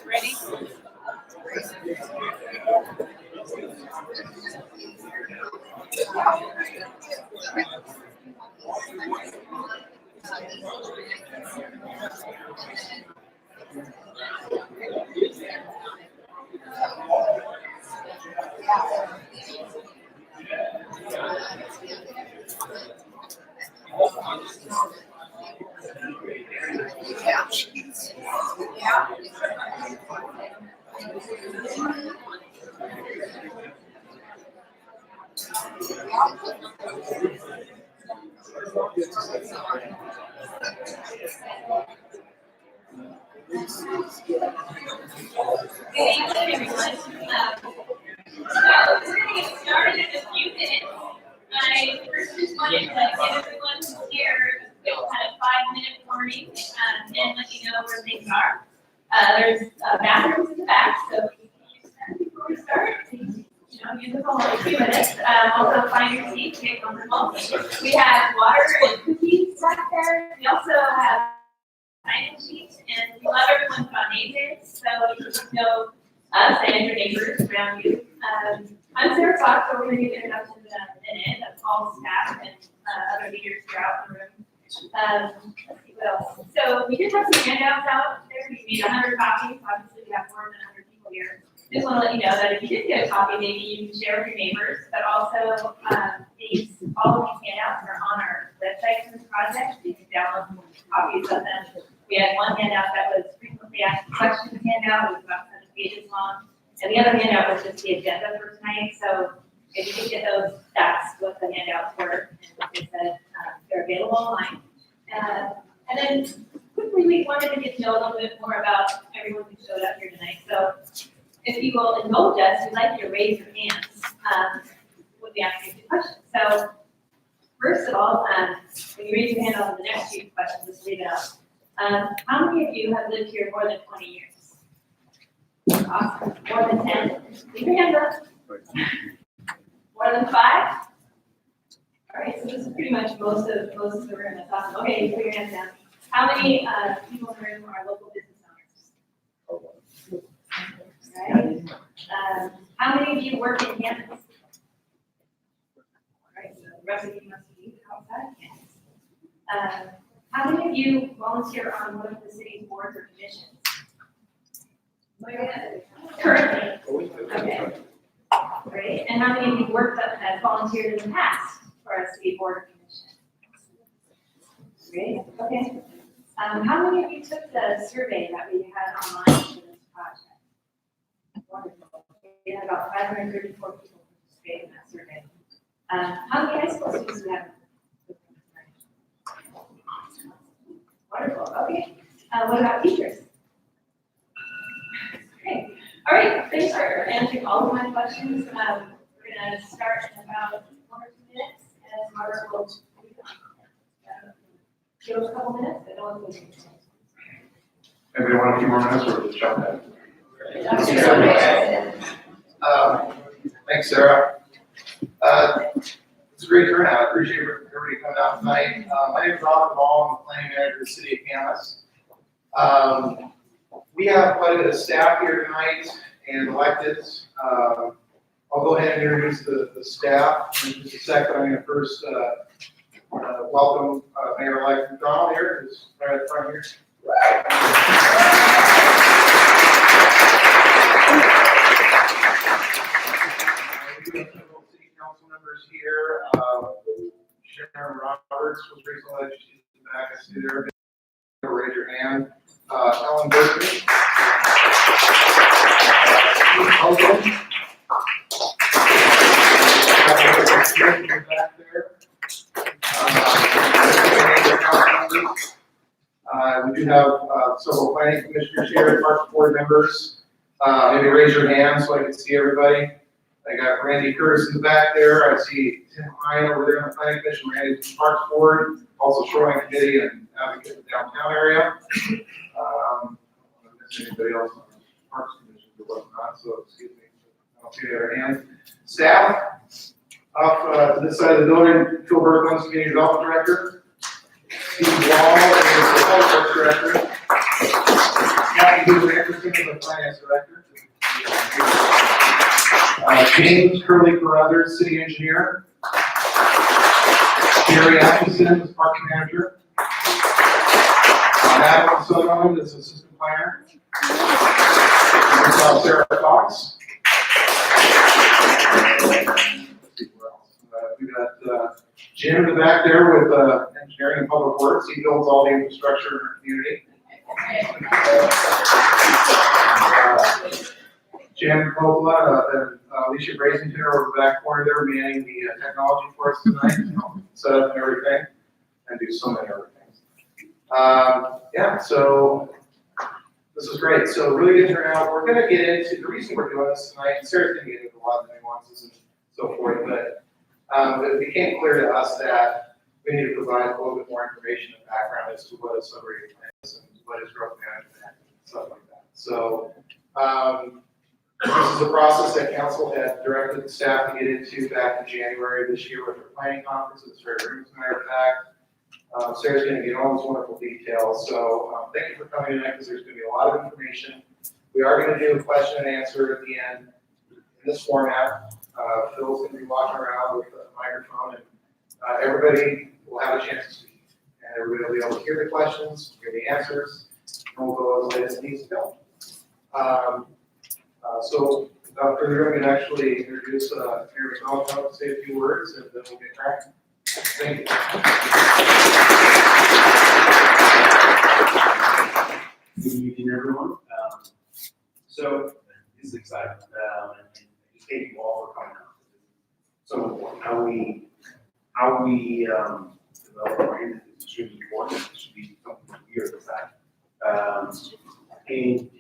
Ready? Good evening, everyone. So we're going to get started in a few minutes. I first just wanted to give everyone who's here kind of 5-minute warning and let you know where things are. There's bathrooms in the back, so if you can use that before we start. Use the phone for a few minutes. Also find your seat, get comfortable. We have water and cookies back there. We also have sign-in sheets, and we love everyone's got name tags, so you can know us and your neighbors around you. I'm Sarah Fox, so we're going to give introductions in a minute of all staff and other leaders throughout the room. Let's see what else. So we did have some handouts out there. We made 100 copies. Obviously, we have more than 100 people here. Just want to let you know that if you did get a copy, maybe you can share with your neighbors, but also all of these handouts are on our website for this project. You can download copies of them. We had one handout that was frequently asked questions handout. It was about 7 pages long. And the other handout was just the agenda for tonight. So if you did get those, that's what the handouts were. And like I said, they're available online. And then quickly, we wanted to get to know a little bit more about everyone who showed up here tonight. So if you will indulge us, we'd like you to raise your hands when we ask you a questions. So first of all, when you raise your hand on the next few questions, just leave it out. How many of you have lived here more than 20 years? Awesome. More than 10? Leave your hands up. More than 5? All right, so this is pretty much most of the room. That's awesome. Okay, you put your hands down. How many people in the room are local business owners? Right. How many of you work in campus? All right, so the rest of you must be outside campus. How many of you volunteer on one of the city's boards or commissions? Currently. Okay. Great. And how many of you worked up and volunteered in the past for a city board or commission? Great. Okay. How many of you took the survey that we had online for this project? Wonderful. We had about 534 people participate in that survey. How many high school students do we have? Wonderful. Okay. What about teachers? Great. All right. Thanks for answering all of my questions. We're going to start in about 1 or 2 minutes, and Margaret will give us a couple minutes. I don't want to Everybody want a few more minutes, or just jump in? Thanks, Sarah. It's a great turnout. I appreciate everybody coming out tonight. My name is Robert Ball. I'm the planning manager of the City of Camas. We have quite a bit of staff here tonight and electeds. I'll go ahead and introduce the staff in just a second. I'm going to first welcome Mayor-elect McDonnell here, who's right at the front here. We have several city council members here. Sharon Roberts was recently, she's in the back. I see there. Raise your hand. Ellen Berkeley. Back there. do have several planning commissioners here, park board members. Maybe raise your hand so I can see everybody. I got Randy Curtis in the back there. I see Tim Hine over there on the planning commission. Randy's the parks board, also shoreline committee and advocate in the downtown area. I don't miss anybody else on the parks commission or whatnot, so excuse me. I don't see the other hand. Staff, off to this side of the building, Phil Berkman's community development director. Steve Wall is the public works director. Kathy Hoover Anderson is the finance director. James Curley Carruthers, city engineer. Gary Atkinson is parking manager. Madeline Sutherland is assistant planner. Sarah Fox. We got Jim in the back there with engineering and public works. He builds all the infrastructure in our community. Jim Coppola and Alicia Brasington are over the back corner there manning the technology for us tonight, set up and everything, and do so many other things. Yeah, so this is great. So really good turnout. We're going to get into the reason we're doing this tonight. And Sarah's going to get into a lot of nuances and so forth, but it became clear to us that we need to provide a little bit more information and background as to what a Subarea plan is and what is growth management and stuff like that. So this is a process that council had directed the staff to get into back in January of this year with their planning conference. It's very room, as a matter of fact. Sarah's going to get all those wonderful details. So thank you for coming tonight because there's going to be a lot of information. We are going to do a question and answer at the end in this format. Phil's going to be walking around with a microphone and everybody will have a chance to speak. And everybody will be able to hear the questions, hear the answers, and we'll go as late as it needs to go. So without further ado, I'm going to actually introduce Mayor McDonnell to say a few words and then we'll get cracking. Thank you. Good evening, everyone. So this is exciting. And just thank you all for coming out. So important. How we develop a brand is extremely important. It should be something that we are excited. And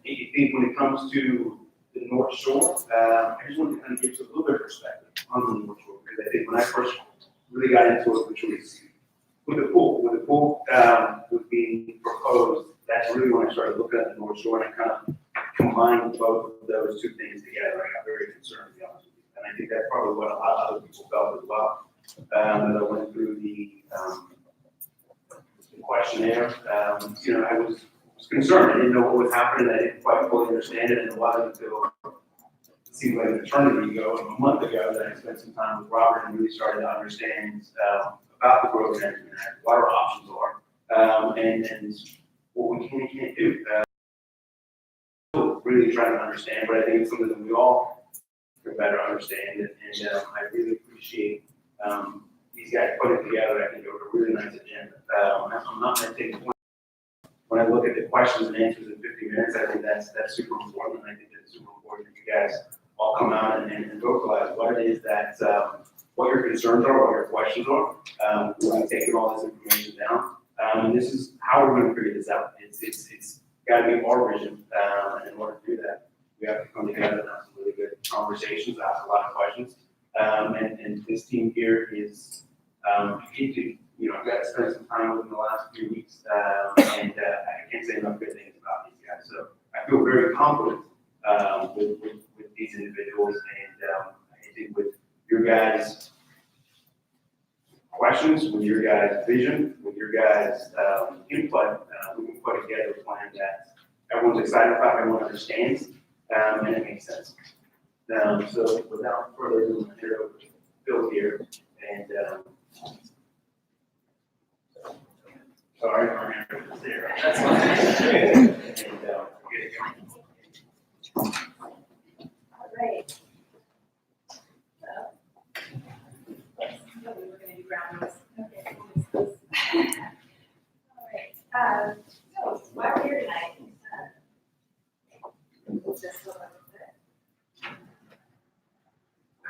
I think when it comes to the North Shore, I just want to kind of give you a little bit of perspective on the North Shore because I think when I first really got into it, which was with the pool was being proposed, that's really when I started looking at the North Shore and I kind of combined both of those two things together. I got very concerned, to be honest with you. And I think that's probably what a lot of other people felt as well. As I went through the questionnaire, I was concerned. I didn't know what was happening. I didn't quite fully understand it, and it wasn't until it seemed like an eternity ago, a month ago, that I spent some time with Robert and really started to understand about the growth management act, what our options are, and what we can and can't do. Really trying to understand, but I think it's something that we all can better understand, and I really appreciate these guys putting together. I think it was a really nice agenda. I'm not going to take point. When I look at the questions and answers in 50 minutes, I think that's super important, and I think it's super important that you guys all come out and vocalize what it is that, what your concerns are, what your questions are. We're going to take all this information down, and this is how we're going to figure this out. It's got to be our vision, and in order to do that, we have to come together and have some really good conversations, ask a lot of questions, and this team here is, I've got to spend some time with them the last few weeks, and I can't say enough good things about these guys. So I feel very confident with these individuals, and I think with your guys' questions, with your guys' vision, with your guys' input, we can put together a plan that everyone's excited about, everyone understands, and it makes sense. So without further ado, I'm going to turn it over to Phil here, and sorry, our manager is there. That's fine. And get it going. All right. So, we were going to do ground rules. Okay. All right. So, why we're here tonight? We'll just look at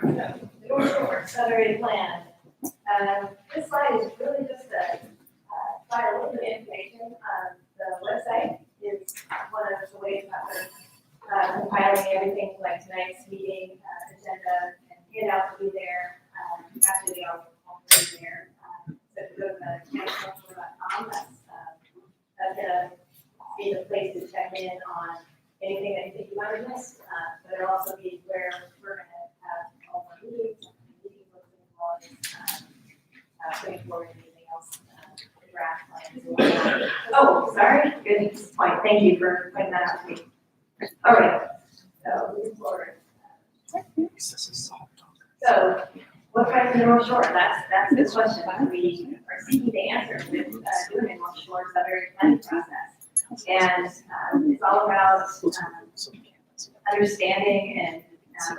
it. The North Shore Subarea plan. This slide is really just a provide a little bit of information. The website is one of the ways that we're compiling everything like tonight's meeting, agenda, and handouts will be there. Actually, they all be there. So if you go to the campusculture.com, that's gonna be the place to check in on anything that you think you might have missed. But it'll also be where we're gonna have all our meetings, putting forward anything else, draft plans. Oh, sorry, good point. Thank you for pointing that out to me. All right, so moving forward. So, what drives the North Shore? That's the question we are seeking to answer with doing the North Shore Subarea planning process. And it's all about understanding and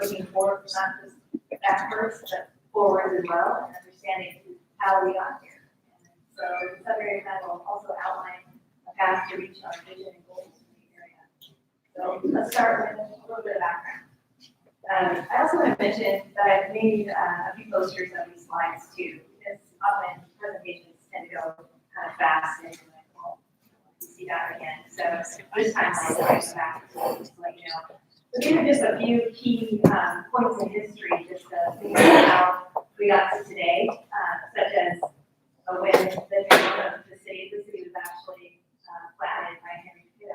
looking forward, not just backwards, but forward as well, and understanding how we got here. And so the Subarea plan will also outline a path to reach our vision and goals in the area. So let's start with a little bit of background. I also want to mention that I've made a few posters of these slides too, because often presentations tend to go kind of fast and you're like, well, you see that again. So this time I'll go back to just let you know. So these are just a few key points in history, just to think about how we got to today, such as when the town of the city was actually platted by Henry in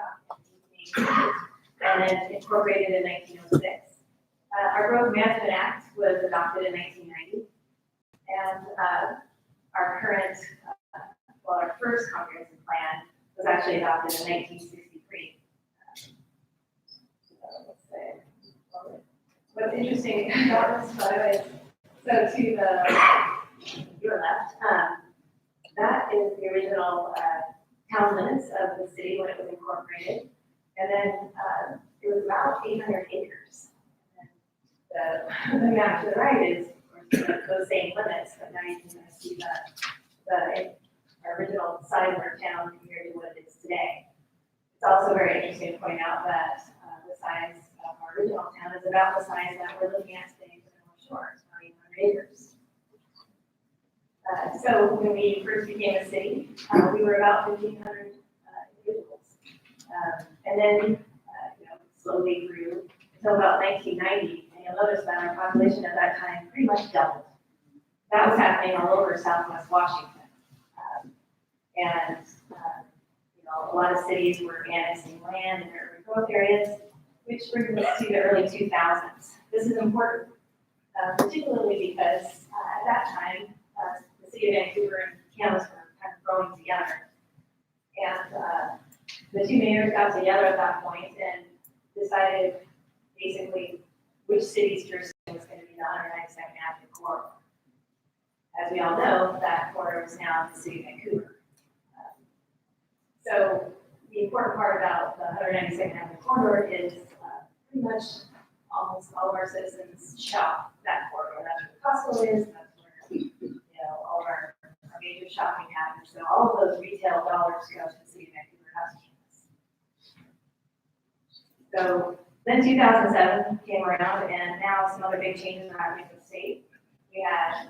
1880, and then incorporated in 1906. Our Growth Management Act was adopted in 1990, and our current, our first comprehensive plan was actually adopted in 1963. What's interesting about this photo is, so to your left, that is the original town limits of the city when it was incorporated, and then it was about 800 acres. The map to the right is, of course, those same limits, but now you can see the original size of our town compared to what it is today. It's also very interesting to point out that the size of our original town is about the size that we're looking at today for the North Shore, 900 acres. So when we first became a city, we were about 1,500 individuals. And then, slowly grew until about 1990. You'll notice that our population at that time pretty much doubled. That was happening all over Southwest Washington. A lot of cities were annexing land in urban growth areas, which brings us to the early 2000s. This is important, particularly because at that time, the city of Vancouver and Camas were kind of growing together. And the two mayors got together at that point and decided basically which city's jurisdiction was going to be the 192nd Avenue corridor. As we all know, that corridor is now the city of Vancouver. So the important part about the 192nd Avenue corridor is pretty much almost all of our citizens shop that corridor. That's where Costco is. That's where all of our major shopping happens. So all of those retail dollars go to the city of Vancouver, not to Camas. So then 2007 came around, and now some other big changes are happening in the state. We had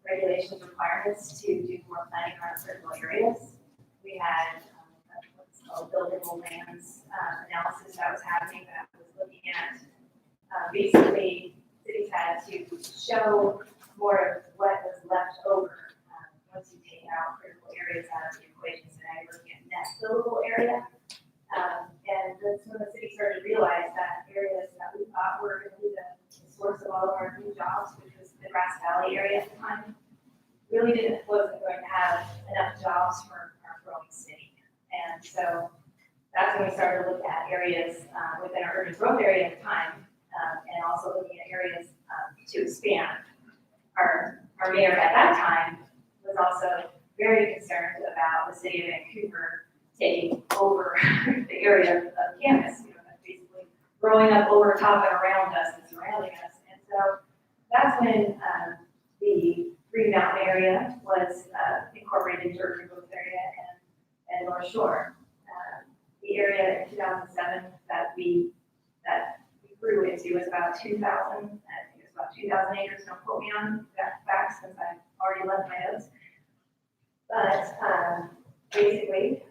regulations requirements to do more planning around critical areas. We had what's called buildable lands analysis that was happening that was looking at basically cities had to show more of what was left over once you take out critical areas out of the equation. So now you're looking at net buildable area. And that's when the city started to realize that areas that we thought were going to be the source of all of our new jobs, which was the Grass Valley area at the time, really wasn't going to have enough jobs for our growing city. And so that's when we started to look at areas within our urban growth area at the time, and also looking at areas to expand. Our mayor at that time was also very concerned about the city of Vancouver taking over the area of Camas, basically growing up over top and around us and surrounding us. And so that's when the Green Mountain area was incorporated into urban growth area and North Shore. The area in 2007 that we grew into was about 2,000. I think it was about 2,000 acres. Don't quote me on that fact since I've already left my notes. But basically,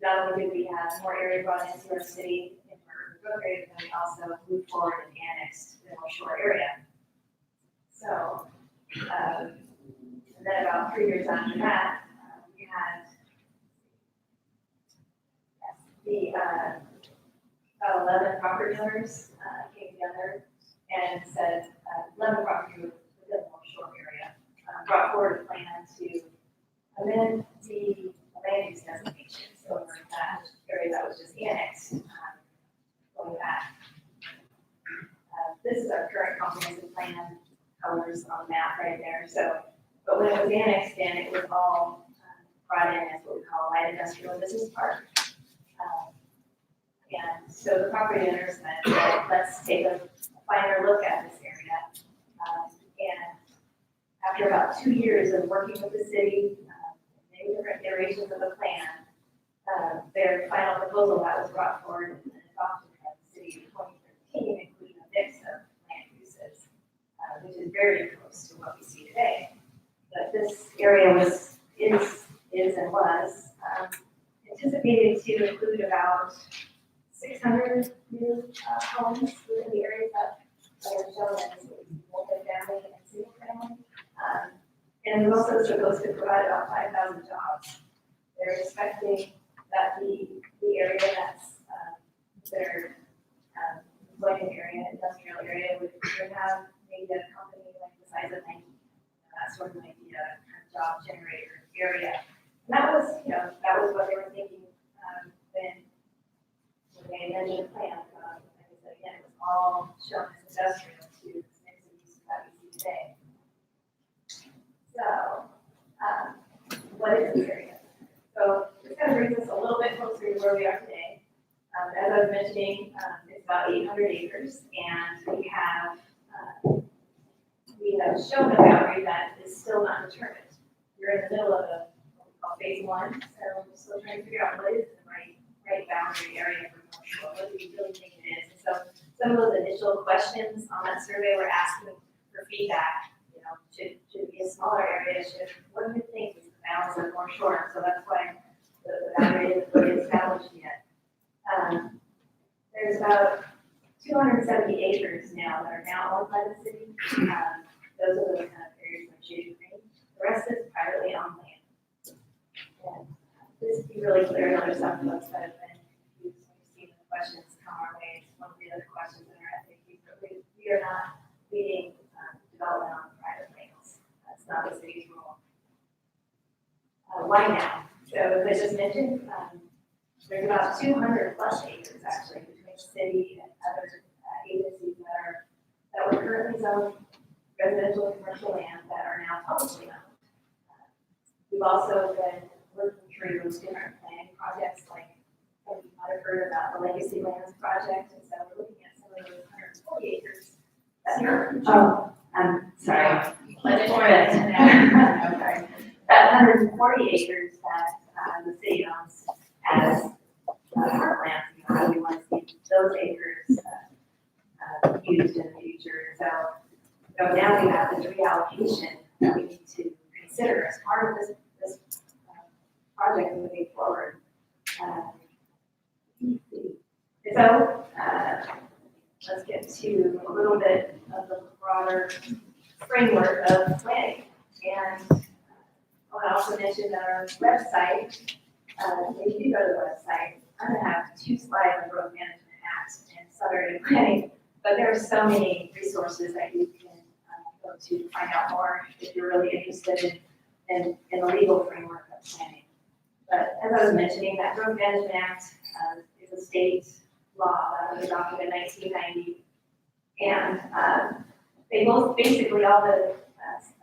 not only did we have more area brought into our city in our growth area, but we also moved forward and annexed the North Shore area. So, and then about 3 years after that, we had the about 11 property owners came together and said 11 property owners within the North Shore area brought forward a plan to amend the land use designation. So that area that was just annexed, going back. This is our current comprehensive plan, colors on the map right there. So, but when it was annexed in, it was all brought in as what we call light industrial business park. And so the property owners said, well, let's take a finer look at this area. And after about 2 years of working with the city, many different iterations of the plan, their final proposal that was brought forward and adopted by the city in 2013 included a mix of land uses, which is very close to what we see today. But this area is and was anticipated to include about 600 new homes within the areas that are shown as multi-family and single family. And it was also supposed to provide about 5,000 jobs. They're expecting that the area that's considered employment area, industrial area, would have maybe a company like the size of Nike. That sort of might be a kind of job generator area. And that was, that was what they were thinking when they amended the plan. Like I said, again, it was all shown as industrial to this mix of uses that we see today. So, what is this area? So this kind of brings us a little bit closer to where we are today. As I was mentioning, it's about 800 acres, and we have shown a boundary that is still not determined. We're in the middle of what we call phase 1, so we're still trying to figure out what is the right boundary area for North Shore. What do we really think it is? And so some of those initial questions on that survey were asking for feedback. Should it be a smaller area? What do you think is the balance of North Shore? So that's why the boundary isn't really established yet. There's about 270 acres now that are now owned by the city. Those are the kind of areas that are shaded green. The rest is privately owned land. And this be really clear, and there's some folks that have been confused when you've seen the questions come our way. It's one of the other questions in our FAQ, but we are not leading development on private lands. That's not the city's rule. Why now? So as I just mentioned, there's about 200 plus acres actually between the city and other agencies that were currently zoned residential and commercial land that are now publicly owned. We've also been working through those different planning projects, like you might have heard about the Legacy Lands project, and so we're looking at some of those 140 acres. I'm sorry. Let's for it. Okay. That 140 acres that the city owns as heartland, how we want to see those acres used in the future. So now we have this reallocation that we need to consider as part of this project moving forward. So let's get to a little bit of the broader framework of planning. And I want to also mention that our website, if you go to the website, I'm going to have 2 slides on Growth Management Act and Subarea planning, but there are so many resources that you can go to find out more if you're really interested in the legal framework of planning. But as I was mentioning, that Growth Management Act is a state law that was adopted in 1990. And they both, basically all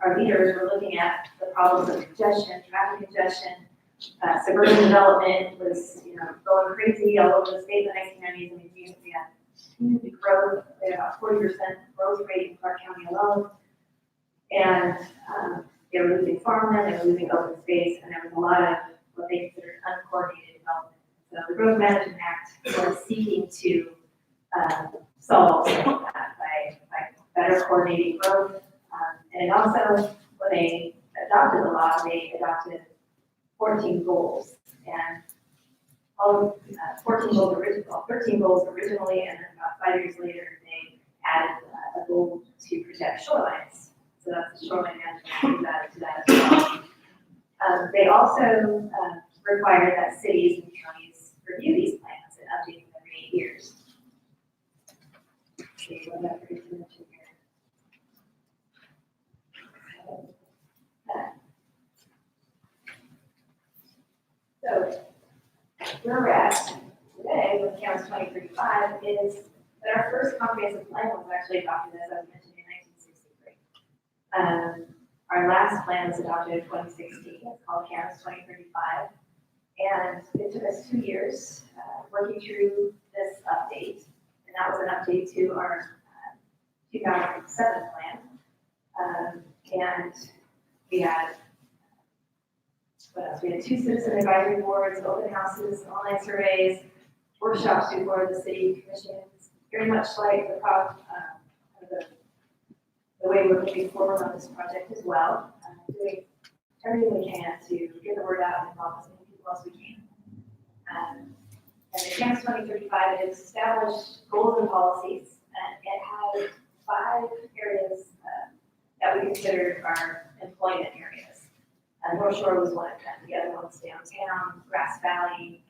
our leaders were looking at the problems of congestion, traffic congestion. Suburban development was, going crazy all over the state in the 1990s. I mean, we had huge growth, we had about 40% growth rate in Clark County alone. And they were losing farmland, they were losing open space, and there was a lot of what they considered uncoordinated development. So the Growth Management Act was seeking to solve some of that by better coordinating growth. And also, when they adopted the law, they adopted 14 goals. And all 14 goals originally, well, 13 goals originally, and then about 5 years later, they added a goal to protect shorelines. So that's the shoreline management is added to that as well. They also require that cities and counties review these plans and update them every 8 years. See what that brings into here. So where we're at today with Camas 2035 is that our first comprehensive plan was actually adopted, as I mentioned, in 1963. Our last plan was adopted in 2016. It's called Camas 2035. And it took us 2 years working through this update. And that was an update to our 2007 plan. And we had, what else? We had 2 citizen advisory boards, open houses, online surveys, workshops before the city commissions, very much like the way we're moving forward on this project as well, doing everything we can to get the word out and involve as many people as we can. And the Camas 2035 has established goals and policies, and it has 5 areas that we consider our employment areas. North Shore was one of them. The other one's downtown, Grass Valley,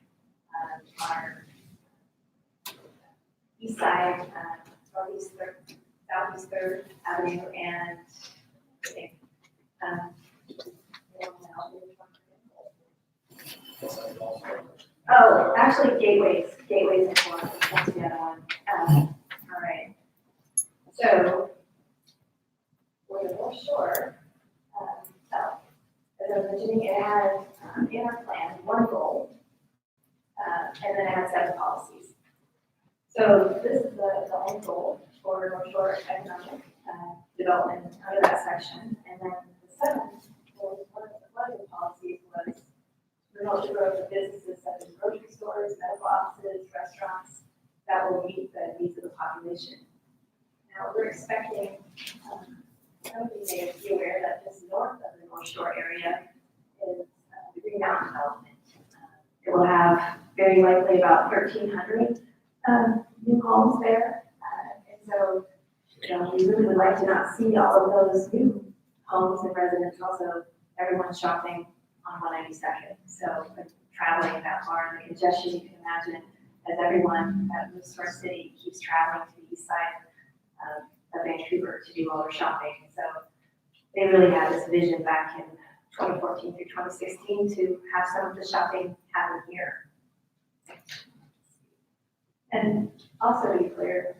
our east side, northeast 3rd, southeast 3rd Avenue, and I think, oh, actually Gateways and Florence, that's the other one. All right. So, for the North Shore, as I was mentioning, it has in our plan 1 goal, and then it has 7 policies. So this is the end goal for North Shore economic development under that section. And then the 7th, one of the policies was promote the growth of businesses such as grocery stores, medical offices, restaurants that will meet the needs of the population. Now we're expecting, some of you may be aware that just north of the North Shore area is the Green Mountain development. It will have very likely about 1,300 new homes there. And so, we really would like to not see all of those new homes and residents, also everyone shopping on 192nd. So traveling that far and the congestion you can imagine as everyone that moves to our city keeps traveling to the east side of Vancouver to do all their shopping. So they really had this vision back in 2014 through 2016 to have some of the shopping happen here. And also to be clear,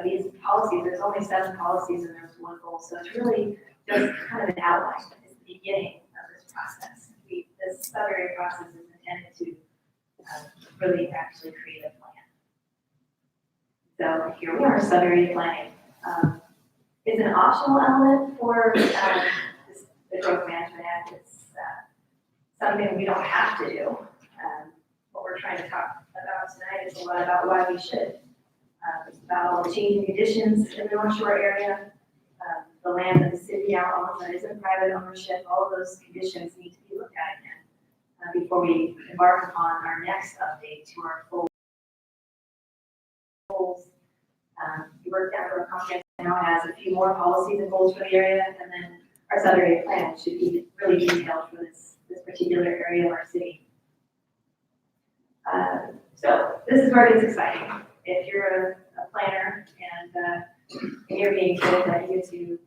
these policies, there's only 7 policies and there's 1 goal. So it's really just kind of an outline. It's the beginning of this process. This Subarea process is intended to really actually create a plan. So here we are, Subarea planning. It's an optional element for the Growth Management Act. It's something we don't have to do. What we're trying to talk about tonight is a lot about why we should. It's about all the changing conditions in the North Shore area, the land that the city now owns that isn't private ownership. All of those conditions need to be looked at again before we embark upon our next update to our full goals. We worked out our comprehensive now has a few more policies and goals for the area, and then our Subarea plan should be really detailed for this particular area of our city. So this is where it gets exciting. If you're a planner and you're being told that you get to be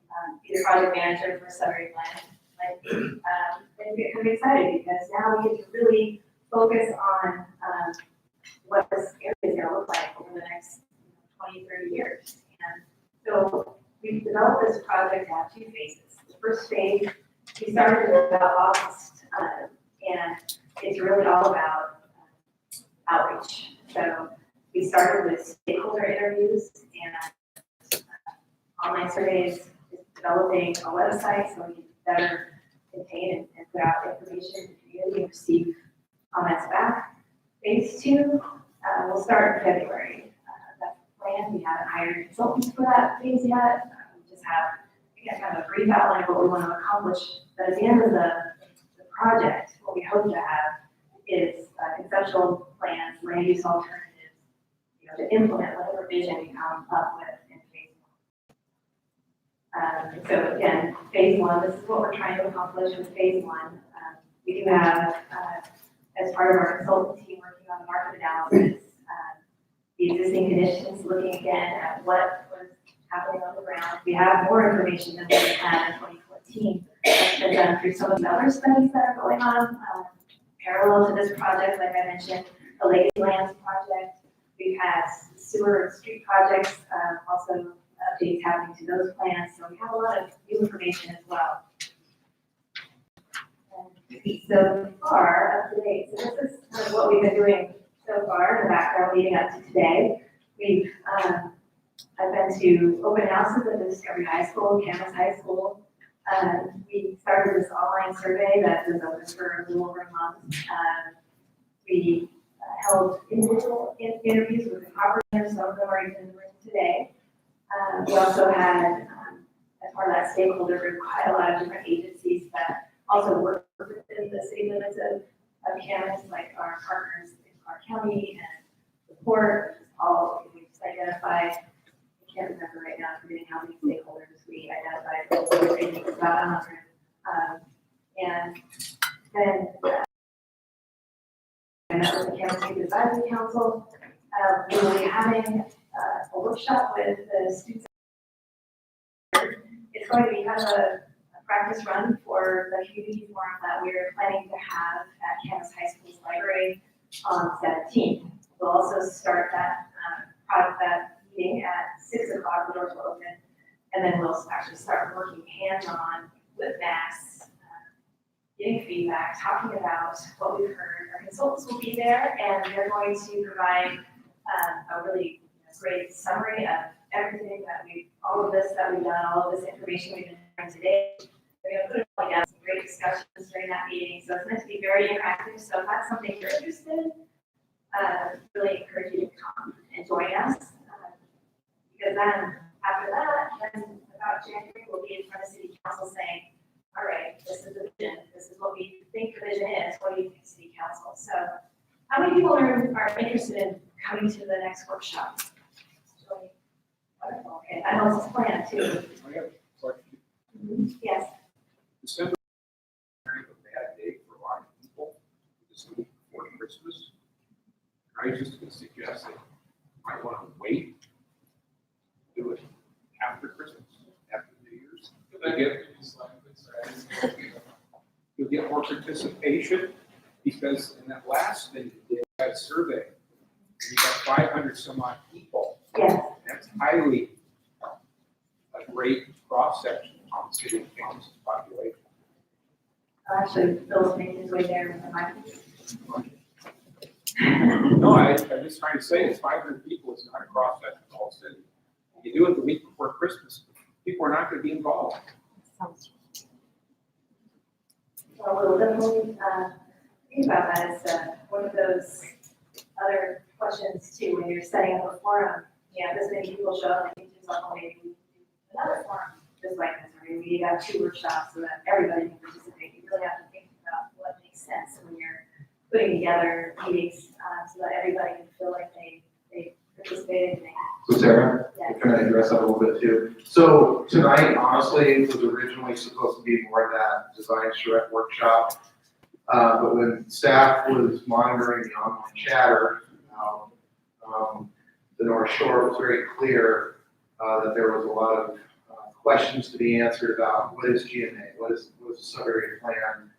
the project manager for a Subarea plan, then you get kind of excited because now we get to really focus on what this area is going to look like over the next 20, 30 years. And so we've developed this project to have 2 phases. The first phase, we started in about August, and it's really all about outreach. So we started with stakeholder interviews and online surveys, developing a website so we can better contain and put out information to the community and receive comments back. Phase 2 will start in February. That's the plan. We haven't hired consultants for that phase yet. We just have kind of a brief outline of what we want to accomplish. But at the end of the project, we'll what we hope to have is conceptual plans, land use alternatives, you know, to implement whatever vision we come up with in phase one. So again, phase one, this is what we're trying to accomplish with phase one. We do have, as part of our consultant team working on the market analysis, the existing conditions, looking again at what was happening on the ground. We have more information than we had in 2014. That's been done through some of the other studies that are going on, parallel to this project, like I mentioned, the Legacy Lands project. We've had sewer and street projects, also updates happening to those plans. So we have a lot of new information as well. And so far, up to date, so this is kind of what we've been doing so far in the background leading up to today. I've been to open houses at the Discovery High School, Camas High School. We started this online survey that was open for a little over a month. We held individual interviews with the property owners, some of them are in the room today. We also had, as part of that stakeholder group, quite a lot of different agencies that also work within the city limits of Camas, like our partners in Clark County and the port, all we've identified. I can't remember right now, forgetting how many stakeholders we identified, but I think it's about 100. And then I met with the Camas Youth Advisory Council. We will be having a workshop with the students. It's going to be kind of a practice run for the community forum that we're planning to have at Camas High School's library on the 17th. We'll also start that meeting at 6 o'clock, the doors will open, and then we'll actually start working hands-on with Max, getting feedback, talking about what we've heard. Our consultants will be there, and they're going to provide a really great summary of everything that all of this that we've done, all of this information we've been doing today. We're going to put it all together, some great discussions during that meeting. So it's meant to be very interactive. So if that's something you're interested in, really encourage you to come and join us. Because then after that, then about January, we'll be in front of City Council saying, all right, this is the vision. This is what we think the vision is. What do you think, City Council? So how many people are interested in coming to the next workshop? Wonderful. Okay, that helps us plan too. I have a question. Yes. December is a bad day for a lot of people this week before Christmas. I just would suggest that you might want to wait, do it after Christmas, after New Year's. You'll get more participation because in that last thing you did, that survey, you got 500 some odd people. Yes. That's highly a great cross-section on the city of Camas' population. Actually, Bill's making his way there with the mic. No, I'm just trying to say it's 500 people is not a cross-section of the whole city. You do it the week before Christmas, people are not going to be involved. Well, we'll definitely think about that as one of those other questions too, when you're setting up a forum. Yeah, this many people show up, and you think to yourself, well, maybe we can do another forum just like this, or maybe we have 2 workshops so that everybody can participate. You really have to think about what makes sense when you're putting together meetings so that everybody can feel like they participated. So Sarah, Yes. can I address that a little bit too? So tonight, honestly, was originally supposed to be more of that design charrette workshop. But when staff was monitoring the online chatter, the North Shore was very clear that there was a lot of questions to be answered about what is GMA, what is the sub-area plan,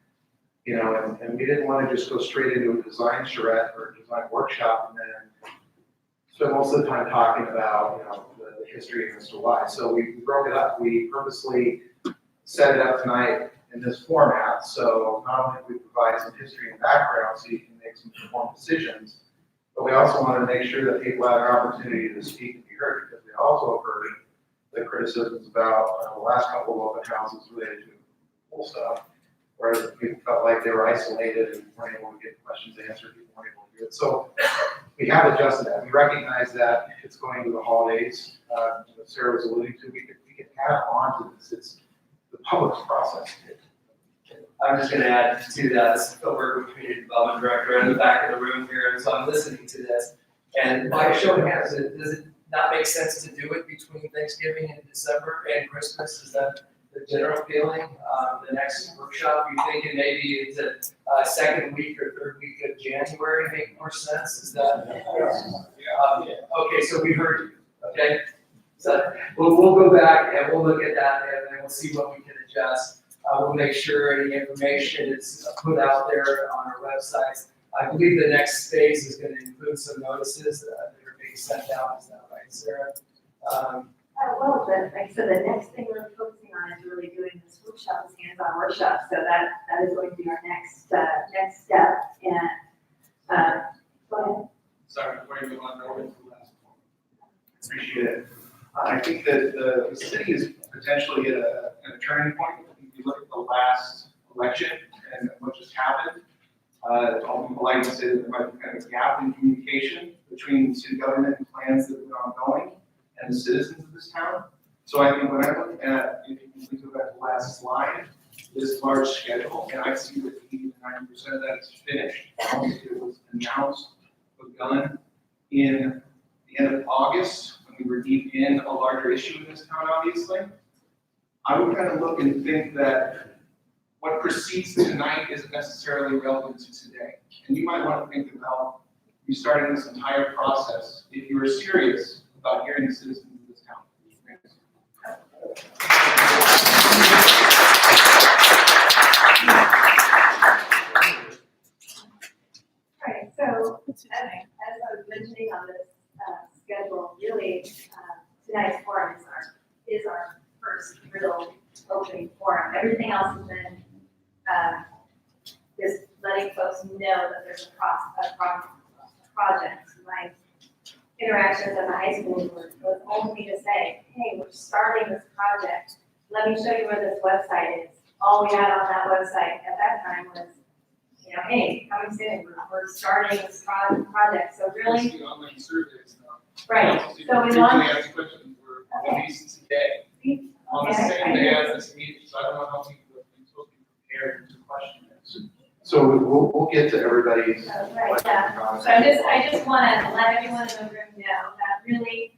you know, and we didn't want to just go straight into a design charrette or a design workshop and then spend most of the time talking about, you know, the history as to why. So we broke it up. We purposely set it up tonight in this format. So not only do we provide some history and background so you can make some informed decisions, but we also want to make sure that people have an opportunity to speak and be heard, because we also heard the criticisms about the last couple of open houses related to pool stuff, whereas people felt like they were isolated and weren't able to get questions answered, people weren't able to do it. So we have adjusted that. We recognize that it's going to the holidays. Sarah was alluding to, we could add on to this. It's the public's process. I'm just gonna add to that, as Phil Berger, Community Development Director, in the back of the room here, and so I'm listening to this. And by a show of hands, does it not make sense to do it between Thanksgiving and December and Christmas? Is that the general feeling? The next workshop, you thinking maybe it's a second week or third week of January make more sense? Is that? Okay, so we heard you, okay? So we'll go back and we'll look at that and then we'll see what we can adjust. We'll make sure any information is put out there on our websites. I believe the next phase is gonna include some notices that are being sent out. Is that right, Sarah? Well, like I said, the next thing we're focusing on is really doing this workshop, this hands-on workshop, so that is going to be our next step, and, go ahead. Sorry, before you move on, no, it's the last one. Appreciate it. I think that the city is potentially at a turning point. If you look at the last election and what just happened, all people like to say that there might be kind of a gap in communication between city government and plans that have been ongoing and the citizens of this town. So I think when I look at, if you can go back to the last slide, this large schedule, and I see that 80 to 90% of that is finished. It was announced, begun in the end of August, when we were deep in a larger issue in this town, obviously. I would kind of look and think that what precedes tonight isn't necessarily relevant to today. And you might want to think about restarting this entire process if you are serious about hearing the citizens of this town. Right, so as I was mentioning on this schedule, really tonight's forum is our first real opening forum. Everything else has been just letting folks know that there's a project. My interactions at the high school was only to say, hey, we're starting this project. Let me show you where this website is. All we had on that website at that time was, hey, coming soon, we're starting this project. So really, It's the online surveys now. right. So So we frequently want. asked questions were at least today, on the Okay, same day as this meeting, so I don't know how people have been supposed to be prepared to question it. So we'll get to everybody's. Right, yeah. So I just want to let everyone in the room know that really,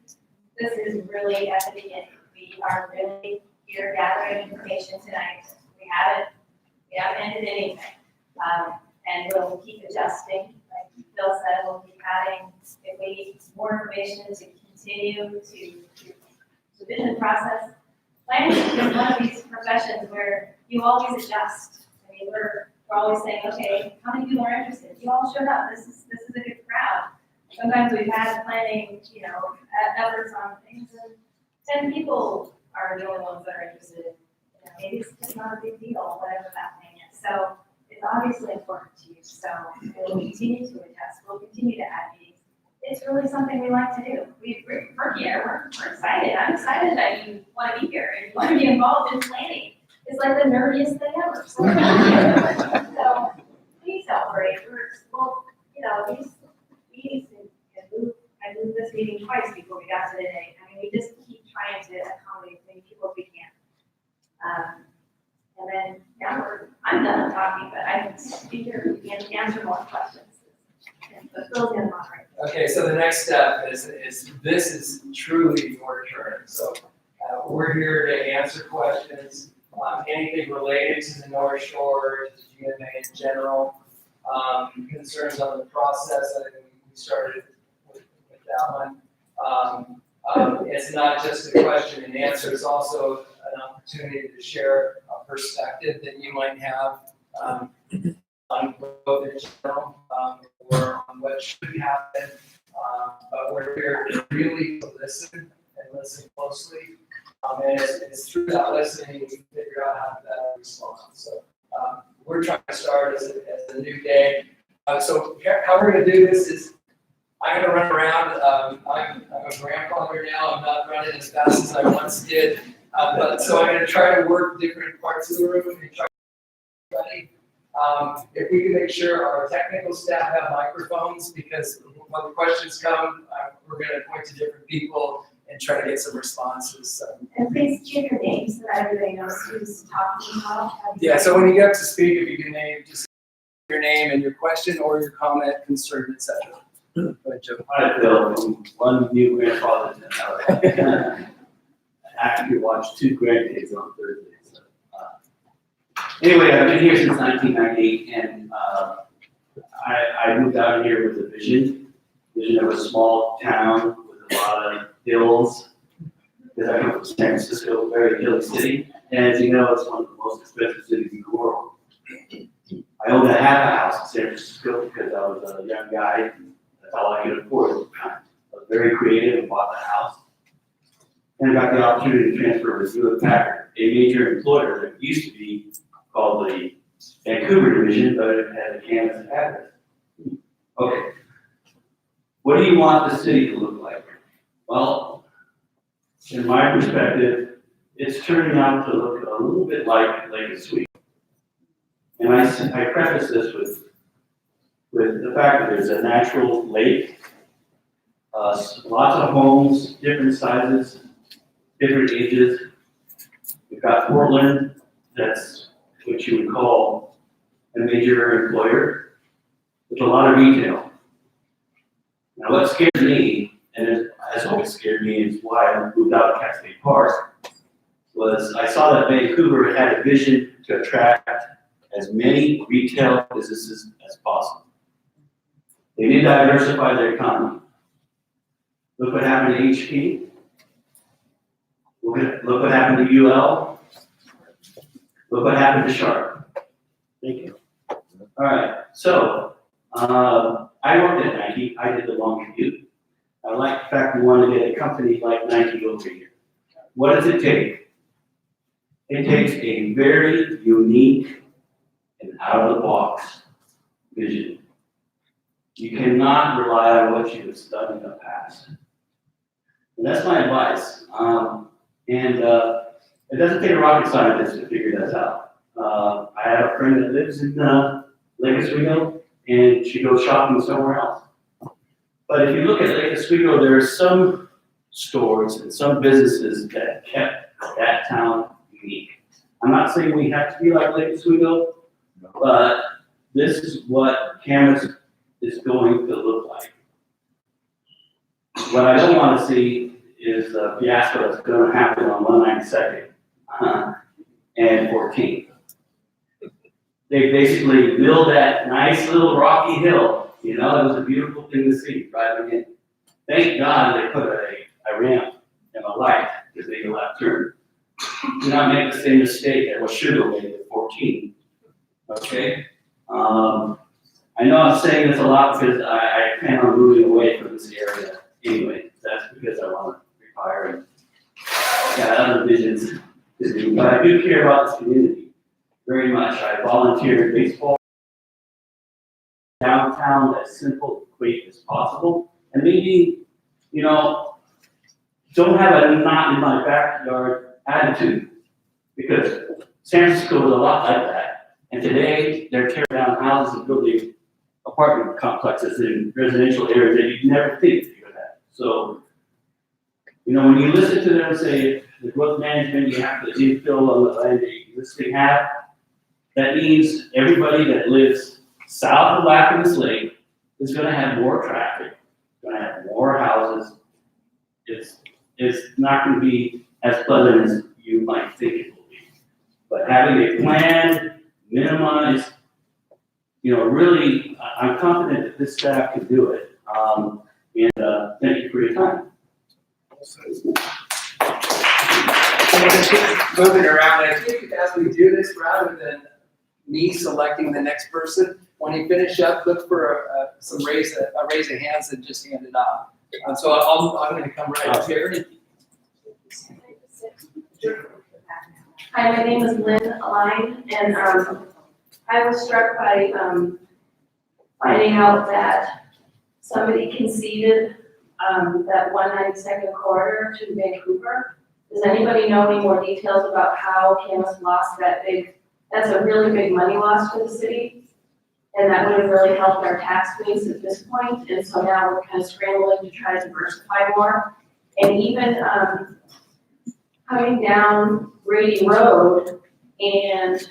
this is really at the beginning. We are really here gathering information tonight. We haven't ended anything. And we'll keep adjusting. Like Phil said, we'll keep adding, if we need more information to continue to vision process. Planning is one of these professions where you always adjust. I mean, we're always saying, okay, how many people are interested? You all showed up. This is a good crowd. Sometimes we've had planning, efforts on things, and 10 people are the only ones that are interested. Maybe it's just not a big deal, whatever that thing is. So it's obviously important to you. So we'll continue to adjust. We'll continue to add meetings. It's really something we like to do. We're here. We're excited. I'm excited that you want to be here and you want to be involved in planning. It's like the nerdiest thing ever. So please celebrate. These meetings I moved this meeting twice before we got to today. I mean, we just keep trying to accommodate as many people as we can. And then I'm done talking, but I can speak here and answer more questions. But Phil's gonna moderate. Okay, so the next step is this is truly your turn. So we're here to answer questions, anything related to the North Shore, to GMA in general, concerns on the process. I think we started with that one. It's not just a question and answer, it's also an opportunity to share a perspective that you might have on both in general or on what should happen. But we're here to really listen and listen closely. And it's through that listening we can figure out how to better respond. So we're trying to start as a new day. So how we're going to do this is I'm going to run around. I'm a grandfather now. I'm not running as fast as I once did. But so I'm going to try to work different parts of the room and try to everybody. If we can make sure our technical staff have microphones, because when the questions come, we're going to point to different people and try to get some responses, so. And please give your name so that everybody knows who's talking about. Yeah, so when you get up to speak, if you can name, just your name and your question or your comment, concern, et cetera. Go ahead, Joe. Hi, Bill, I'm one new grandfather now. I actually watched 2 grandkids on Thursday. So, anyway, I've been here since 1998, and I moved out here with a vision of a small town with a lot of hills. Because I come from San Francisco, a very hilly city, and as you know, it's one of the most expensive cities in the world. I owned a half a house in San Francisco because I was a young guy. That's all I could afford at the time. I was very creative and bought the house. And I got the opportunity to transfer with Hewlett Packard, a major employer that used to be called the Vancouver division, but it had a Camas address. Okay. What do you want the city to look like? Well, in my perspective, it's turning out to look a little bit like Lake Oswego. And I preface this with the fact that there's a natural lake, lots of homes, different sizes, different ages. We've got Portland, that's what you would call a major employer, with a lot of retail. Now what scared me, and it has always scared me, is why I moved out of Cat State Park, was I saw that Vancouver had a vision to attract as many retail businesses as possible. They need to diversify their economy. Look what happened to HP. Look what happened to UL. Look what happened to Sharp. Thank you. All right, so I worked at Nike. I did the long commute. I like the fact we want to get a company like Nike over here. What does it take? It takes a very unique and out-of-the-box vision. You cannot rely on what you have done in the past. And that's my advice. It doesn't take a rocket scientist to figure this out. I have a friend that lives in Lake Oswego, and she goes shopping somewhere else. But if you look at Lake Oswego, there are some stores and some businesses that kept that town unique. I'm not saying we have to be like Lake Oswego, but this is what Camas is going to look like. What I don't want to see is the fiasco that's going to happen on 192nd and 14th. They basically built that nice little rocky hill. You know, it was a beautiful thing to see driving in. Thank God they put a ramp and a light to make a left turn. Do not make the same mistake that was should have made at 14. Okay? I know I'm saying this a lot because I plan on moving away from this area anyway. That's because I want to retire and got other visions to do. But I do care about this community very much. I volunteer in baseball downtown as simple and quick as possible. And maybe, you know, don't have a not in my backyard attitude, because San Francisco is a lot like that. And today they're tearing down houses and building apartment complexes in residential areas that you'd never think you would have. So, you know, when you listen to them say the growth management, you have to infill on the land that you existing have, that means everybody that lives south of Lackawanna Lake is going to have more traffic, going to have more houses. It's not going to be as pleasant as you might think it will be. But having a plan, minimize, you know, really, I'm confident that this staff can do it. Thank you for your time. Moving around, I think as we do this, rather than me selecting the next person, when you finish up, look for some raise of hands and just hand it off. So I'm going to come right up here. Hi, my name is Lynn Aline, and I was struck by finding out that somebody conceded that 192nd corridor to Vancouver. Does anybody know any more details about how Camas lost that big? That's a really big money loss for the city, and that would have really helped our tax base at this point. And so now we're kind of scrambling to try to diversify more. And even, coming down Brady Road and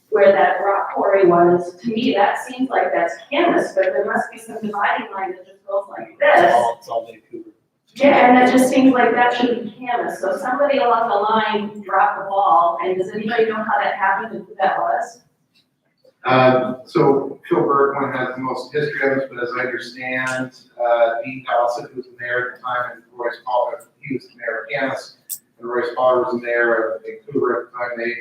where that rock quarry was, to me, that seems like that's Camas, but there must be some dividing line that just goes like this. It's all Vancouver. Yeah, and that just seems like that should be Camas, so somebody along the line dropped the ball, and does anybody know how that happened and who that was? So Phil Bergman has the most history of this, but as I understand, Dean Dawson, who was the mayor at the time, and Royce Potter, he was the mayor of Camas, and Royce Potter was the mayor of Vancouver at the time. They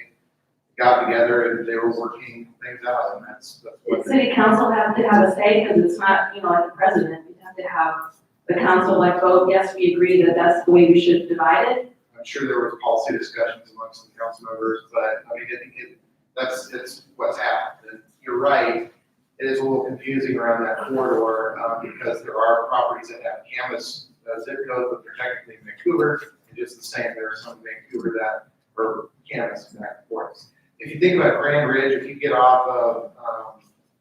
got together and they were working things out, and that's what Did city council have to have a say, because it's not, like the president, you have to have the council like vote, yes, we agree that that's the way we should divide it? I'm sure there was policy discussions amongst the council members, but I mean, I think it's what's happened. And you're right, it is a little confusing around that corridor, because there are properties that have Camas zip code, but they're technically in Vancouver, and just the same, there are some in Vancouver that are Camas back and forth. If you think about Grand Ridge, if you get off of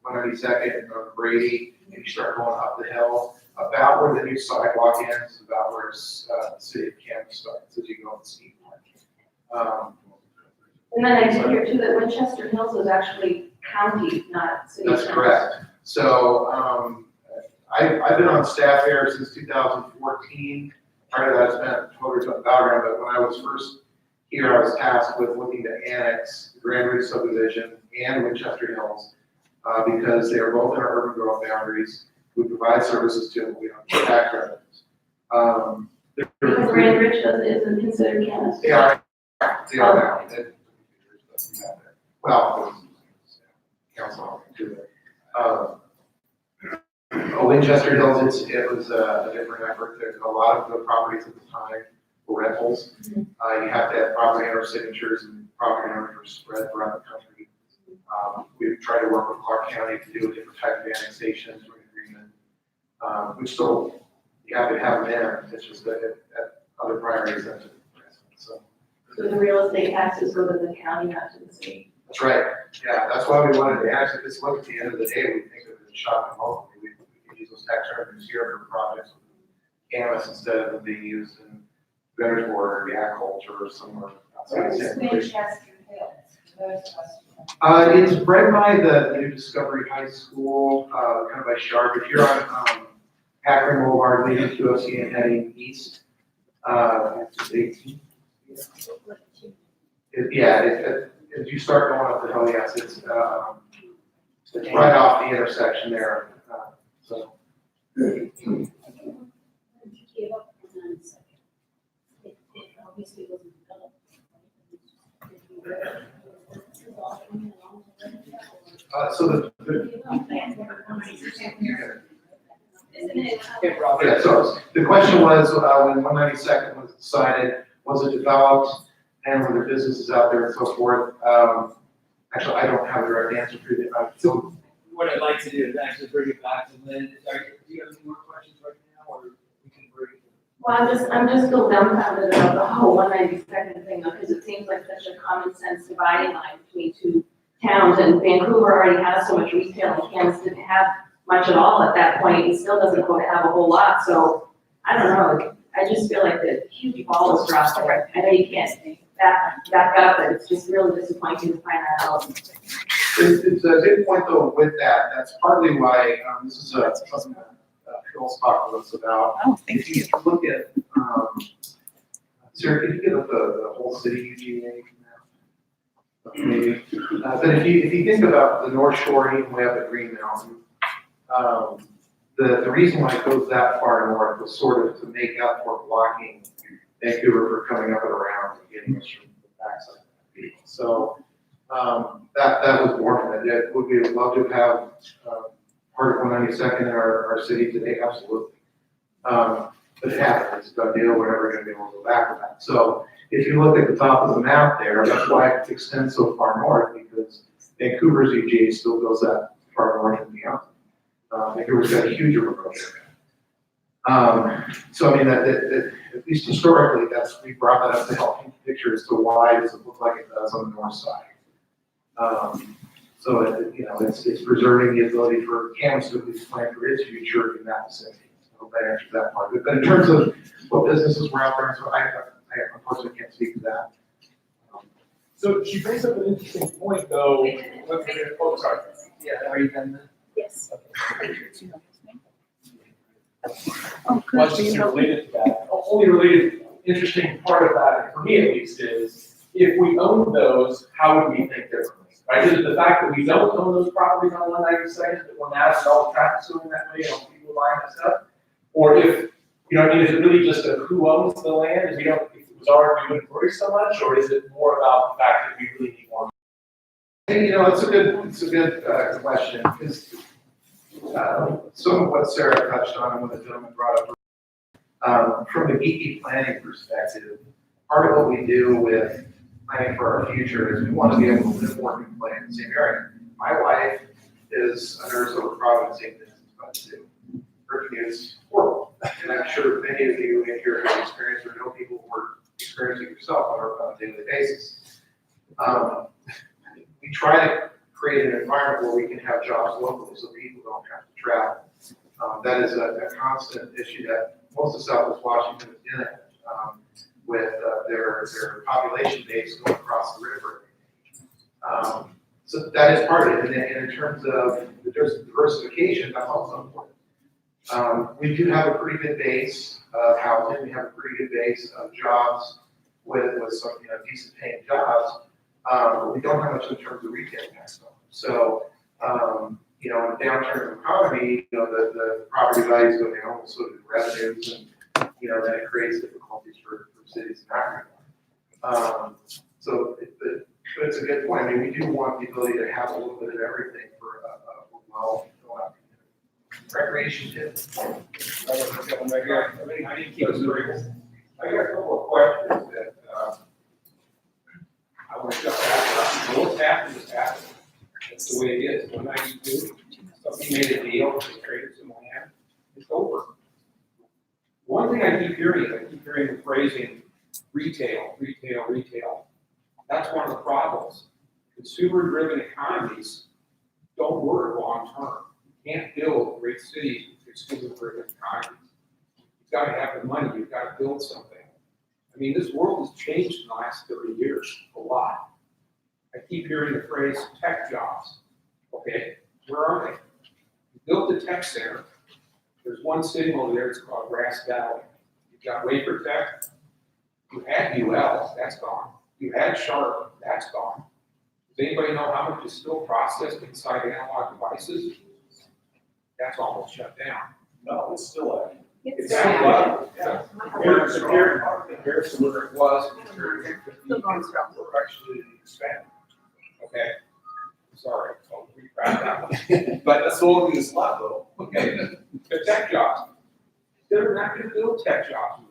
192nd and go to Brady, and you start going up the hill, about where the new sidewalk ends, is about where the City of Camas starts, as you go on the ski park. And then I did hear too that Winchester Hills is actually county, not city. That's correct. So, I've been on staff here since 2014. Prior to that, I spent 12 years on the battleground, but when I was first here, I was tasked with looking to annex the Grand Ridge subdivision and Winchester Hills, because they are both in our urban growth boundaries. We provide services to them, we don't get tax revenues. Because Grand Ridge isn't considered Camas. They are now. Well, council to Winchester Hills, it was a different effort. There's a lot of the properties at the time were rentals. You have to have property owner signatures, and property owners are spread around the country. We've tried to work with Clark County to do a different type of annexation through an agreement, which still, you have to have them in, it's just that at other priorities, that's so. So the real estate taxes go to the county, not to the city. That's right, yeah, that's why we wanted to annex it. This look, at the end of the day, we think of it as shopping locally. We can use those tax revenues here for projects with Camas instead of them being used in Venersburg or agriculture or somewhere outside. Where's San Francisco. Winchester Hills? It's right by the new Discovery High School, kind of by Sharp. If you're on Akron Boulevard leading to OC and heading east, it's 18. As you start going up the hill, yes, it's right off the intersection there. So. It obviously wasn't developed. So Isn't it? yeah, so the question was, when 192nd was decided, was it developed, and were there businesses out there and so forth? Actually, I don't have a direct answer for you. So what I'd like to do is actually bring it back to Lynn. Do you have any more questions right now, or we can bring it? Well, I'm just still dumbfounded about the whole 192nd thing, because it seems like such a common sense dividing line between two towns, and Vancouver already has so much retail, and Camas didn't have much at all at that point, and still doesn't have a whole lot, so, I don't know, I just feel like the huge ball was dropped there. I know you can't back up, but it's just really disappointing to find that out. It's a good point though with that. That's partly why, this is something that Phil's talked to us about. Oh, thank If you look at, Sarah, can you get up the whole city UGA map? Maybe. But if you think about the North Shore, even way up at Green Mountain, the reason why it goes that far north was sort of to make up for blocking Vancouver for coming up and around and getting us from the backside of the people. So, that was born from it. Would we love to have, part of 192nd in our city today? Absolutely. But it happens, it's a done deal, we're never gonna be able to go back to that. So if you look at the top of the map there, that's why it extends so far north, because Vancouver's UGA still goes that far north and beyond. Vancouver's got a huge approach. So I mean, that at least historically, we brought that up to help paint the picture as to why does it look like it does on the north side. So it's preserving the ability for Camas to at least plan for its future in that vicinity. hope that answers that part. But in terms of what businesses were out there, so I unfortunately can't speak to that. So she brings up an interesting point, though. Oh, sorry. Yeah, are you done then? Yes. Well, it's just related to that. Only related, interesting part of that, for me at least, is if we own those, how would we think differently? Right? Is it the fact that we don't own those properties on 197, that we're now all traffic suing that way, and people buying that stuff? Or if, you know, I mean, is it really just a who owns the land, and we don't, if it was already, we wouldn't worry so much, or is it more about the fact that we really need more? And, you know, it's a good question, because some of what Sarah touched on and what the gentleman brought up, from a geeky planning perspective, part of what we do with planning for our future is we want to be able to live, work, and play in the same area. My wife is a nurse over Providence, St. Vincent's, but too. Her commute's horrible, and I'm sure many of you in here have experienced or know people who are experiencing yourself on a daily basis. We try to create an environment where we can have jobs locally so people don't have to travel. That is a constant issue that most of Southwest Washington is dealing with their population base going across the river. So that is part of it. And in terms of the diversification, that's also important. We do have a pretty good base of housing. We have a pretty good base of jobs with some, you know, decent paying jobs. We don't have much in terms of retail tax though. So, you know, in a downturn of the economy, you know, the property values go down, so do the revenues, and, you know, that creates difficulties for cities in that regard. So but it's a good point. I mean, we do want the ability to have a little bit of everything for a well, recreation too. I didn't keep it straight. I got a couple of questions that, I want to just ask, what's happened is happened. That's the way it is. 192, somebody made a deal, they traded some land, it's over. One thing I keep hearing the phrasing retail. That's one of the problems. Consumer-driven economies don't work long-term. You can't build great cities with consumer-driven economies. You've got to have the money, you've got to build something. I mean, this world has changed in the last 30 years, a lot. I keep hearing the phrase tech jobs. Okay, where are they? You built the tech center. There's one city over there, it's called Grass Valley. You've got Wafer Tech. You had UL, that's gone. You had Sharp, that's gone. Does anybody know how much is still processed inside analog devices? That's almost shut down. No, it's still a. It's still up. Yeah. Compared to where it was, we're actually expanding. Okay, sorry, I'll retract that one. But that's the only thing that's left though. Okay, the tech jobs. They're not gonna build tech jobs.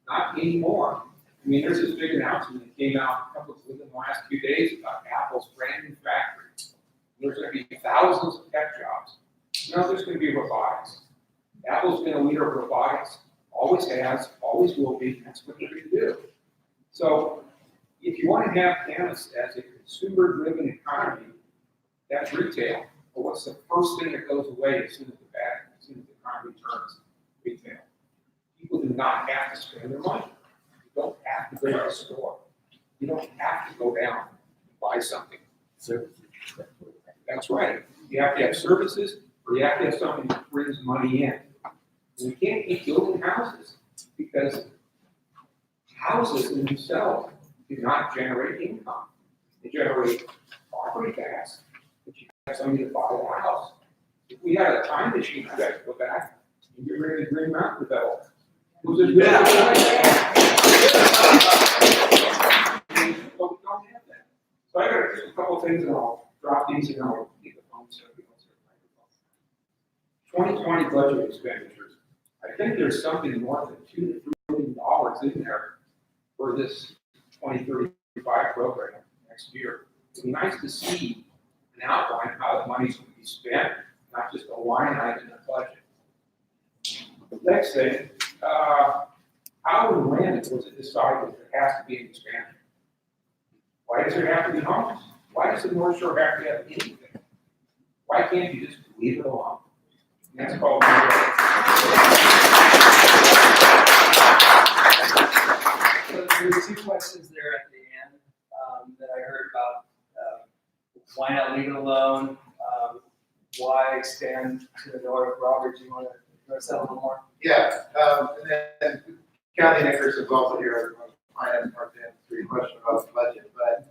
Not anymore. I mean, there's this big announcement that came out within the last few days about Apple's brand new factory. There's gonna be thousands of tech jobs. Now there's gonna be robotics. Apple's been a leader of robotics, always has, always will be, that's what they're gonna do. So if you want to have Camas as a consumer-driven economy, that's retail. But what's the first thing that goes away as soon as the economy turns? Retail. People do not have to spend their money. You don't have to go to the store. You don't have to go down and buy something. That's right. You have to have services, or you have to have something that brings money in. And we can't keep building houses because houses in themselves do not generate income. They generate property tax, but you have somebody to buy the house. If we had a time machine, I'd have to go back and get rid of the Green Mountain development. Who's a good idea? But we don't have that. So I got just a couple of things and I'll drop these and I'll get the phone so we don't start the microphone. 2020 budget expenditures. I think there's something more than $2 to $3 billion in there for this 2035 program next year. It'd be nice to see an outline of how the money's going to be spent, not just a line item in the budget. The next thing, how and when was it decided that there has to be an expansion? Why does there have to be homes? Why does the North Shore have to have anything? Why can't you just leave it alone? And that's called So there's two questions there at the end, that I heard about, why not leave it alone? Why expand to the north? Robert, do you want to address that a little more? Yeah, and then Kathy Nickers is also here, finance department, to answer your question about the budget, but,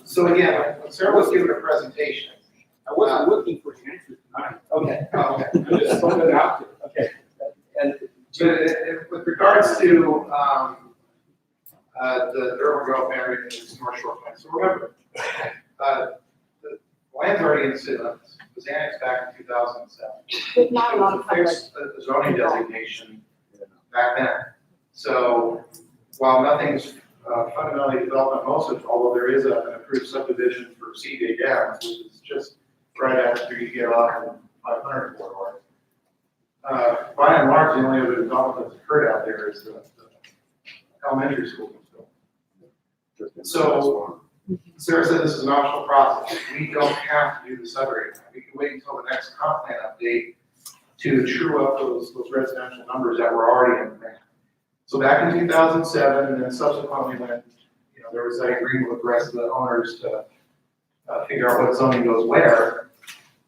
so again, when Sarah was giving her presentation. I wasn't looking for the answer tonight. Okay. Okay. I just thrown it out there. Okay. And So with regards to, the urban growth area and the North Shore plan, so remember, the land's already in the city limits, it was annexed back in 2007. There's not a lot of It was a fixed zoning designation back then. So while nothing's fundamentally developed on most of it, although there is an approved subdivision for CJ Downs, which is just right after you get off of 500 corridor. By and large, the only other development that's occurred out there is the elementary school. So Sarah said this is an optional process. We don't have to do the Subarea. We can wait until the next comp plan update to true up those residential numbers that were already in the plan. So back in 2007, and then subsequently when, there was that agreement with the rest of the owners to figure out what zoning goes where,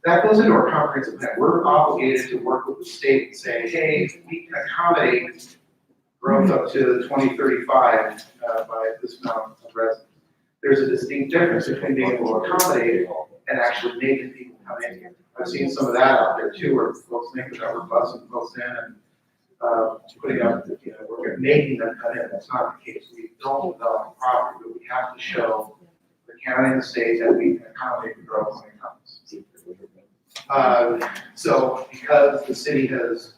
that goes into our comprehensive plan. We're obligated to work with the state and say, hey, we can accommodate growth up to 2035 by this amount of residents. There's a distinct difference between being able to accommodate and actually making people come in here. I've seen some of that out there too, where folks think that we're busing folks in and putting up, we're making them come in. That's not the case. We don't develop property, but we have to show the county and the state that we can accommodate the growth when it comes. So because the city has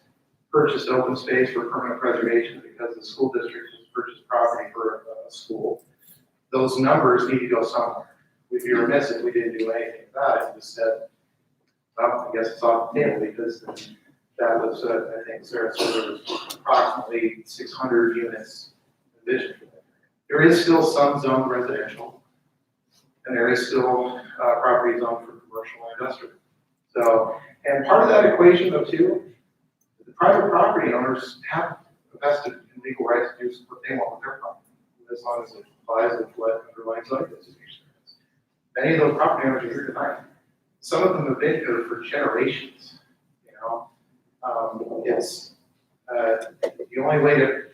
purchased open space for permanent preservation, because the school district has purchased property for a school, those numbers need to go somewhere. We'd be remiss if we didn't do anything about it and just said, well, I guess it's off the table, because that was, I think, Sarah said there was approximately 600 units envisioned. There is still some zoned residential, and there is still property zoned for commercial and industrial. So, and part of that equation though too, the private property owners have a vested and legal right to do what they want with their property, as long as it complies with what underlying zoning designation is. Many of those property owners are here tonight. Some of them have been here for generations, it's, the only way to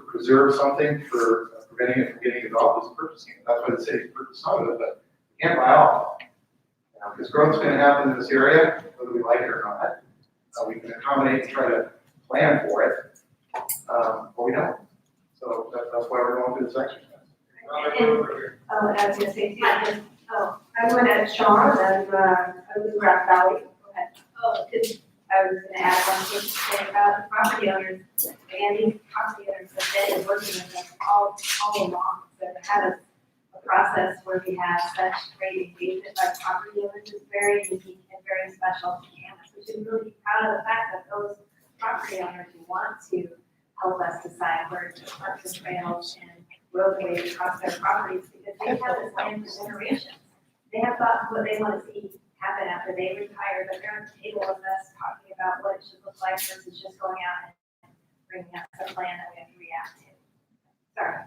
preserve something for preventing it from getting developed is purchasing it. That's why the city purchased some of it, but you can't buy all of it. Because growth's going to happen in this area, whether we like it or not. We can accommodate and try to plan for it, but we don't. So that's why we're going through this exercise. I was gonna say, I went at Sean and, I was in Grass Valley. Go ahead. I was gonna add one thing to say about the property owners, and these property owners have been working with us all along. So to have a process where we have such great engagement by property owners is very unique and very special to Camas. We should really be proud of the fact that those property owners who want to help us decide where to park the trails and roadways across their properties, because they have this land for generations. They have thought what they want to see happen after they retire, but they're on the table with us talking about what it should look like versus just going out and bringing us a plan that we have to react to. Sorry.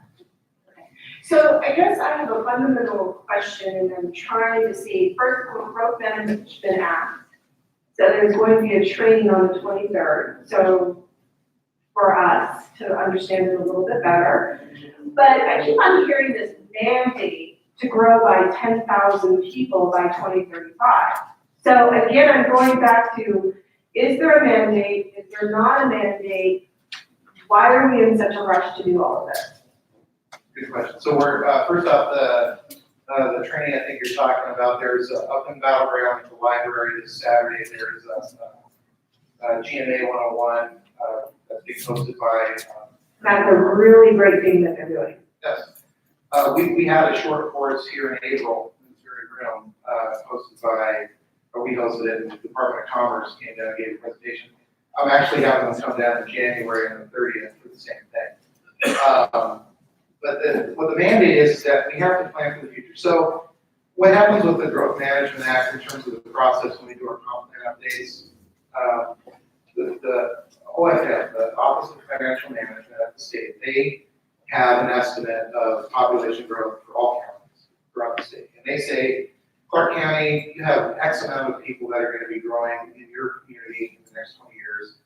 So I guess I have a fundamental question, and I'm trying to see, first, growth management's been asked. So there's going to be a training on the 23rd, so for us to understand it a little bit better. But I keep on hearing this mandate to grow by 10,000 people by 2035. So again, I'm going back to, is there a mandate? Is there not a mandate? Why are we in such a rush to do all of this? Good question. So we're, first off, the training I think you're talking about, there's up in Battleground at the library this Saturday, there's a GMA 101 that's being hosted by. That's a really great thing that they're doing. Yes. We had a short course here in April, in this very room, hosted by, or we hosted it, and the Department of Commerce came down and gave a presentation. I'm actually having them come down in January on the 30th for the same thing. But what the mandate is that we have to plan for the future. So what happens with the Growth Management Act in terms of the process when we do our comp plan updates? The OFM, the Office of Financial Management at the state, they have an estimate of population growth for all counties throughout the state. And they say, Clark County, you have X amount of people that are gonna be growing in your community in the next 20 years,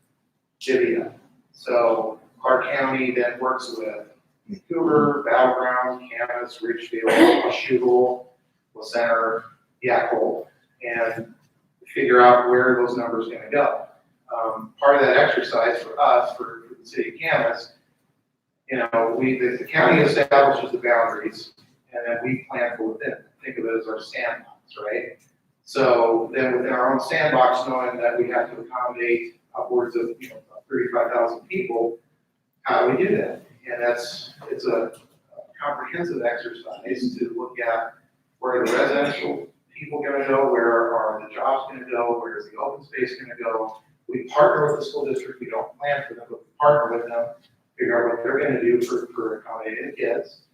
divvy up. So Clark County then works with Vancouver, Battleground, Camas, Ridgefield, Washougal, La Center, Yacolt, and figure out where those numbers are gonna go. Part of that exercise for us, for the city of Camas, you know, the county establishes the boundaries, and then we plan for within. Think of it as our sandbox, right? So then within our own sandbox, knowing that we have to accommodate upwards of, 35,000 people, how do we do that? And it's a comprehensive exercise to look at where are the residential people gonna go, where are the jobs gonna go, where is the open space gonna go. We partner with the school district, we don't plan for them, but we partner with them, figure out what they're gonna do for accommodating the kids.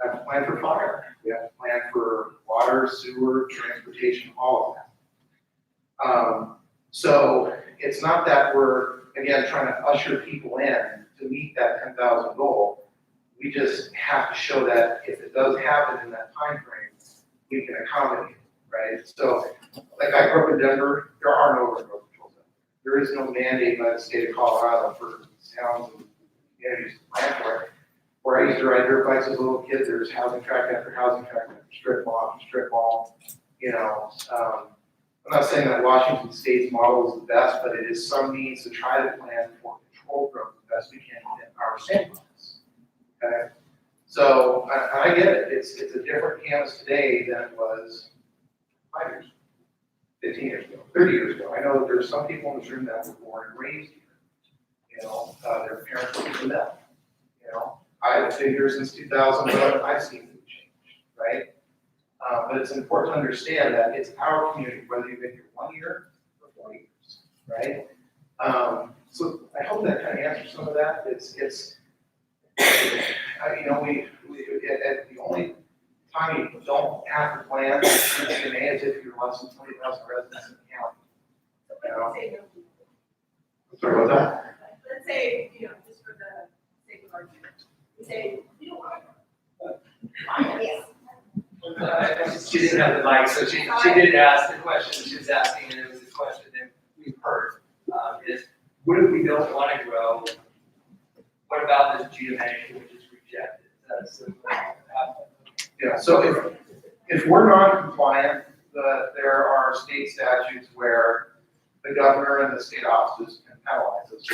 We have to plan for fire, we have to plan for water, sewer, transportation, all of that. So it's not that we're, again, trying to usher people in to meet that 10,000 goal. We just have to show that if it does happen in that time frame, we can accommodate, right? So, like I grew up in Denver, there are no railroad patrols. There is no mandate by the state of Colorado for towns and communities to plan for it. Where I used to ride dirt bikes as a little kid, there's housing tract after housing tract after strip mall after strip mall. I'm not saying that Washington State's model is the best, but it is some means to try to plan for control growth the best we can within our sandbox. Okay? So I get it. It's a different campus today than it was 5 years, 15 years ago, 30 years ago. I know that there's some people in this room that were born and raised here. Their parents were from them. I've been here since 2011. I've seen things change, right? But it's important to understand that it's our community, whether you've been here 1 year or 4 years, right? So I hope that kind of answers some of that. The only time you don't have to plan CMA is if you're less than 20,000 residents in the county. Sorry about that? Let's say, just for the sake of argument, we say, we don't want to. She didn't have the mic, so she did ask the question she was asking, and it was a question that we've heard, is what if we don't want to grow? What about this GMA, which is rejected? That's Yeah, so if we're non-compliant, there are state statutes where the governor and the state offices can penalize us.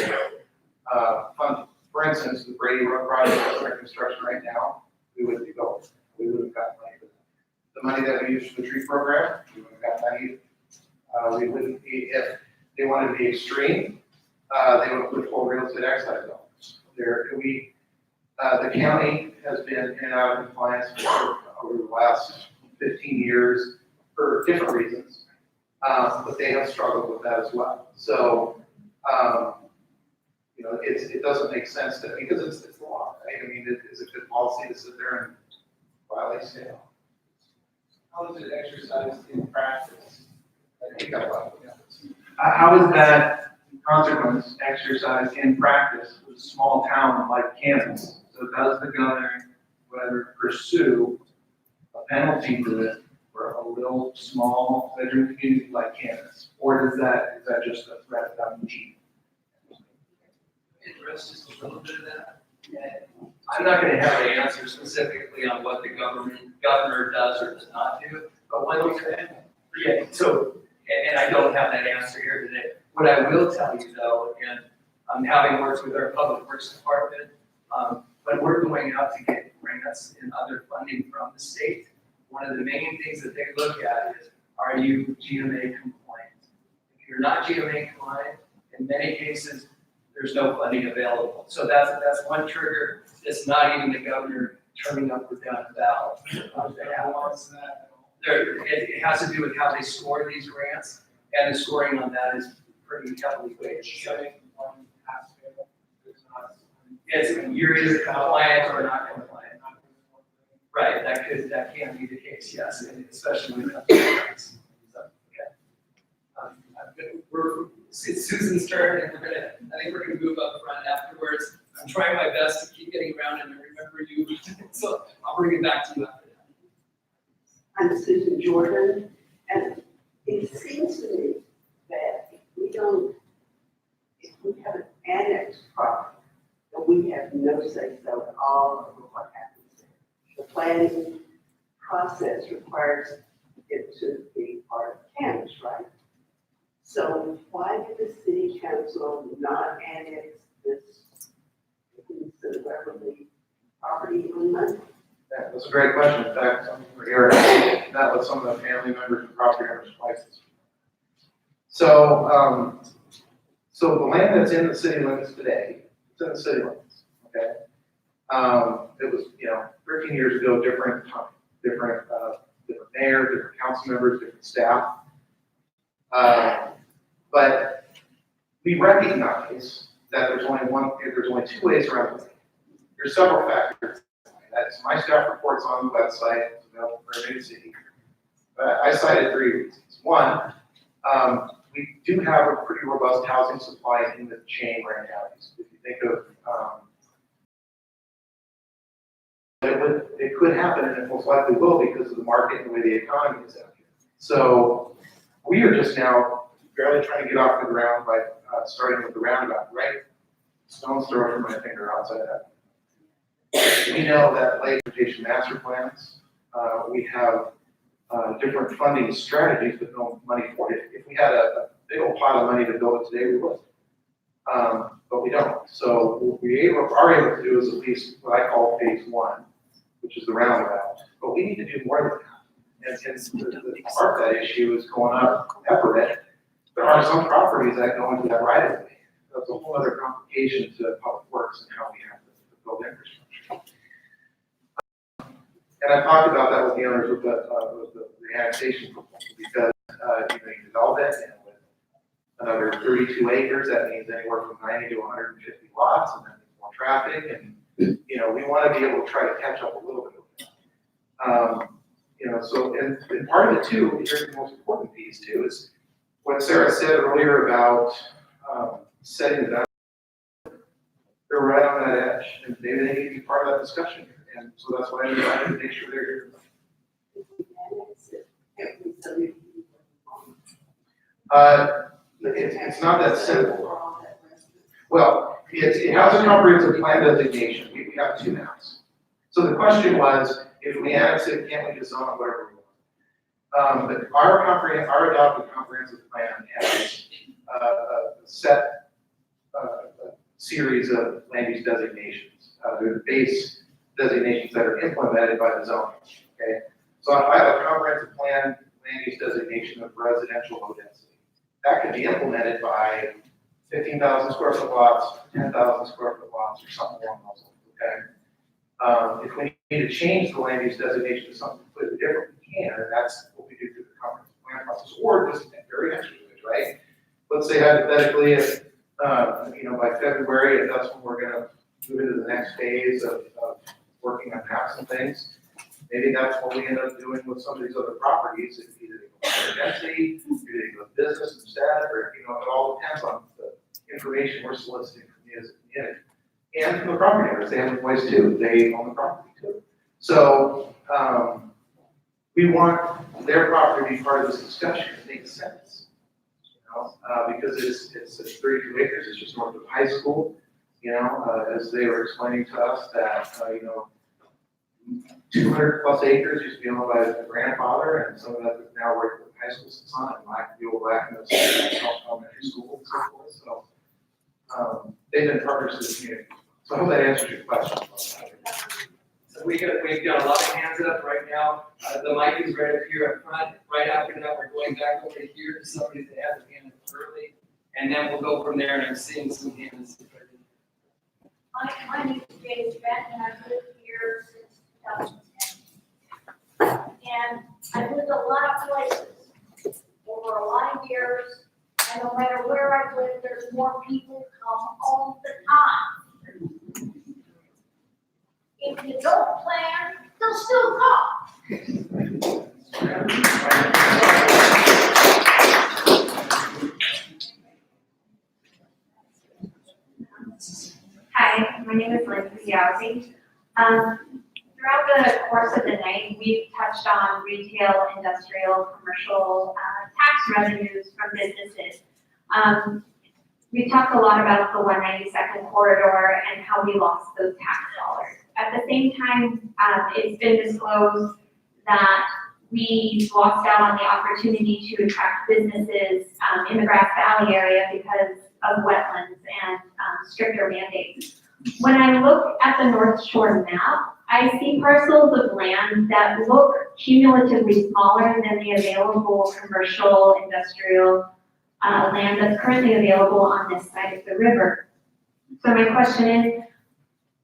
For instance, the Brady Road project that's under construction right now, we wouldn't be going. We wouldn't have gotten money for that. The money that we used for the tree program, we wouldn't have got money. We wouldn't be, if they wanted to be extreme, they would put full real estate excise dollars. The county has been in and out of compliance over the last 15 years for different reasons, but they have struggled with that as well. So, it doesn't make sense because it's the law, right? I mean, it's a good policy to sit there and violate state law. How is it exercised in practice? How is that consequence exercised in practice with a small town like Kansas? So does the governor, whether pursue a penalty for this for a little small bedroom community like Kansas? Or is that just a threat without achievement? address just a little bit of that. I'm not going to have an answer specifically on what the governor does or does not do, but one thing, and I don't have that answer here today. What I will tell you though, and I'm having worked with our public works department, but we're going out to get grants and other funding from the state. One of the main things that they look at is, are you GMA compliant? If you're not GMA compliant, in many cases, there's no funding available. So that's one trigger. It's not even the governor turning up or down the ballot. It has to do with how they score these grants, and the scoring on that is pretty heavily weighted. It's you're either compliant or not compliant. Right, that can be the case, yes, and especially when it comes to grants. So, it's Susan's turn, and I think we're gonna move up front afterwards. I'm trying my best to keep getting around and remember you, so I'll bring it back to you after that. I'm Susan Jordan, and it seems to me that if we have an annexed property, that we have no say so at all over what happens there. The planning process requires it to be part of Camas, right? So why did the city council not annex this piece of Beverly property on Monday? Yeah, that's a great question. In fact, we're here, met with some of the family members and property owners twice this week. So, so the land that's in the city limits today, it's in the city limits, okay? It was, 13 years ago, different mayor, different council members, different staff. But we recognize that there's only two ways around the lake. There's several factors. That's my staff reports on the website, it's available for every city. I cited 3 reasons. One, we do have a pretty robust housing supply in the chain right now. If you think of, it could happen, and it most likely will because of the market and the way the economy is out here. So we are just now barely trying to get off the ground by starting with the roundabout, right? Stone's throw from my finger outside that. We know that lake transportation master plans, we have different funding strategies, but no money for it. If we had a big old pile of money to build it today, we would. But we don't. So what we are able to do is at least what I call phase 1, which is the roundabout. But we need to do more than that. And the part of that issue is going up Everett. There are some properties that go into that right of way. That's a whole other complication to public works and how we have to build infrastructure. And I talked about that with the owners of the annexation proposal because you develop it and with another 32 acres, that means anywhere from 90 to 150 lots, and then more traffic, and we want to be able to try to catch up a little bit with that. So and part of it too, here's the most important piece too, is what Sarah said earlier about setting the boundary. They're right on that edge, and maybe they need to be part of that discussion here. And so that's why I decided to make sure they're here. It's not that simple. Well, it has a comprehensive plan designation. We have 2 maps. So the question was, if we annex it, can't we just zone it whatever we want? But our adopted comprehensive plan has a set series of land use designations. They're the base designations that are implemented by the zoning, okay? So if I have a comprehensive plan, land use designation of residential low density, that can be implemented by 15,000 square foot lots, 10,000 square foot lots, or something along those lines, okay? If we need to change the land use designation to something completely different, we can, and that's what we do through the comprehensive plan process, or just very extra, right? Let's say hypothetically, if, by February, if that's when we're gonna move into the next phase of working on maps and things. Maybe that's what we end up doing with some of these other properties. If either they go higher density, either they go business instead, or it all depends on the information we're soliciting from you as a community. And from the property owners, they have a voice too. They own the property too. So we want their property to be part of this discussion. It makes sense, because it's 32 acres. It's just north of high school. As they were explaining to us that, 200 plus acres used to be owned by the grandfather, and some of that is now where the high school sits on, and the old Blackness elementary school and so forth. So they've been partners to the community. So I hope that answers your question. So we've got a lot of hands up right now. The mic is right up here up front. Right after that, we're going back over here to somebody that had their hand up early, and then we'll go from there. And I'm seeing some hands. My name is James Bent, and I've lived here since 2010. And I've lived a lot of places over a lot of years, and no matter where I've lived, there's more people come all the time. If you don't plan, they'll still come. Hi, my name is Lindsay Yowzy. Throughout the course of the night, we've touched on retail, industrial, commercial, tax revenues from businesses. We talked a lot about the 192nd corridor and how we lost those tax dollars. At the same time, it's been disclosed that we lost out on the opportunity to attract businesses in the Grass Valley area because of wetlands and stricter mandates. When I look at the North Shore map, I see parcels of land that look cumulatively smaller than the available commercial, industrial land that's currently available on this side of the river. So my question is,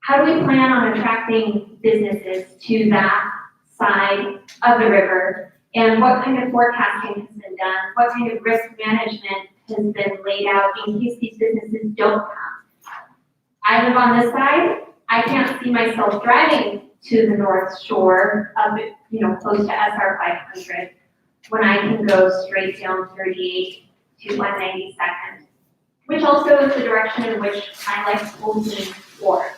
how do we plan on attracting businesses to that side of the river? And what kind of forecasting has been done? What kind of risk management has been laid out in case these businesses don't come? I live on this side. I can't see myself driving to the North Shore of, close to SR 500 when I can go straight down 38 to 192nd, which also is the direction in which my life pulls me forward.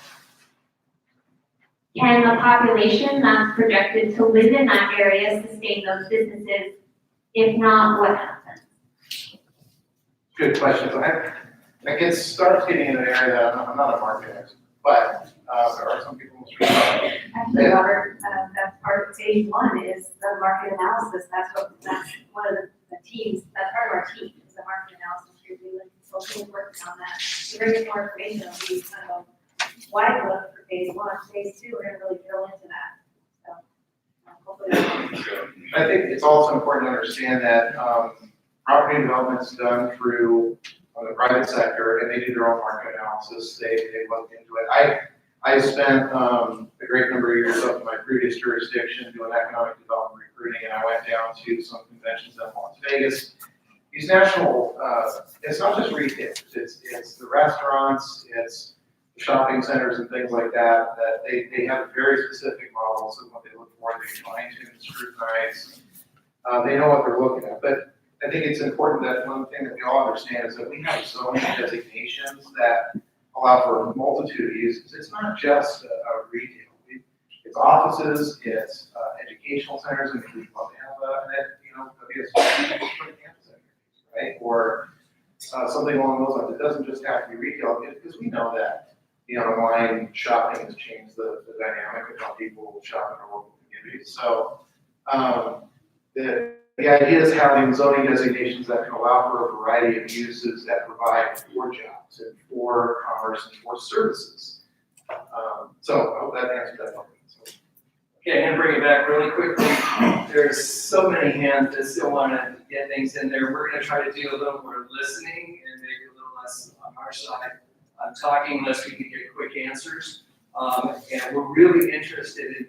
Can the population that's projected to live in that area sustain those businesses? If not, what happens? Good question. I get starts getting in an area that I'm not a market expert, but there are some people in the street. Actually, Robert, that's part of phase one is the market analysis. That's one of the teams, that's part of our team, is the market analysis review, and so we're working on that. To bring us more information on these kind of wide look for phase one. Phase two, we're gonna really drill into that. So hopefully. I think it's also important to understand that property development is done through the private sector, and they do their own market analysis. They look into it. I spent a great number of years up in my previous jurisdiction doing economic development recruiting, and I went down to some conventions in Las Vegas. These national, it's not just retail, it's the restaurants, it's the shopping centers and things like that, that they have very specific models of what they look for. They fine tune, scrutinize. They know what they're looking at. But I think it's important that one thing that we all understand is that we have zoning designations that allow for a multitude of uses. It's not just retail. It's offices, it's educational centers, and we love to have campus centers, right? Or something along those lines. It doesn't just have to be retail, because we know that online shopping has changed the dynamic of how people shop in our local communities. So the idea is having zoning designations that can allow for a variety of uses that provide for jobs and for commerce and for services. So I hope that answered that question. Okay, I'm gonna bring it back really quickly. There's so many hands that still wanna get things in there. We're gonna try to do a little more listening and maybe a little less on our side, talking unless we can get quick answers. And we're really interested in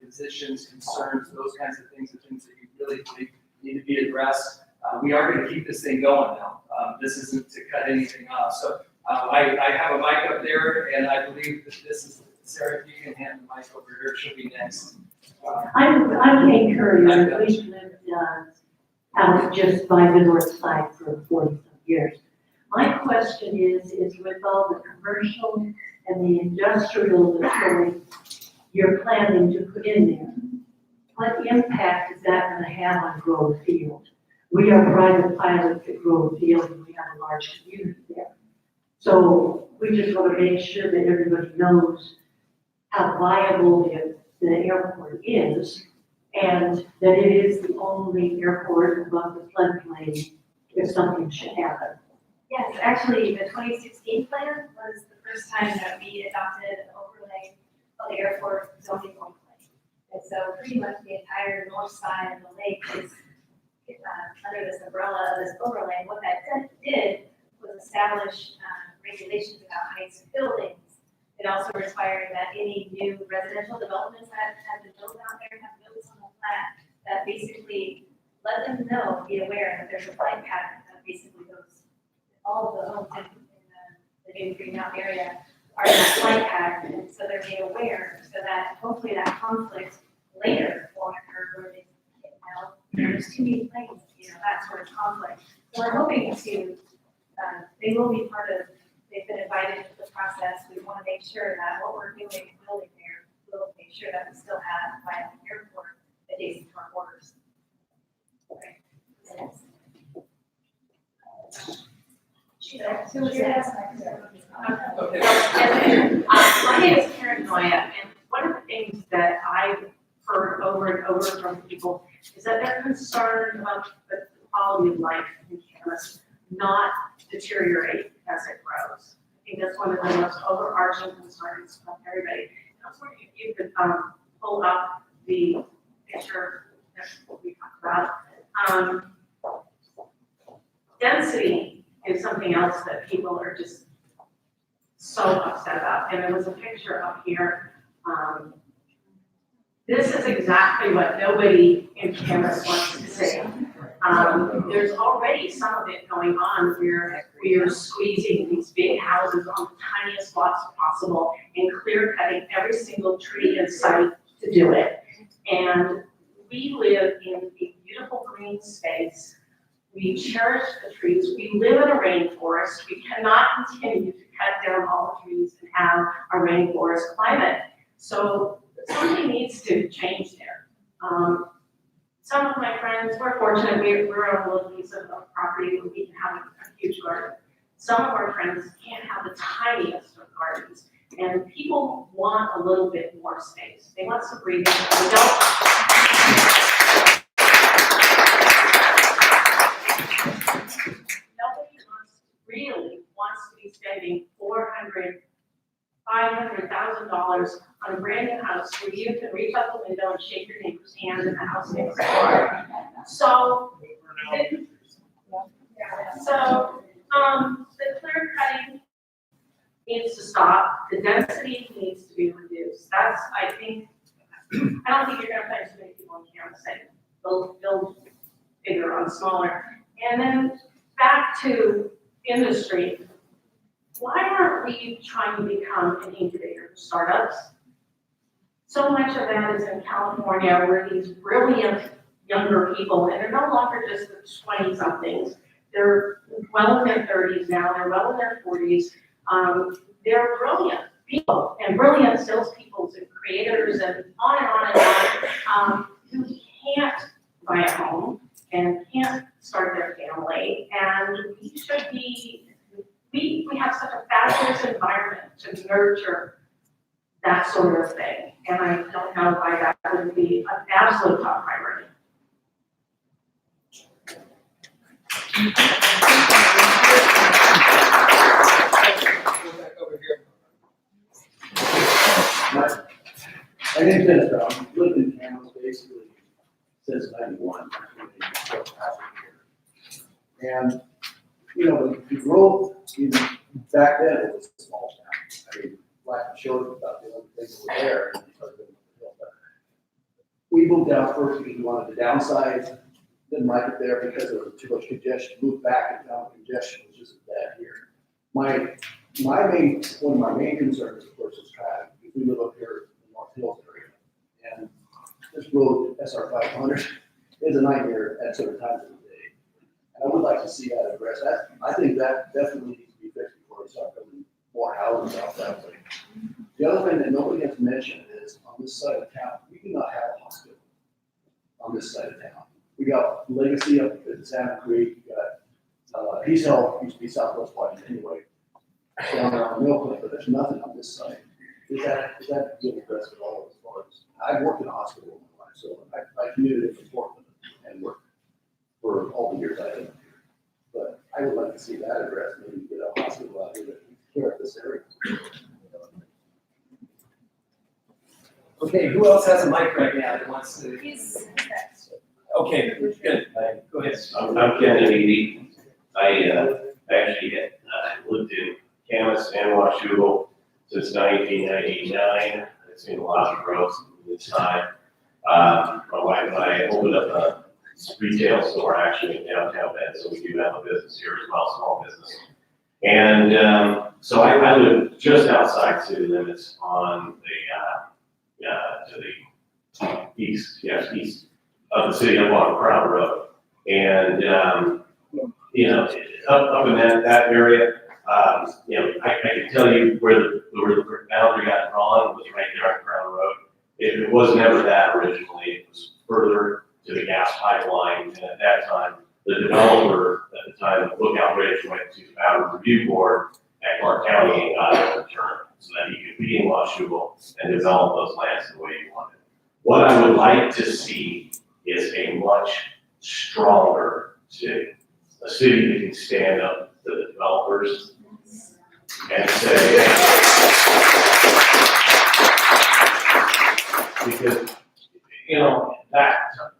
positions, concerns, those kinds of things, the things that you really believe need to be addressed. We are gonna keep this thing going now. This isn't to cut anything off. So I have a mic up there, and I believe that this is, Sarah, if you can hand the mic over here, she'll be next. I'm Kate Courier. We've lived out just by the north side for 40-some years. My question is with all the commercial and the industrial facilities you're planning to put in there, what impact is that going to have on Grove Field? We are private pilots at Grove Field, and we have a large community there. So we just want to make sure that everybody knows how viable the airport is, and that it is the only airport above the floodplain if something should happen. Yes, actually, the 2016 plan was the first time that we adopted an overlay of the airport zoning overlay. And so pretty much the entire north side of the lake is under this umbrella of this overlay. What that did was establish regulations about heights of buildings. It also required that any new residential developments that have been built out there have notice on the plat that basically let them know, be aware that there's a flight pattern that basically goes, all of the homes in the new Green Mountain area are in that flight pattern, and so they're made aware, so that hopefully that conflict later won't occur where they get out. There's too many planes, that sort of conflict. So we're hoping to, they will be part of they've been invited to the process. We want to make sure that what we're doing and building there, we'll make sure that we still have viable airport adjacent to our borders. Who was that? Okay. My name is Karen Noya, and one of the things that I've heard over and over from people is that they're concerned about the quality of life in Camas not deteriorate as it grows. I think that's one of the most overarching concerns of everybody. And I was wondering if you could pull up the picture that we talked about. Density is something else that people are just so upset about. And there was a picture up here. This is exactly what nobody in Camas wants to see. There's already some of it going on where we are squeezing these big houses on the tiniest lots possible and clear cutting every single tree in sight to do it. And we live in a beautiful green space. We cherish the trees. We live in a rainforest. We cannot continue to cut down all the trees and have a rainforest climate. So something needs to change there. Some of my friends, we're fortunate, we're on a little piece of property where we can have a huge garden. Some of our friends can't have the tiniest of gardens, and people want a little bit more space. They want some breathing. They don't. Nobody really wants to be spending $500,000 on a brand new house where you can reach out the window and shake your neighbor's hand in the house next door. So, the clear cutting needs to stop. The density needs to be reduced. That's, I think, I don't think you're gonna find too many people in Camas saying build bigger on smaller. And then back to industry. Why aren't we trying to become an incubator for startups? So much of that is in California, where these brilliant younger people, and they're no longer just the 20-somethings, they're well in their 30s now, they're well in their 40s. They're brilliant people and brilliant salespeople and creators and on, who can't buy a home and can't start their family. And we should be, we have such a fabulous environment to nurture that sort of thing. And I don't know why that would be an absolute top priority. My name's Dennis Brown. Lived in Camas basically since '91. And, you know, the growth in, back then it was a small town. I mean, life showed about the only things that were there. And we moved out first because we wanted to downsize. Didn't like it there because there was too much congestion. Moved back and found the congestion was just bad here. One of my main concerns, of course, is traffic. We live up here in the North Hills area, and this road, SR 500, is a nightmare at certain times of the day. And I would like to see that addressed. I think that definitely needs to be fixed before we start building more houses out that way. The other thing that nobody has mentioned is on this side of town, we do not have a hospital on this side of town. We got Legacy up at Salmon Creek, we got Peace Health, used to be Southwest Washington anyway, down around Mill Clinic, but there's nothing on this side. Is that good addressed at all as far as, I've worked in a hospital in my life, so I commuted from Portland and worked for all the years I lived here. But I would like to see that addressed, maybe get a hospital out here that takes care of this area. Okay, who else has a mic right now that wants to? Okay, good. Go ahead. I'm Ken Eady. I actually lived in Camas and Washougal since 1999. I've seen a lot of growth in this time. My wife and I opened up a retail store actually in downtown Bend, so we do have a business here as well, small business. And so I live just outside city limits on to the east of the city, up on Crown Road. And, you know, up in that area, I can tell you where the boundary got drawn was right there on Crown Road. It was never that originally, it was further to the gas pipeline, and at that time, the developer, at the time, Lookout Ridge went to the Boundary Review Board at Clark County and got it returned, so that he could be in Washougal and develop those lands the way he wanted. What I would like to see is a much stronger city, a city that can stand up to the developers and say, because, that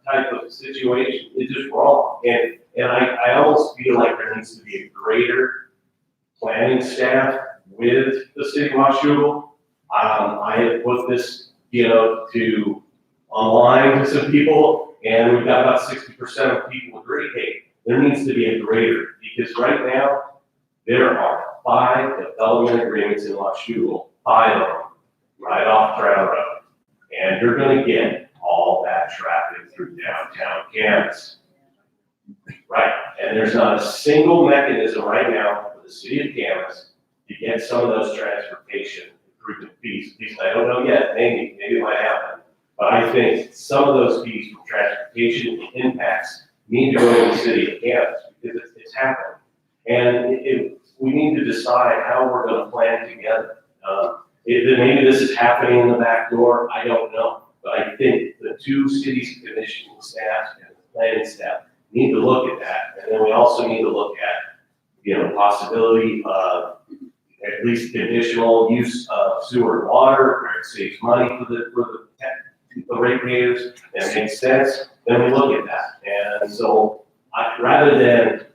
type of situation is just wrong. And I almost feel like there needs to be a greater planning staff with the city of Washougal. I have put this, to online to some people, and we've got about 60% of people agree, hey, there needs to be a greater, because right now, there are 5 development agreements in Washougal, 5 of them, right off Crown Road. And you're gonna get all that traffic through downtown Camas. Right, and there's not a single mechanism right now for the city of Camas to get some of those transportation improvement fees. At least I don't know yet, maybe it might happen. But I think some of those fees from transportation impacts need to go to the city of Camas because it's happening. And we need to decide how we're gonna plan together. Maybe this is happening in the back door, I don't know. But I think the 2 cities commission staff and the planning staff need to look at that. And then we also need to look at, possibility of at least conditional use of sewer and water, where it saves money for the ratepayers, and it makes sense, then we look at that. And so rather than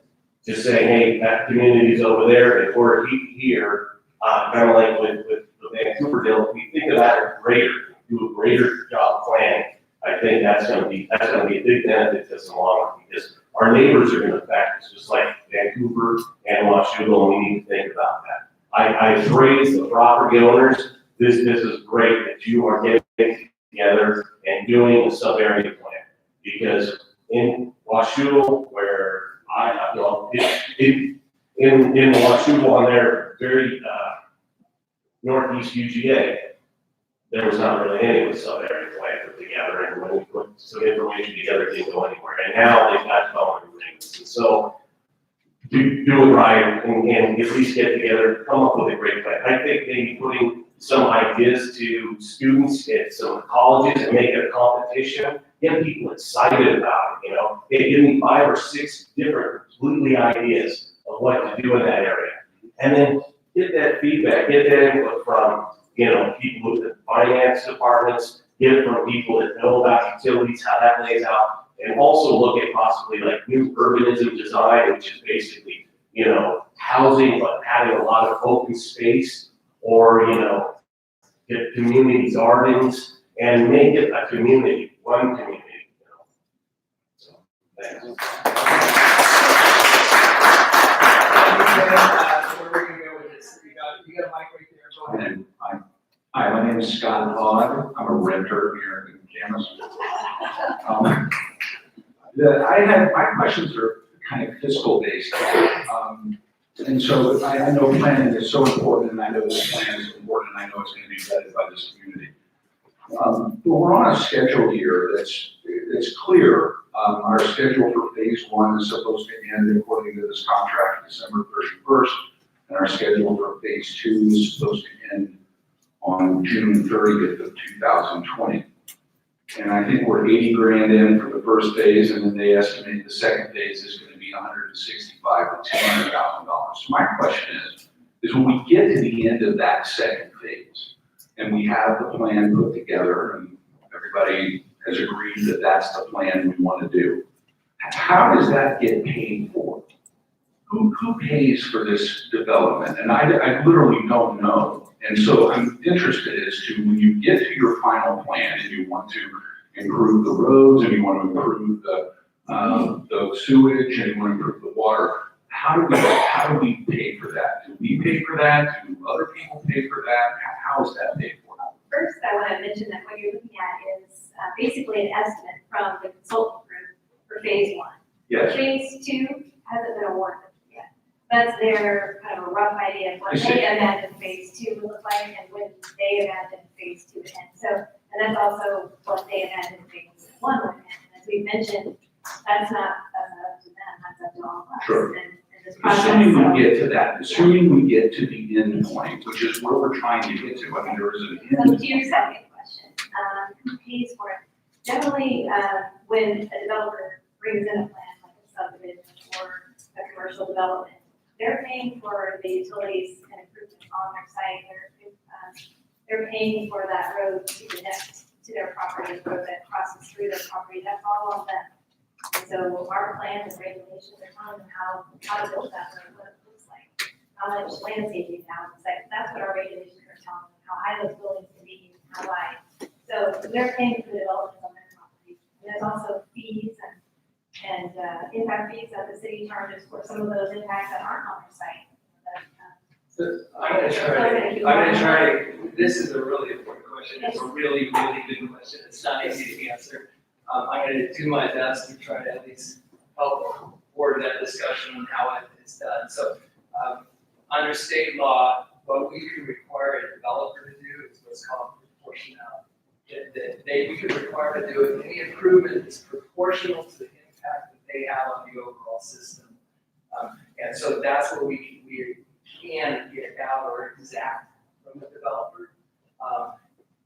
just saying, hey, that community's over there, and we're here, kind of like with the Vancouver deal, we think about it greater, do a greater job planning. I think that's gonna be a big benefit to us in the long run, because our neighbors are gonna affect us, just like Vancouver and Washougal, and we need to think about that. I praise the property owners. This is great that you are getting together and doing a sub-area plan, because in Washougal, where in Washougal on their very northeast UGA, there was not really any with sub-area plan put together, and when we put some information together, it didn't go anywhere. And now they've got development agreements, and so do it right and at least get together, come up with a great plan. I think maybe putting some ideas to students at some colleges and make it a competition, get people excited about it, Hey, give me 5 or 6 different completely ideas of what to do in that area. And then get that feedback, get that input from, people with the finance departments, get it from people that know about utilities, how that lays out, and also look at possibly like new urbanism design, which is basically, housing, but having a lot of open space, or, get community gardens and make it a community, one community. So, thanks. Where we're gonna go with this, you got a mic right there, go ahead. Hi, my name is Scott Hogg. I'm a renter here in Camas. My questions are kind of fiscal based. And so I know planning is so important, and I know this plan is important, and I know it's going to be vetted by this community. But we're on a schedule here that's clear. Our schedule for phase 1 is supposed to end according to this contract December 31st, and our schedule for phase 2 is supposed to end on June 30th of 2020. And I think we're 80 grand in for the first phase, and then they estimate the second phase is going to be $165,000 to $200,000. So my question is when we get to the end of that second phase, and we have the plan put together, and everybody has agreed that that's the plan we want to do, how does that get paid for? Who pays for this development? And I literally don't know. And so I'm interested as to when you get to your final plan and you want to improve the roads and you want to improve the sewage and you want to improve the water, how do we pay for that? Do we pay for that? Do other people pay for that? How is that paid for? First, I want to mention that what you're looking at is basically an estimate from the consultant group for phase 1. Yes. Phase 2 hasn't been awarded yet. that's their kind of a rough idea of what I see. they imagine phase two would look like and when they imagine phase two would end. So, and that's also what they imagine phase one would end. And as we mentioned, that's not up to them, that's up to all of us. Sure. And this process, Assuming so- we get to that, assuming we get to the end point, which is where we're trying to get to, I mean, there is an So end. to your second question, who pays for it? Generally, when a developer brings in a plan like a subdivision or a commercial development, they're paying for the utilities and improvements on their site. They're paying for that road to connect to their property, the road that crosses through their property. That's all on them. And so our plans and regulations are telling them how to build that road, what it looks like, how much landscaping now. It's like, that's what our regulations are telling them, how high those buildings can be, how wide. So they're paying for the development on their property. And there's also fees and impact fees that the city charges for some of those impacts that aren't on their site. I'm gonna try, this is a really important question, it's a really, really good question, it's not easy to answer. I'm gonna do my best to try to at least help forward that discussion on how it is done. So, under state law, what we can require a developer to do is what's called proportionality. We could require to do it, any improvement that's proportional to the impact that they have on the overall system. And so that's what we can get out or exact from the developer.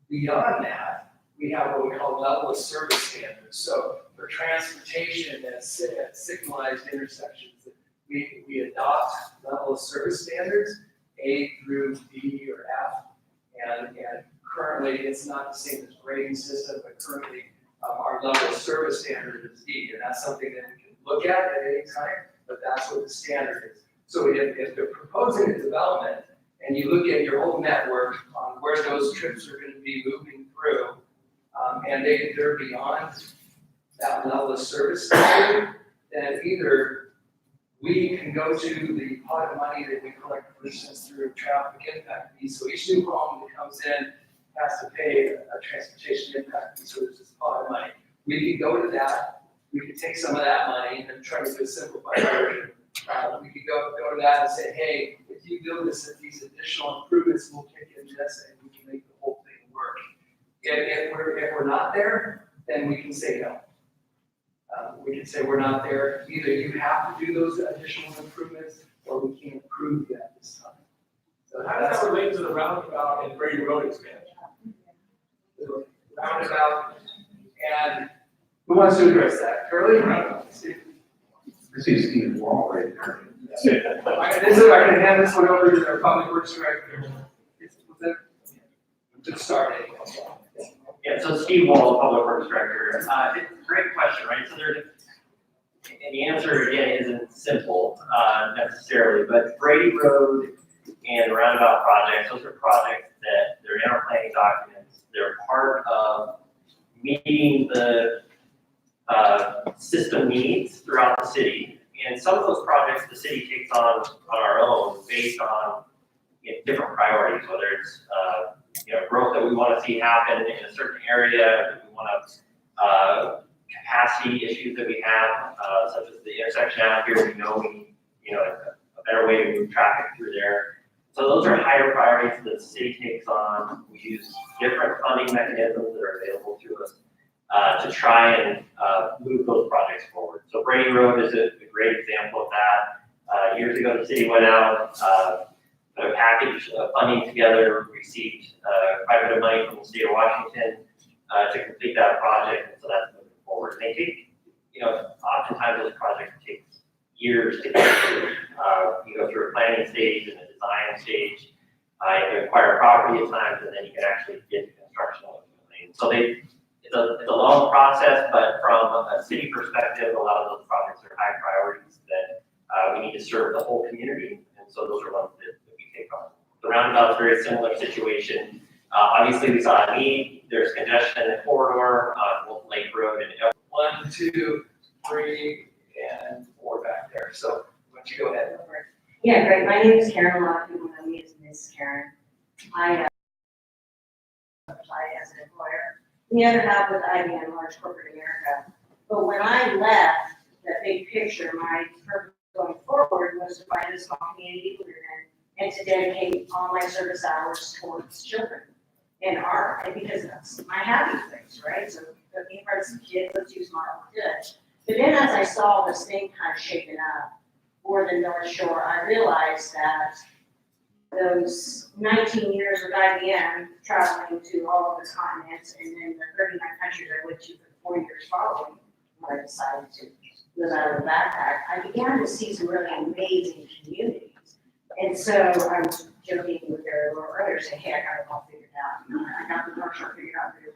Beyond that, we have what we call level of service standards. So for transportation at signalized intersections, we adopt level of service standards, A through D or F. And currently, it's not the same as grading system, but currently our level of service standard is D. And that's something that we can look at any time, but that's what the standard is. So if they're proposing a development and you look at your whole network on where those trips are going to be moving through, and they're beyond that level of service standard, then either we can go to the pot of money that we collect, for instance, through traffic impact fees. So each new home that comes in has to pay a transportation impact fee, so there's this pot of money. We could go to that, we could take some of that money and try to do a simplified version. We could go to that and say, hey, if you do these additional improvements, we'll kick in this and we can make the whole thing work. If we're not there, then we can say no. We can say we're not there. Either you have to do those additional improvements or we can't approve that this time. So How does that relate to the roundabout and Brady Road expansion? the roundabout, and who wants to address that? Curly? Steve? I see Steve Wall right there. I'm gonna hand this one over to our public works director. To start it. Yeah, so Steve Wall, Public Works Director. It's a great question, right? So and the answer again isn't simple necessarily, but Brady Road and the roundabout projects, those are projects that they're in our planning documents. They're part of meeting the system needs throughout the city. And some of those projects the city takes on our own based on different priorities, whether it's growth that we want to see happen in a certain area, that we want to capacity issues that we have, such as the intersection out here. We know we need a better way to move traffic through there. So those are higher priorities that the city takes on. We use different funding mechanisms that are available to us to try and move those projects forward. So Brady Road is a great example of that. Years ago, the city went out, put a package of funding together, received quite a bit of money from the state of Washington to complete that project, and so that's moving forward. And they take, oftentimes those projects take years to get through. You go through a planning stage and a design stage, you can acquire property at times, and then you can actually get to construction ultimately. So it's a long process, but from a city perspective, a lot of those projects are high priorities that we need to serve the whole community, and so those are ones that we take on. The roundabout is a very similar situation. Obviously, we saw a need. There's congestion in the corridor on both Lake Road and 1, 2, 3, and 4 back there. So why don't you go ahead? Yeah, great. My name is Karen. A lot of people know me as Miss Karen. I apply as an employer. The other half with IBM, Large Corporate America. But when I left, that big picture, my purpose going forward was to find a small community leader and to dedicate all my service hours towards children and art, and because that's my happy place, right? So being part of some kids, let's use model good. But then as I saw this thing kind of shaken up for the North Shore, I realized that those 19 years with IBM, traveling to all of the continents, and then the 39 countries I went to for 4 years following, when I decided to live out of the backpack, I began to see some really amazing communities. And so I was joking with their little brother, saying, hey, I got it all figured out. I got the North Shore figured out for your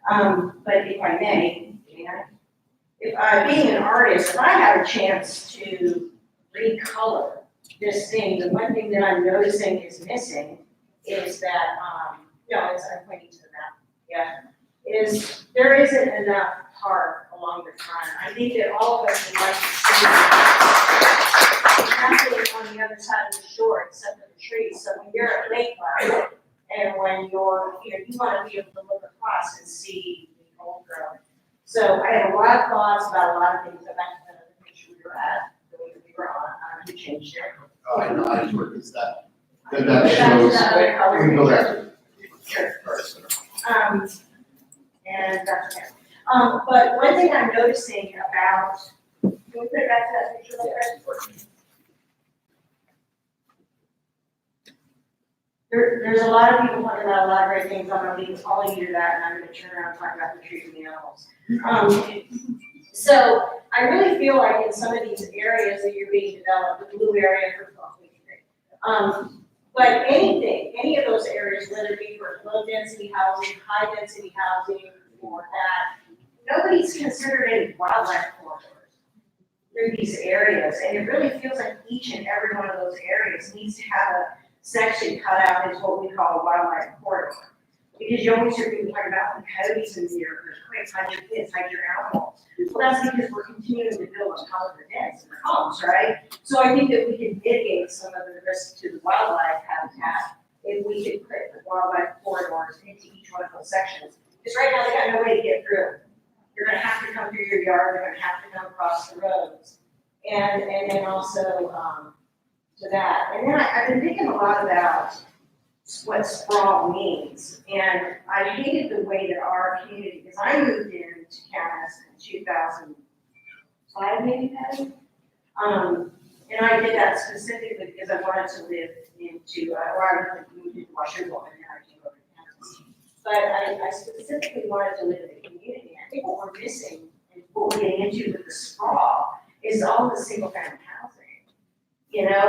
community. But if I may, being an artist, if I had a chance to recolor this thing, the one thing that I'm noticing is missing is that, I'm pointing to the map, yeah, is there isn't enough park along the front. I think that all of us would like to see exactly on the other side of the shore, except for the trees. So when you're at Lake Cloud, and when you're, you want to be able to look across and see the old growth. So I have a lot of thoughts about a lot of things. Go back to the picture we were at, the way we were on, we changed it. Oh, I know, I just worked this that. That Back to shows, the other color. we can go back. Sure. And that's okay. But one thing I'm noticing about, can we put it back to that picture real quick? There's a lot of people talking about a lot of great things. I'm gonna leave all of you to that, and I'm gonna turn around and talk about the trees and the animals. So I really feel like in some of these areas that you're being developed, the blue area for but any of those areas, whether it be for low density housing, high density housing, or that, nobody's considered any wildlife corridors through these areas, and it really feels like each and every one of those areas needs to have a section cut out as what we call a wildlife corridor. Because you always hear people talking about the coyotes and deer, quick, hide your kids, hide your animals. Well, that's because we're continuing to build on top of their nets and their homes, right? So I think that we can mitigate some of the risks to the wildlife habitat if we could put the wildlife corridors into each one of those sections. Because right now, they got no way to get through. You're gonna have to come through your yard, you're gonna have to come across the roads. And then also, to that. And then I've been thinking a lot about what sprawl means. And I hated the way that our community, because I moved into Camas in 2005, maybe, Patty? And I did that specifically because I wanted to live into, or I moved into Washougal, and then I came over to Camas. But I specifically wanted to live in a community. I think what we're missing and what we're getting into with the sprawl is all the single family housing.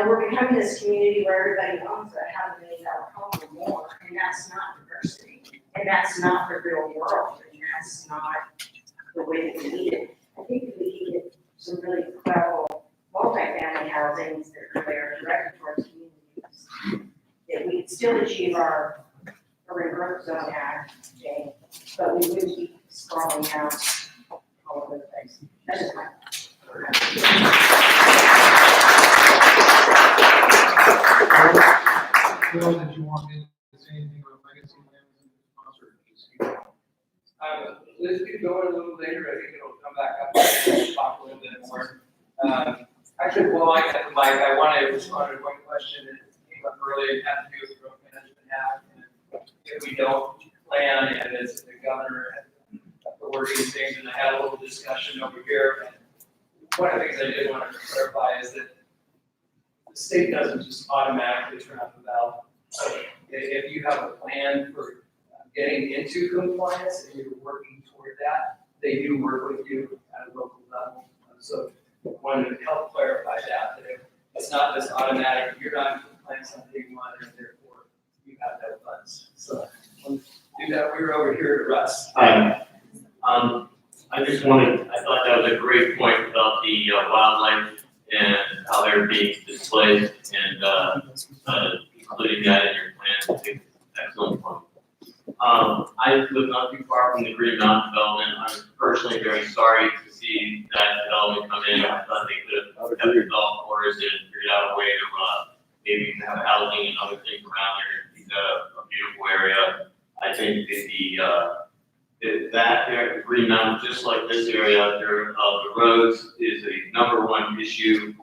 We're becoming this community where everybody owns a $500 million home or more, and that's not diversity, and that's not the real world, and that's not the way that we need it. I think that we can get some really incredible multifamily housings that really are directed towards communities, that we could still achieve our urban growth zone act, Jane, but we wouldn't be sprawling out all over the place. That's just my Bill, did you want me to say anything about legacy plans and sponsor? Let's keep going a little later, I think it'll come back up and talk a little bit more. Actually, while I got the mic, I wanted to respond to one question that came up earlier, it had to do with growth management act. And if we don't plan, and as the governor had the wording things, and I had a little discussion over here. And one of the things I did want to clarify is that the state doesn't just automatically turn off the valve. If you have a plan for getting into compliance and you're working toward that, they do work with you at a local level. So I wanted to help clarify that it's not just automatic, you're not in compliance on day one, and therefore you have no funds. So do that, we were over here to Russ. I just wanted, I thought that was a great point about the wildlife and how they're being displayed, and including that in your plan. I think it's an excellent point. I live not too far from the Green Mountain development. I'm personally very sorry to see that development come in. I thought they could have kept the golf course and figured out a way to maybe have housing and other things around there. It's a beautiful area. I think that that Green Mountain, just like this area, the roads is a number one issue.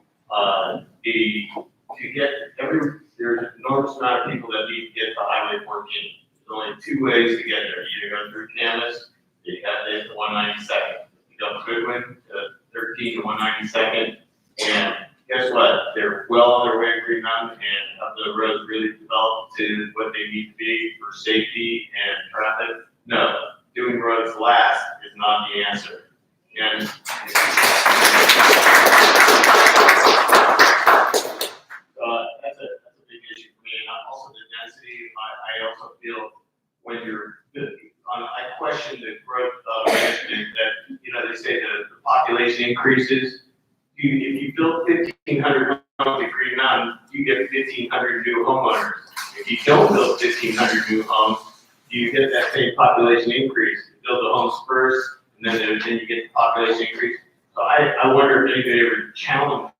There's an enormous amount of people that need to get to Highway 14. There's only two ways to get there. You either go through Camas, or you got there to 192nd. You go Goodwin to 13 to 192nd, and guess what? They're well on their way to Green Mountain, and have the roads really developed to what they need to be for safety and traffic? No, doing roads last is not the answer. And that's a big issue for me. And also the density, I also feel when I question the growth of initiative that, they say that the population increases. If you build 1,500 homes at Green Mountain, you get 1,500 new homeowners. If you don't build 1,500 new homes, you get that same population increase. You build the homes first, and then you get the population increase. So I wonder if anybody ever challenges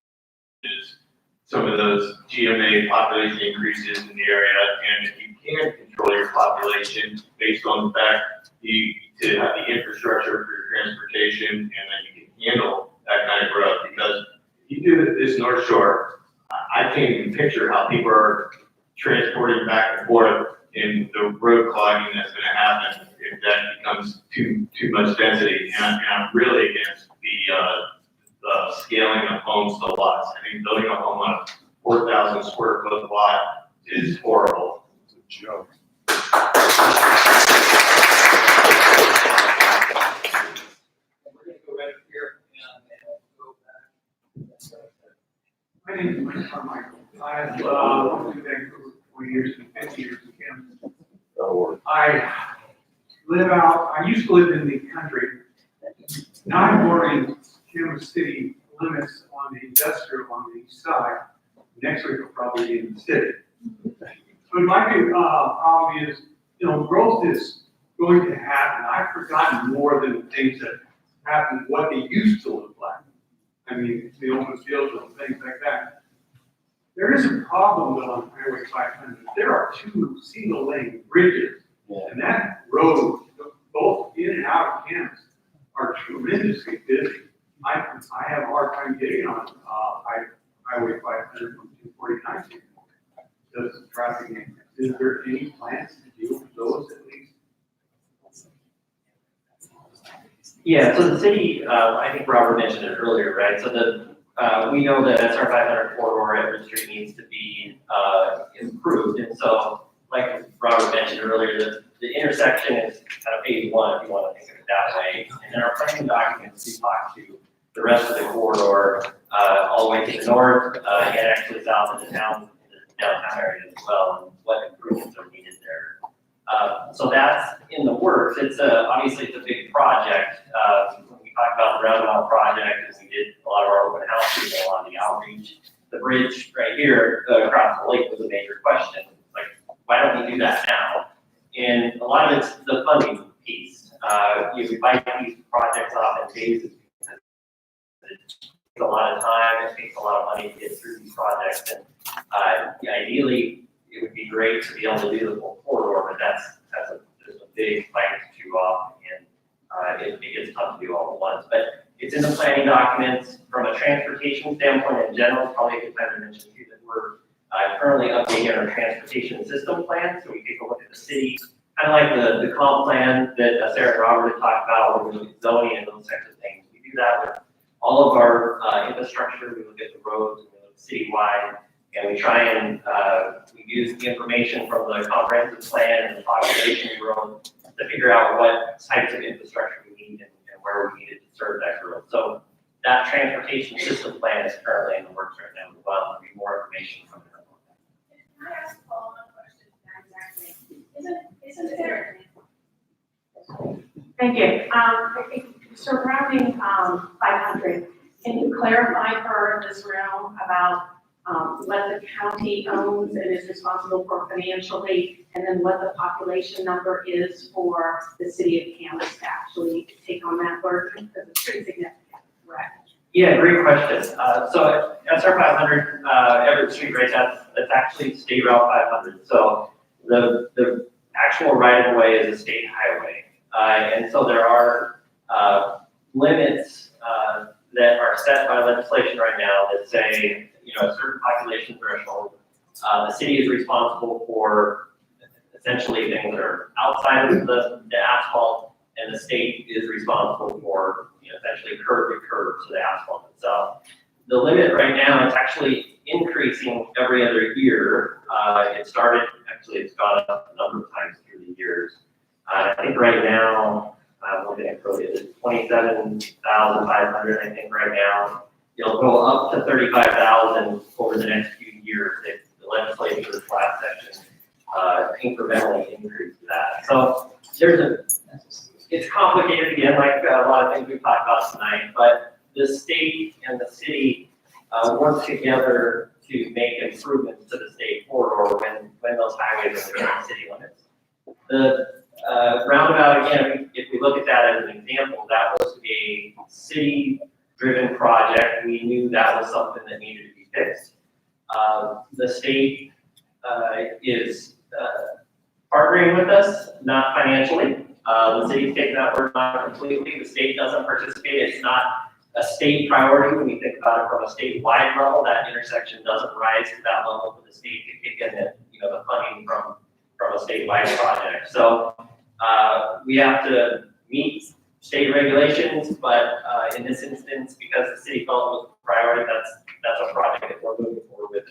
some of those GMA population increases in the area, and if you can control your population based on the fact to have the infrastructure for your transportation, and then you can handle that kind of growth. Because if you do this North Shore, I can't even picture how people are transporting back and forth in the road clogging that's going to happen if that becomes too much density. And I'm really against the scaling of homes to lots. I think building a home on a 4,000 square foot lot is horrible. It's a joke. We're gonna go right up here and go back. My name is Mike Carmichael. I've lived in Vancouver for 4 years and 50 years in Canada. I used to live in the country. Now I'm more in Camas City limits on the industrial on the east side. Next week will probably be in the city. But my big problem is, growth is going to happen. I've forgotten more than the things that happened, what they used to look like. I mean, the open fields and things like that. There is a problem though on Highway 500. There are 2 single lane bridges. And that road, both in and out of Camas, are tremendously busy. I have a hard time getting on Highway 500 from 249 anymore. Because of traffic. Is there any plans to deal with those at least? Yeah, so the city, I think Robert mentioned it earlier, right? So we know that SR 500 corridor at Ridge Street needs to be improved. And so, like Robert mentioned earlier, the intersection is kind of phase 1, if you want to think of it that way. And in our planning documents, we talk to the rest of the corridor all the way to the north and actually south of the town, in the downtown area as well, and what improvements are needed there. So that's in the works. It's obviously it's a big project. When we talked about the roundabout project, and we did a lot of our open houses and a lot of the outreach. The bridge right here across the lake was a major question. Like, why don't we do that now? And a lot of it's the funding piece. We bite these projects off in phases because it takes a lot of time, it takes a lot of money to get through these projects. And ideally, it would be great to be able to do the whole corridor, but that's just a big fight to chew off, and it gets tough to do all at once. But it's in the planning documents. From a transportation standpoint in general, it's probably a good time to mention too that we're currently updating our transportation system plan. So we take a look at the city, kind of like the comp plan that Sarah and Robert had talked about, where we look at zoning and those types of things. We do that with all of our infrastructure. We look at the roads, we look citywide, and we try and we use the information from the comprehensive plan and the population growth to figure out what types of infrastructure we need and where we need it to serve that growth. So that transportation system plan is currently in the works right now as well. There'll be more information coming up on that. Can I ask a follow-up question to that exactly? Isn't there? Thank you. I think surrounding 500, can you clarify for this room about what the county owns and is responsible for financially, and then what the population number is for the city of Camas to actually take on that burden, because it's pretty significant, correct? Yeah, great question. So SR 500, Everett Street, right, that's actually State Route 500. So the actual right of way is a state highway. And so there are limits that are set by legislation right now that say, a certain population threshold, the city is responsible for essentially things that are outside of the asphalt, and the state is responsible for, essentially curb to curb to the asphalt itself. The limit right now is actually increasing every other year. It's gone up a number of times through the years. I think right now, I'm looking at probably it's 27,500, I think right now. It'll go up to 35,000 over the next few years if the legislature, this last section, incrementally increases that. So it's complicated again, like a lot of things we've talked about tonight, but the state and the city work together to make improvements to the state corridor when those highways are within the city limits. The roundabout, again, if we look at that as an example, that was a city-driven project. We knew that was something that needed to be fixed. The state is partnering with us, not financially. The city's taken that work on completely. The state doesn't participate. It's not a state priority when we think about it from a statewide level. That intersection doesn't rise to that level for the state to kick in the funding from a statewide project. So we have to meet state regulations, but in this instance, because the city felt it was a priority, that's a project that we're moving forward with.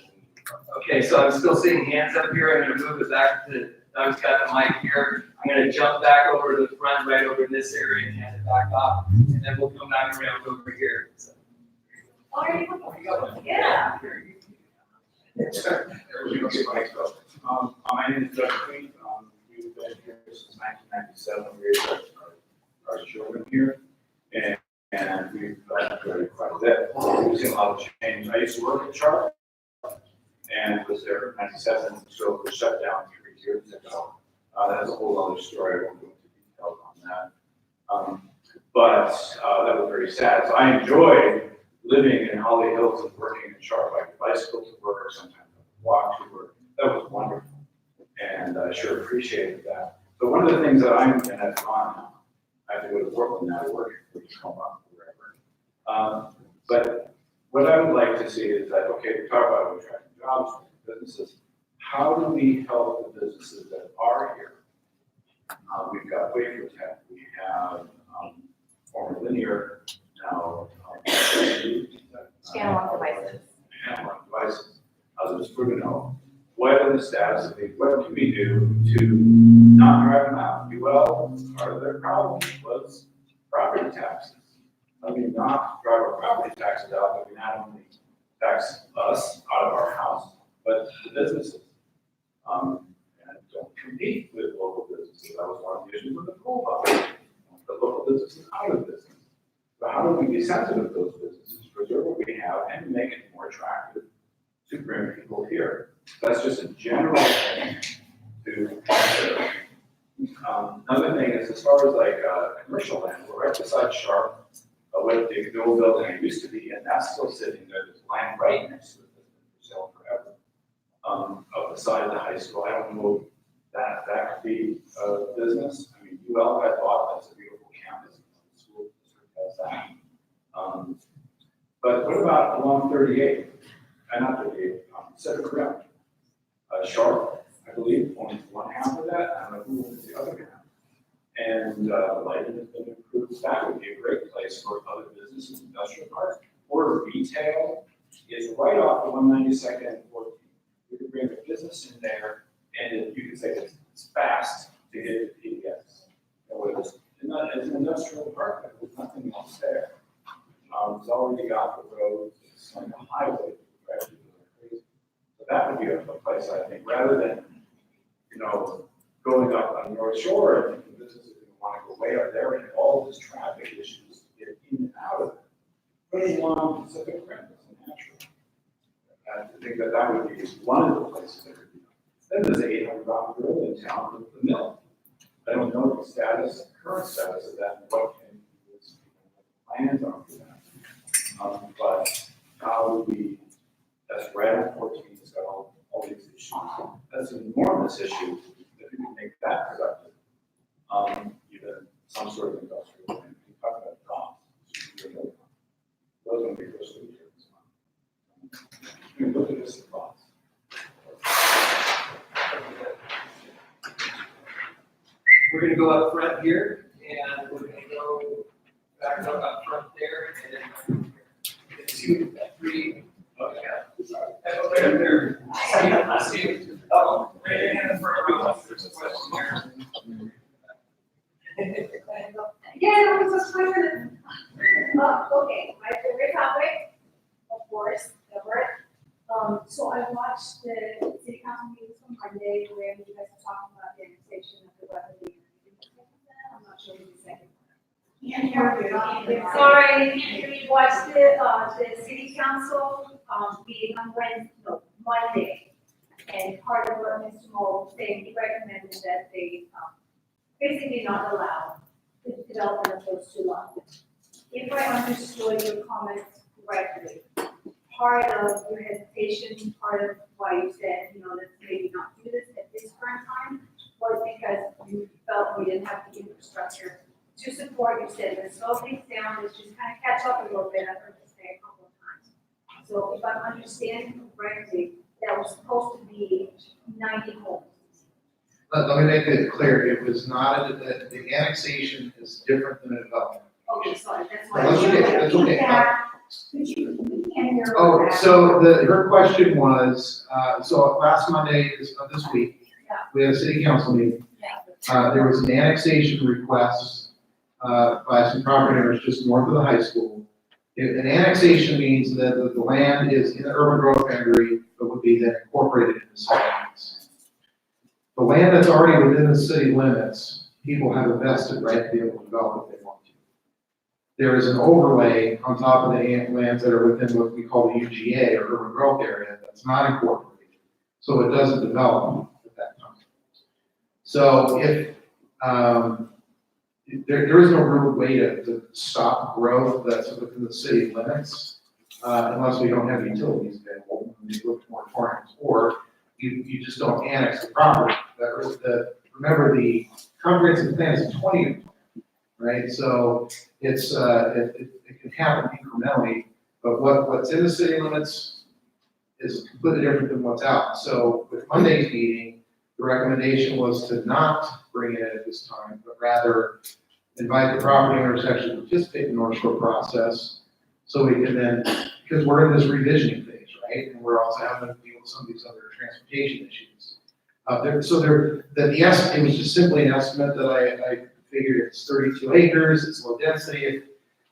Okay, so I'm still seeing hands up here. I'm gonna move it back to, Doug's got the mic here. I'm gonna jump back over to the front, right over in this area and hand it back off. And then we'll come back around over here. So. Yeah. My name is Doug Queen. We've been here since 1997. We raised our children here, and we've graduated quite a bit. We've seen a lot of change. I used to work at Charlotte and was there in 97, so it was shut down 3 years ago. That's a whole other story. I won't go into details on that. But that was very sad. So I enjoyed living in Holly Hills and working in Charlotte. I could bicycle to work or sometimes walk to work. That was wonderful. And I sure appreciated that. But one of the things that I'm in at Ron, I have to go to Portland now to work for home or wherever. But what I would like to see is that, okay, we talk about attracting jobs for businesses. How do we help the businesses that are here? We've got Wafer Tech, we have former Linear, now Channel devices. Channel devices. There's Brugano. What are the status of these? What can we do to not drive them out? Well, part of their problem was property taxes. I mean, not drive our property taxes out, but we not only tax us out of our house, but the businesses. And don't compete with local businesses. That was one of the issues with the pool bubble. The local businesses out of business. But how do we be sensitive to those businesses, preserve what we have, and make it more attractive to bring people here? That's just a general thing to consider. Another thing is, as far as like commercial land, we're right beside Sharp, with the old building it used to be, and that's still sitting there. There's land right next to it that's been for sale forever. Up the side of the high school, I don't know that that could be a business. I mean, UL had bought, that's a beautiful campus. The school district has that. But what about along 38? Not 38, Civic Rim. Sharp, I believe, owns one half of that. I don't know who owns the other half. And lighting has been improved. That would be a great place for other businesses, industrial parks, or retail. It's right off the 192nd and 14th. You could bring a business in there, and you could say it's fast to get to PBS. It's an industrial park, but there's nothing else there. It's already got the roads, it's like a highway. So that would be a place, I think, rather than, going up on North Shore and thinking businesses want to go way up there and all this traffic issues to get in and out of it. Putting along Pacific Rim is natural. I think that would be one of the places that could be. Then there's the 800-block road in town with the mill. I don't know the current status of that, and what plans are for that. But how would we, that's right on 14, it's got all these issues. That's an enormous issue if we can make that productive. Even some sort of industrial, we talk about jobs. You look at this thoughts. We're gonna go up front here, and we're gonna go back up front there, and then 2, 3. Okay. Over there. Steve. Oh, right in the front row. There's a question here. Yeah, it was a pleasure. Okay, my favorite topic, of course, ever. So I watched the city council meetings on Monday where you guys were talking about the annexation of the weapon. I'm not sure who's the second. Sorry, we watched the city council, meeting on Wednesday, no, Monday. And part of what Mr. Mold said, he recommended that they, basically not allow the development of those 2 lots. If I understood your comments correctly, part of your hesitation, part of why you said, let's maybe not do this at this current time, was because you felt we didn't have the infrastructure to support. You said, let's slow things down, let's just kind of catch up a little bit. I've heard this say a couple of times. So if I'm understanding correctly, that was supposed to be 90 homes. Let me make it clear, it was not, the annexation is different than a development. Okay, sorry, that's No, why. that's okay, that's okay. Could you, can your. Oh, so her question was, so last Monday of this week, we had a city council meeting. There was an annexation request, by some property owners just north of the high school. An annexation means that the land is in the urban growth boundary, but would be then incorporated into city limits. The land that's already within the city limits, people have a vested right to be able to develop if they want to. There is an overlay on top of the lands that are within what we call the UGA or urban growth area that's not incorporated. So it doesn't develop at that time. So if, there is no real way to stop growth that's within the city limits, unless we don't have utilities available, and we look at moratoriums, or you just don't annex the property. Remember, the comprehensive plan is 20, right? So it's, it can happen incrementally, but what's in the city limits is completely different than what's out. So with Monday's meeting, the recommendation was to not bring it in at this time, but rather invite the property owners to actually participate in the North Shore process, so we can then, because we're in this revisioning phase, right? And we're also having to deal with some of these other transportation issues. It was just simply an estimate that I figured it's 32 acres, it's low density.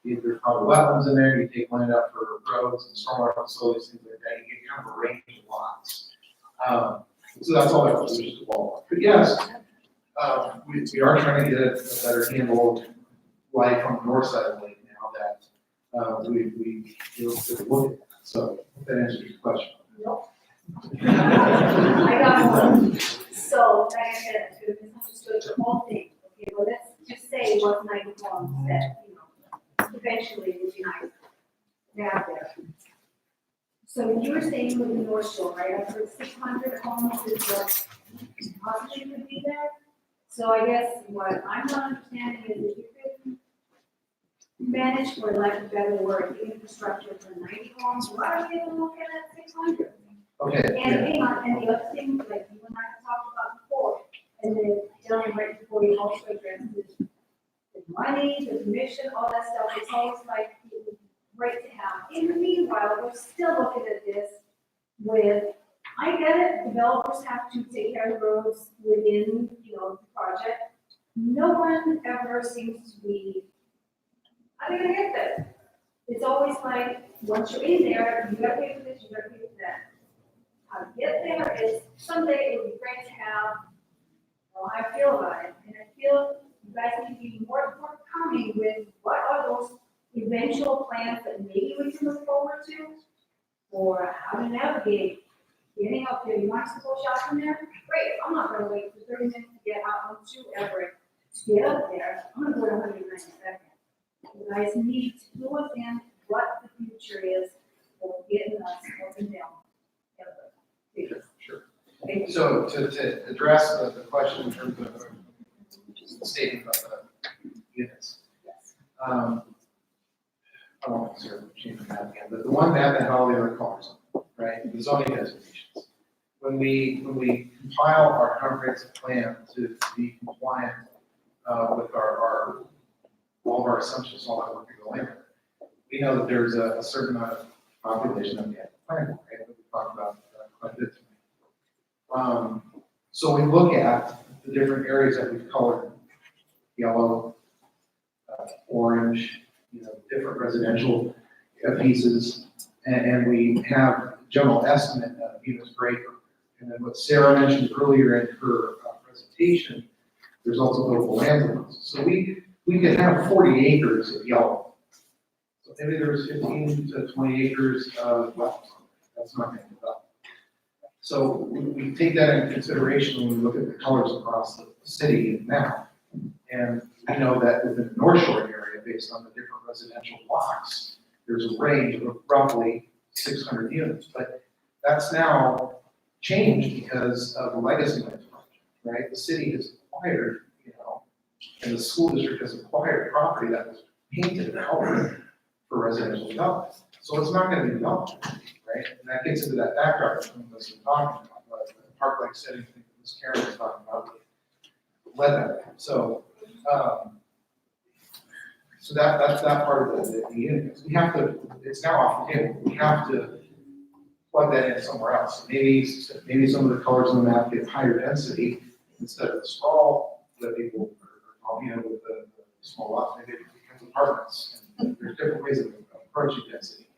If there's probably wetlands in there, you take land up for roads and stormwater facilities, things like that, you get kind of a range of lots. So that's all that was, just a ballpark. But yes, we are trying to get a better handle of life on the north side of the lake now that we look at. So if that answers your question. Nope. I got one. So, like I said, to misunderstood the whole thing. Okay, well, let's just say it was 90 homes that, eventually it would be nice to have there. So you were saying with the North Shore, right? I've heard 600 homes is what possibly could be there. So I guess what I'm not understanding is if you could manage, for lack of a better word, the infrastructure for 90 homes, why are we even looking at 600? Okay. And hang on, and the other thing, like you and I talked about before, and then gentleman right before you also addressed the money, the commission, all that stuff, it's always like it would be great to have. In the meanwhile, we're still looking at this with, I get it, developers have to take care of the roads within, the project. No one ever seems to be, how are you gonna get that? It's always like, once you're in there, you gotta pay for this, you gotta pay for that. How to get there is, someday it would be great to have, how I feel about it, and I feel you guys need to be more forthcoming with what are those eventual plans that maybe we can look forward to, or how to navigate getting up there. You want us to go shopping there? Great, I'm not gonna wait for 30 minutes to get out onto Everett to get up there. I'm gonna go to 192nd. You guys need to do us in what the future is for getting us up and down Everett. Sure. Thank you. So to address the question in terms of the statement of the units. Yes. I won't sort of change the map again, but the one map that had all the other colors on. right? The zoning designations. When we compile our comprehensive plan to be compliant with our all of our assumptions, all that work to go in, we know that there's a certain amount of population that we have to plan for, right? That we talked about quite a bit tonight. So we look at the different areas that we've colored, yellow, orange, different residential pieces, and we have a general estimate of units per acre. And then what Sarah mentioned earlier in her presentation, there's also buildable land zones. So we could have 40 acres of yellow. So maybe there's 15 to 20 acres of wetlands. That's not going to develop. So we take that into consideration when we look at the colors across the city now. And we know that within the North Shore area, based on the different residential blocks, there's a range of roughly 600 units. But that's now changed because of the legacy land project, right? The city has acquired, and the school district has acquired property that was painted color for residential development. So it's not going to be developed, right? And that gets into that backdrop that we've been talking about, the park-like setting, I think that Ms. Karen was talking about, led that. So that's that part of the unit. We have to, it's now off the table. We have to plug that in somewhere else. Maybe some of the colors on the map get higher density instead of the sprawl that people are, with the small lots, maybe it becomes apartments. And there's different ways of approaching density.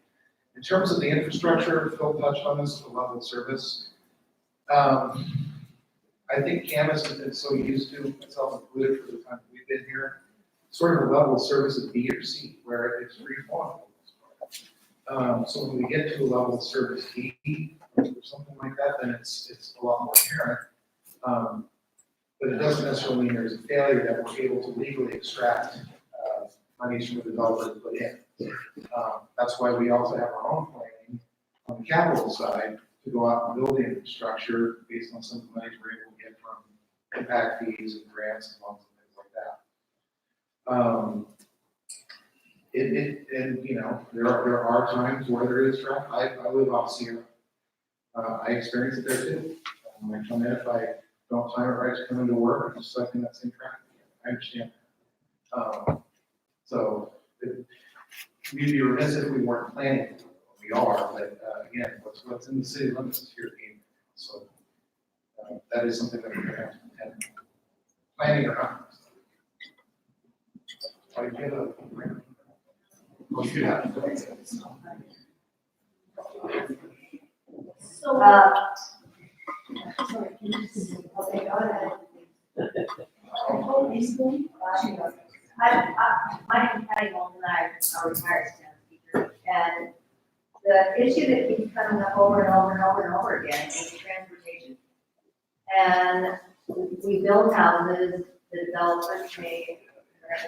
In terms of the infrastructure, Phil touched on this, the level of service. I think Camas has been so used to, myself included for the time we've been here, sort of a level of service of B or C, where it's free flowing. So when we get to a level of service D or something like that, then it's a lot more apparent. But it doesn't necessarily mean there's a failure that we're able to legally extract monies from the developer to put in. That's why we also have our own planning on the capital side to go out and build the infrastructure based on some of the monies we're able to get from impact fees and grants and loans and things like that. There are times where there is traffic. I live off Sierra. I experience it there too. I come in, if I don't time it right to come into work, I'm just stuck in that same traffic. I understand. So we'd be remiss if we weren't planning. We are, but again, what's in the city limits is here to be. So that is something that we're going to have to contend with. Planning or not. I get a. Well, you have. So, sorry, can you just, okay, go ahead. My name is Patty Moulton, I'm a retired STEM teacher, and the issue that keeps coming up over and over and over and over again is transportation. And we build houses, the developers may,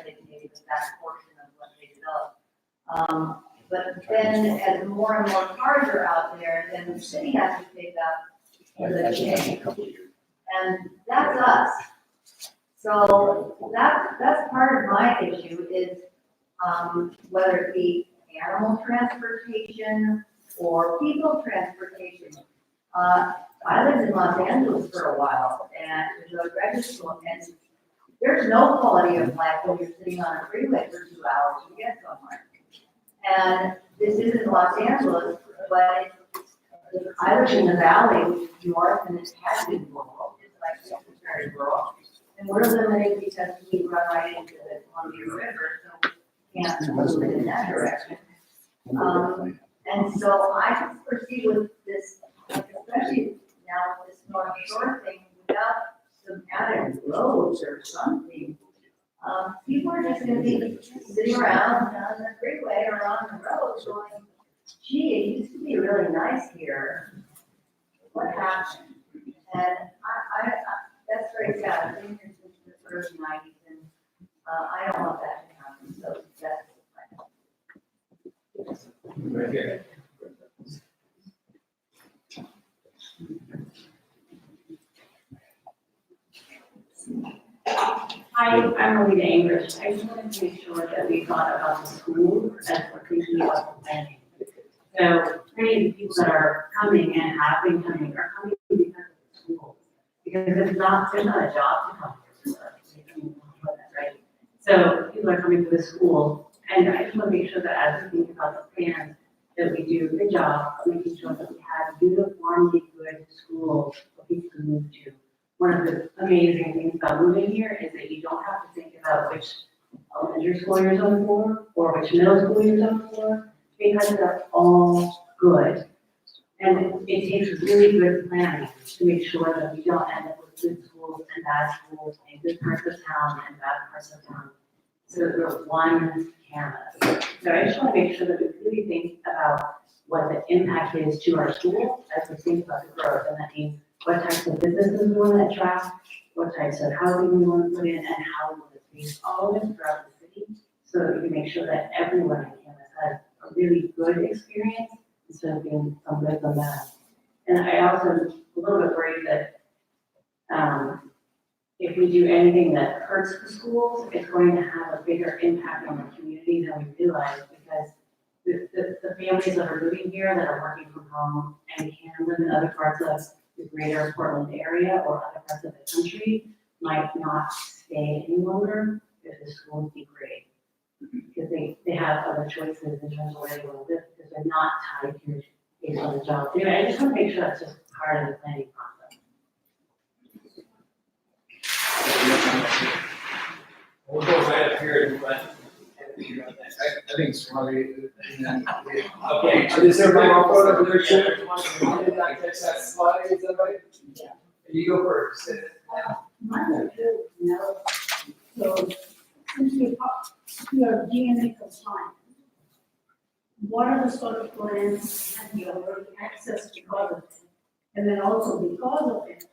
maybe the back portion of what they develop. But then as more and more cars are out there, then the city has to pick up the change. And that's us. So that's part of my issue is whether it be animal transportation or people transportation. I lived in Los Angeles for a while and was a graduate school, and there's no quality of life when you're sitting on a freeway for 2 hours to get somewhere. And this isn't Los Angeles, but I live in the valley, which is north, and it has been rural. It's like it's very rural. And we're limited because we run right into the Columbia River, so we can't move in that direction. And so I can foresee with this, especially now with this North Shore thing, without some added roads or something, people are just gonna be sitting around on the freeway or on the road going, gee, it used to be really nice here. What happened? And I that's very sad. I've been here since the early 90s, and I don't want that to happen, so that's Right here. Hi, I'm Alita English. I just wanted to make sure that we thought about the school as we're thinking about the planning. So many of the people that are coming and have been coming are coming because of the schools. Because it's not, there's not a job to come here for, right? So people are coming to the school, and I just want to make sure that as we think about the plans, that we do a good job of making sure that we have uniformly good schools for people to move to. One of the amazing things about moving here is that you don't have to think about which elementary school you're zoned for, or which middle school you're zoned for, because they're all good. And it takes really good planning to make sure that we don't end up with good schools and bad schools, and good parts of town and bad parts of town. So that we're one campus. So I just want to make sure that we really think about what the impact is to our school as we think about the growth. And that means what types of businesses we want to attract, what types of housing we want to put in, and how we want to space all of it throughout the city, so that we can make sure that everyone in campus has a really good experience instead of being some good, some bad. And I also am a little bit worried that if we do anything that hurts the schools, it's going to have a bigger impact on the community than we realize, because the families that are living here, that are working from home and can live in other parts of the greater Portland area or other parts of the country, might not stay any longer if the schools degrade. Because they have other choices in terms of where they want to live, because they're not tied here based on the job. Anyway, I just want to make sure that's just part of the planning process. We'll go right up here and let. I think it's funny. Okay, is everybody on photo with their children? Did not catch that slide, is that right? Yeah. You go first. Mine too, you know, so since your DNA compliant, what are the sort of plans and your access because of it? And then also because of it,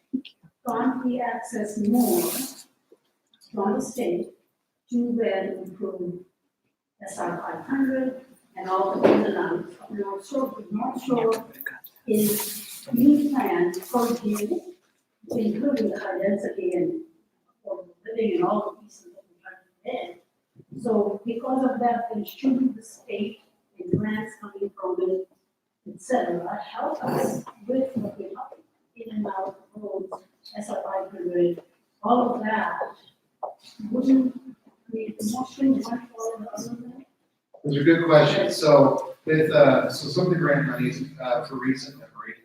can't we access more from the state to where to improve SR 500 and all the things that I'm not sure is new plan for DNA, including the high density and affordable living and all the pieces that we're trying to do. So because of that, then shouldn't the state and grants coming from it, et cetera, help us with what we're talking in and out of roads, SR 500, all of that? Wouldn't we mostly one for the other than? Those are good questions. So with, so some of the grant monies, for recent memory.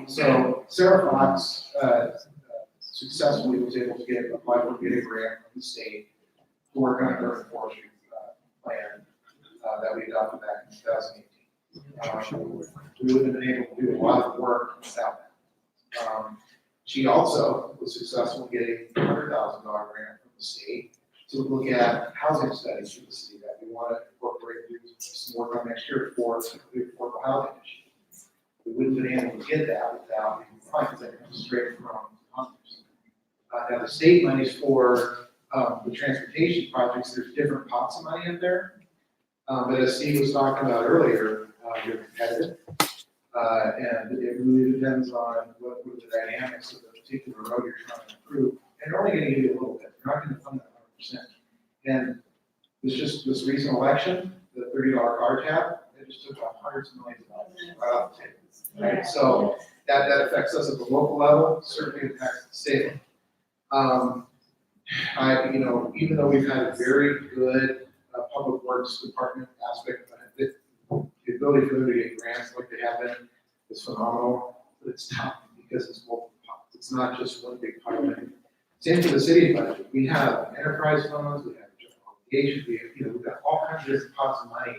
So Sarah Fox, successfully was able to apply for a grant from the state to work on an urban forestry, plan, that we adopted back in 2018. We would have been able to do a lot of work without that. She also was successful in getting a $100,000 grant from the state to look at housing studies for the city that we want to incorporate, do some work on next year for the affordable housing issue. We wouldn't have been able to get that without being funds that come straight from Congress. Now the state monies for the transportation projects, there's different pots of money in there. But as Steve was talking about earlier, they're competitive. And it really depends on what the dynamics of the particular road you're trying to improve. And they're only going to give you a little bit. They're not going to fund that 100%. And this recent election, the $30 car tab, it just took hundreds of millions of dollars right off the table. Right? So that affects us at the local level, certainly impacts the state. Even though we've had a very good public works department aspect of it, the ability for them to get grants like they have been is phenomenal, but it's tough because it's multiple pots. It's not just one big pot of money. Same for the city budget. We have enterprise funds, we have general obligations, we've got all kinds of different pots of money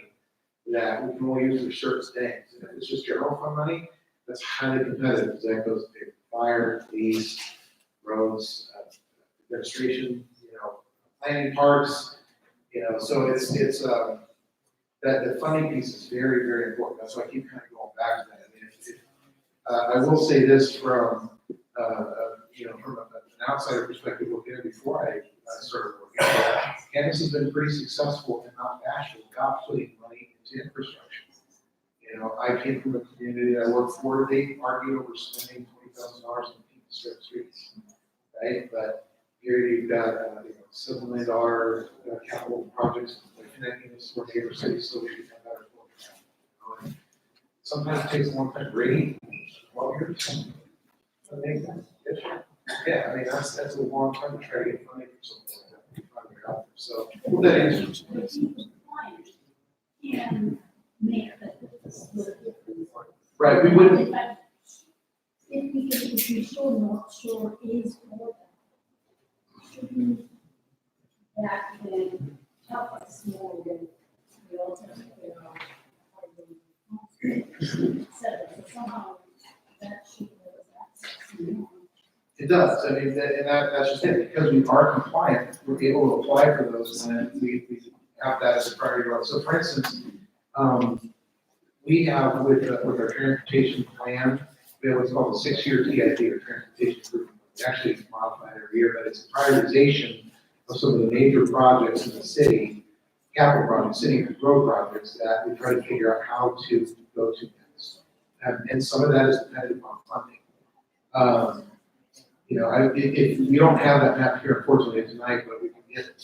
that we can only use for certain things. And if it's just general fund money, that's highly competitive because that goes to fire, police, roads, administration, planning parks, so it's that the funding piece is very, very important. That's why I keep kind of going back to that. I will say this from an outsider perspective, looking at it before I started working. Camas has been pretty successful and not bashful about putting money into infrastructure. I came from a community that I worked for. They argued over spending $20,000 on people strip streets, right? But here you've got $7 million capital projects connecting us to our neighbor cities so we can have better. sometimes it takes a long time, rating, 12 years. That makes sense. Yeah, I mean, that's a long time to try to get funding for something like that. Finally got there. So, that answers. And make that. Right, we wouldn't, If we get to be sure, not sure is more than. That can help us more than the alternative. So somehow that should. it does, I mean, that's just it, because we are compliant, we're able to apply for those, and we have that as a priority road. So for instance, we have with our transportation plan, we have what's called a 6-year TIP, or transportation improvement. We actually modify it every year, but it's a prioritization of some of the major projects in the city, capital projects, city road projects that we try to figure out how to go to next. And some of that is dependent on funding. You know, if we don't have that map here unfortunately tonight, but we can get it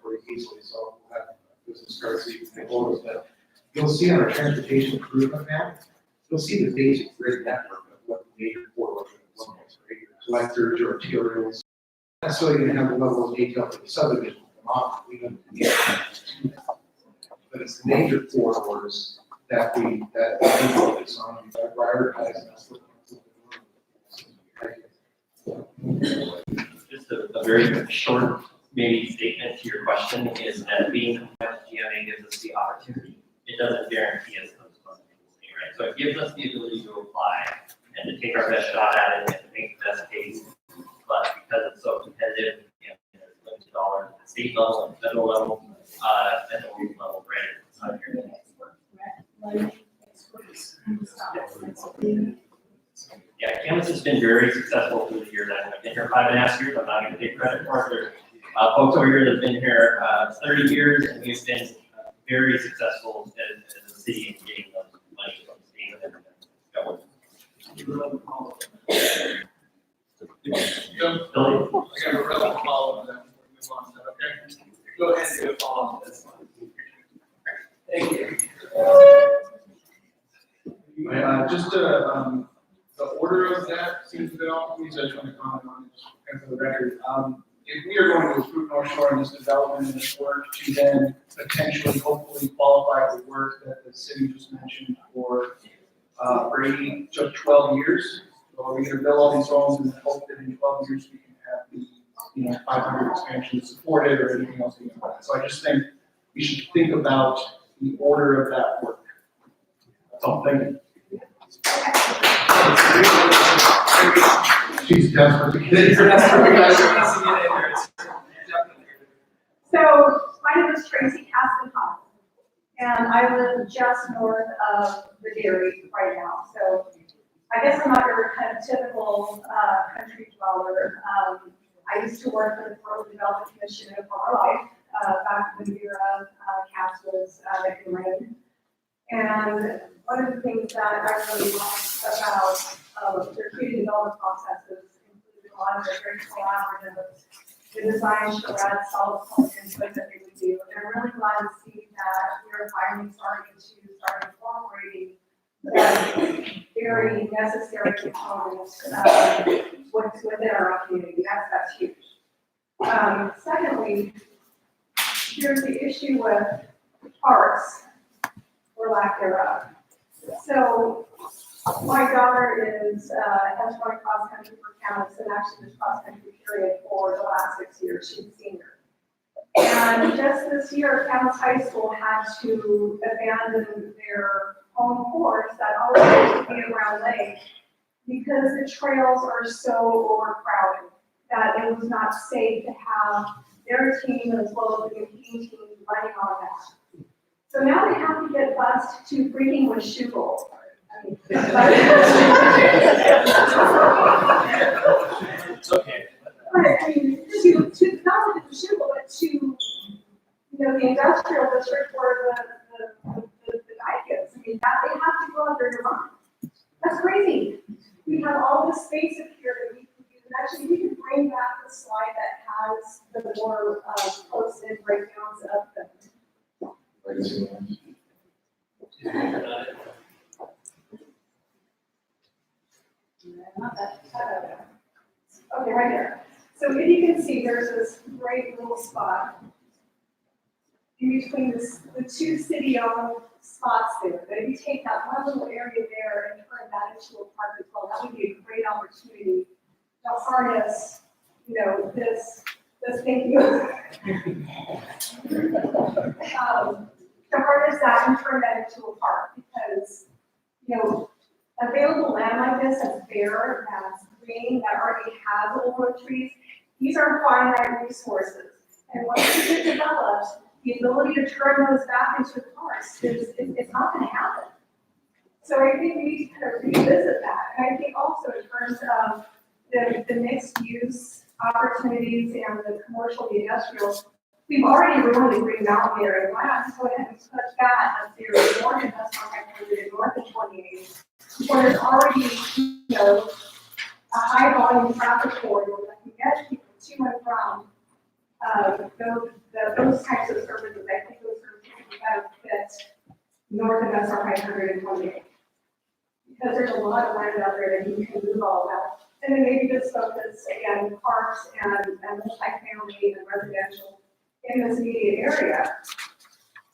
pretty easily, so we'll have business cards so you can take photos. But you'll see on our transportation improvement map, you'll see the basic grid network of what the major corridors look like, right? Your collectors, your arterials, not necessarily going to have the level of detail for the subdivision, we don't need that. But it's the major corridors that we focus on, that prioritize, and that's what. Just a very short, maybe statement to your question is that being compliant with GMA gives us the opportunity. It doesn't guarantee us those funds, right? So it gives us the ability to apply and to take our best shot at it and to make the best case. But because it's so competitive, and there's limited dollars at the state level and federal level, and the local level, right? It's not here. Yeah, Camas has been very successful through the years. I've been here 5.5 years. I'm not going to take credit for it. There's folks over here that have been here 30 years, and we've been very successful as a city in getting those money from the state and government. Billy? I got a relevant follow-up then. Okay? Go ahead and do a follow-up. That's fine. Thank you. Just the order of that seems a bit off, please, I just want to comment on it, and for the record. If we are going to approve North Shore in this development and this work to then potentially, hopefully qualify for work that the city just mentioned for Brady, took 12 years. So are we going to build all these homes and hope that in 12 years we can have the 500 expansion supported or anything else like that? So I just think we should think about the order of that work. That's all, thank you. She's desperate to get in here. So, my name is Tracy Castenhoff, and I live just north of the dairy right now. So, I guess I'm not your kind of typical country dweller. I used to work for the Rural Development Commission of my life, back when Vera Cass was making rain. And one of the things that I really liked about their community development processes included a lot of the very collaborative, the design charrette solid point input that they would do. And I'm really glad to see that we're finally starting incorporating that very necessary component within our community. That's huge. Secondly, here's the issue with parks, or lack thereof. So my daughter has run cross country for Camas, and actually this cross country period for the last 6 years. She's a senior. And just this year, Camas High School had to abandon their home course that always used to be around Lake because the trails are so overcrowded that it was not safe to have their team as well as the competing team running on that. So now they have to get bused to freaking Washougal. It's okay. But I mean, to not only to Washougal, but to the industrial district where the guy is. I mean, that they have to go under your run. That's crazy. We have all this space up here that we can use. And actually, we can bring back the slide that has the more close-in breakdowns of them. Not that, Okay, right there. So if you can see, there's this great little spot in between the two city-owned spots there. But if you take that one little area there and turn that into a park as well, that would be a great opportunity to harness, this, thank you. To harness that and turn that into a park, because, available land like this that's bare, that's green, that already has old growth trees, these are finite resources. And once they get developed, the ability to turn those back into parks it's not gonna happen. So I think we need to kind of revisit that. And I think also in terms of the mixed use opportunities and the commercial, the industrial, we've already ruined the Green Mountain area. Why not just go ahead and put that up there north of Industrial Highway, north of 28, where there's already, a high volume traffic corridor that can get people to and from those types of services. I think those services benefit north of SR 528. Because there's a lot of land out there that you can move all that. And then maybe just focus, again, parks and multifamily and residential in this immediate area.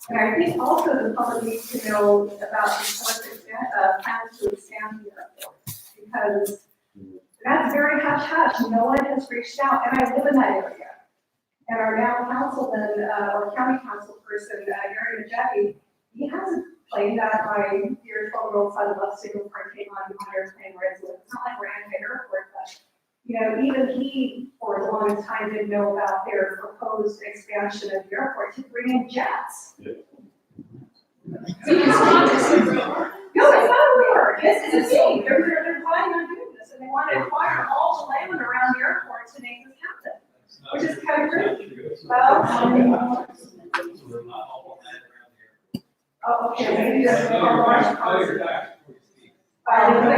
And I think also the public needs to know about the plans to expand the airport, because that's very hush-hush. No one has reached out, and I live in that area. And our now councilman, or county council person, Gary Majetti, he hasn't claimed that my dear 12-year-old son loves to go parking on airplane rides. It's not like we're at the airport, but even he, for the longest time, didn't know about their proposed expansion of the airport to bring in jets. No, it's not weird. This is a thing. They're planning on doing this, and they want to acquire all the land around the airport to make this happen, which is kind of crazy. Well, oh, okay, maybe just a large person. Anyway,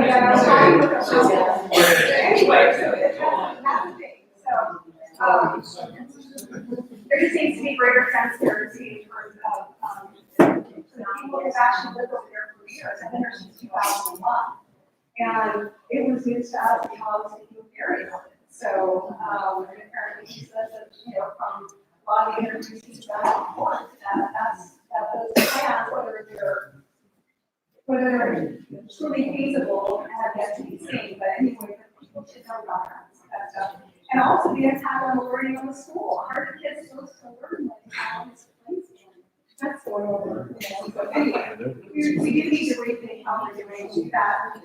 so that's the thing. So, there just needs to be greater transparency in terms of, people have actually lived over there for years. I've been there since 2001. And it was news to us because it was area. So, and apparently he says that, from a lot of the interviews he's done before, that those plans, whether they're truly feasible, have yet to be seen, but anyway, people should know about that stuff. And also the impact on the learning on the school. How are the kids supposed to learn when they have all these places? That's going over, So anyway, we do need to rethink how we're doing that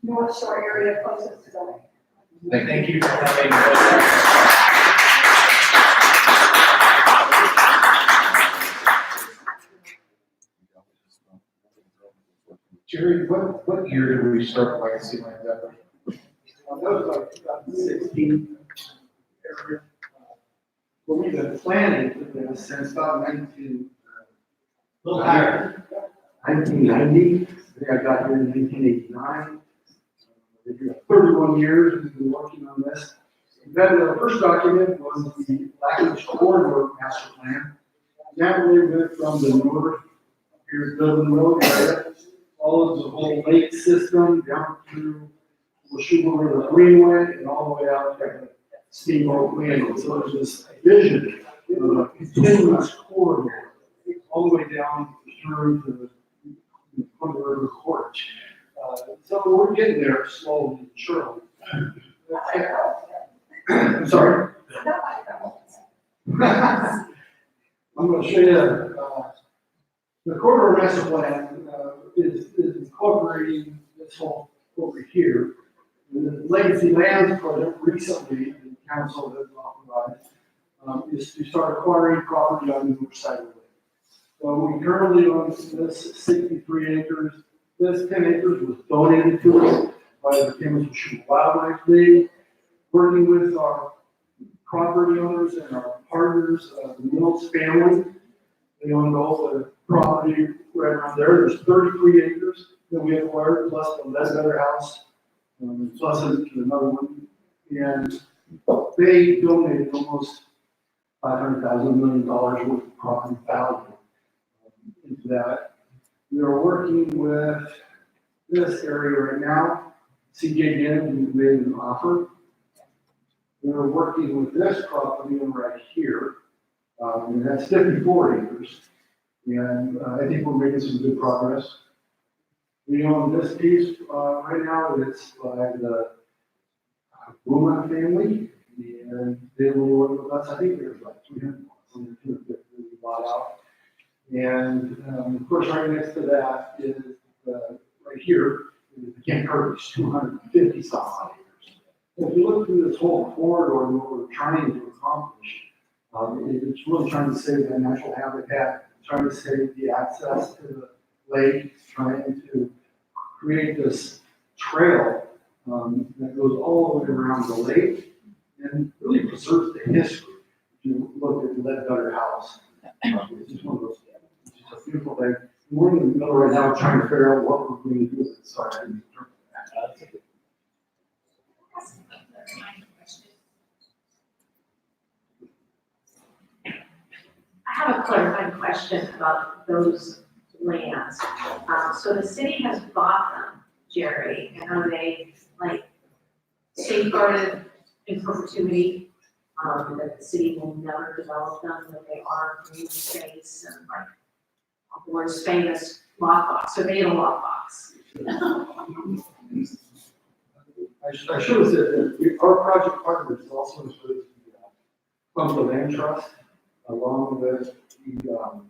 North Shore area closest to the lake. Thank you for having. Jerry, what year did we start Legacy Land Effort? That was like 2016 area. Well, we've been planning for this since about 1990. I think I got here in 1989. 31 years we've been working on this. Then the first document was the Blackish Corridor Master Plan. That really went from the north, here's Dublin Road area, all of the whole lake system down through Washougal River Greenway and all the way out to Steamboat Landing. So there's this vision of a continuous corridor all the way down through the Columbia River Gorge. So we're getting there slowly and surely. I'm sorry. I'm going to show you the corridor master plan is incorporating this whole over here. The Legacy Lands project recently, the council has authorized, is to start acquiring property on the north side of the lake. So we currently own this 63 acres. This 10 acres was donated to us by the Camas Wildlife League, working with our property owners and our partners, the Mills family. They own all the property right around there. There's 33 acres that we acquired, plus the Ledbetter House, plus another one. And they donated almost $500,000 million worth of property value into that. We are working with this area right now CJN, we made an offer. We're working with this property right here, and that's 54 acres. And I think we're making some good progress. We own this piece right now, it's by the Buma family, and they will work with us. I think there's like 300 on the 250 we bought out. And of course, right next to that is right here, is the Camp Curtis, 250 some odd acres. If you look through this whole corridor and what we're trying to accomplish, it's really trying to save the natural habitat, trying to save the access to the lake, trying to create this trail that goes all the way around the lake and really preserves the history. If you look at the Ledbetter House, it's just one of those, it's just a beautiful thing. We're in the middle right now trying to figure out what we're going to do with it. Sorry, I didn't interpret that. I have a clarifying question about those lands. So the city has bought them, Jerry, and are they like safeguarded in perpetuity? That the city will never develop them, that they are green space and like the world's famous lockbox, so they in a lockbox. I should have said that our project partner is also with the Plumfield Land Trust, along with the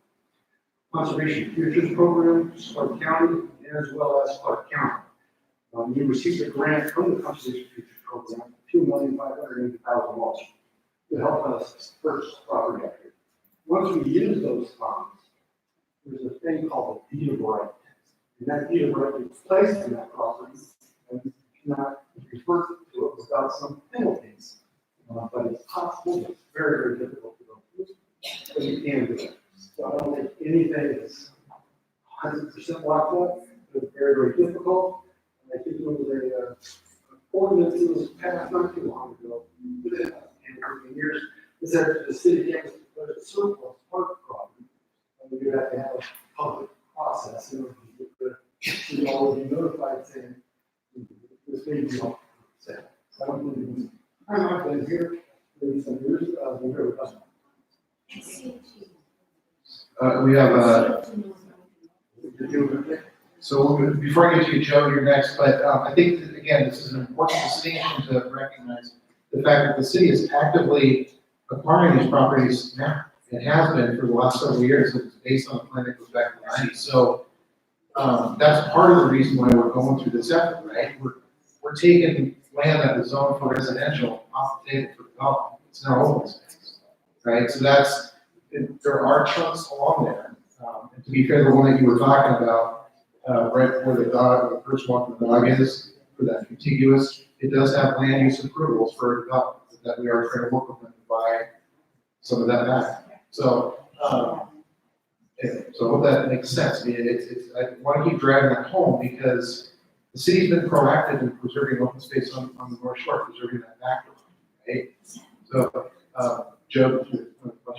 Conservation Futures Program, Clark County, as well as Clark County. We received a grant from the Conservation Futures Program, $2,580,000 to help us purchase property out here. Once we use those funds, there's a thing called a deed of right. And that deed of right is placed in that property and you cannot refer to it without some penalties. But it's possible, it's very, very difficult to go through, but you can do it. So I don't think anything is 100% locked up, it's very, very difficult. And I think there was a ordinance that was passed not too long ago, within 10 years, is that the city has to put a surplus park property, and we do have to have a public process in order to get the, all be notified saying, this may be on sale. I don't think I've been here, maybe some years, we've never done that. We have, so before I get to you, Joe, you're next, but I think, that, again, this is an important distinction to recognize the fact that the city is actively acquiring these properties now. It has been for the last several years. It's based on a plan that goes back to the 90s. So that's part of the reason why we're going through this effort, right? We're taking land that was zoned for residential off the table for development. It's now open space, right? So that's, there are chunks along there. And to be fair, the one that you were talking about, right where the dog, the first one, the dog is, for that contiguous, it does have land use approvals for development that we are trying to work with them to buy some of that back. So, so I hope that makes sense. I mean, I want to keep driving that home because the city's been proactive in preserving open space on the North Shore, preserving that back, right? So, Joe.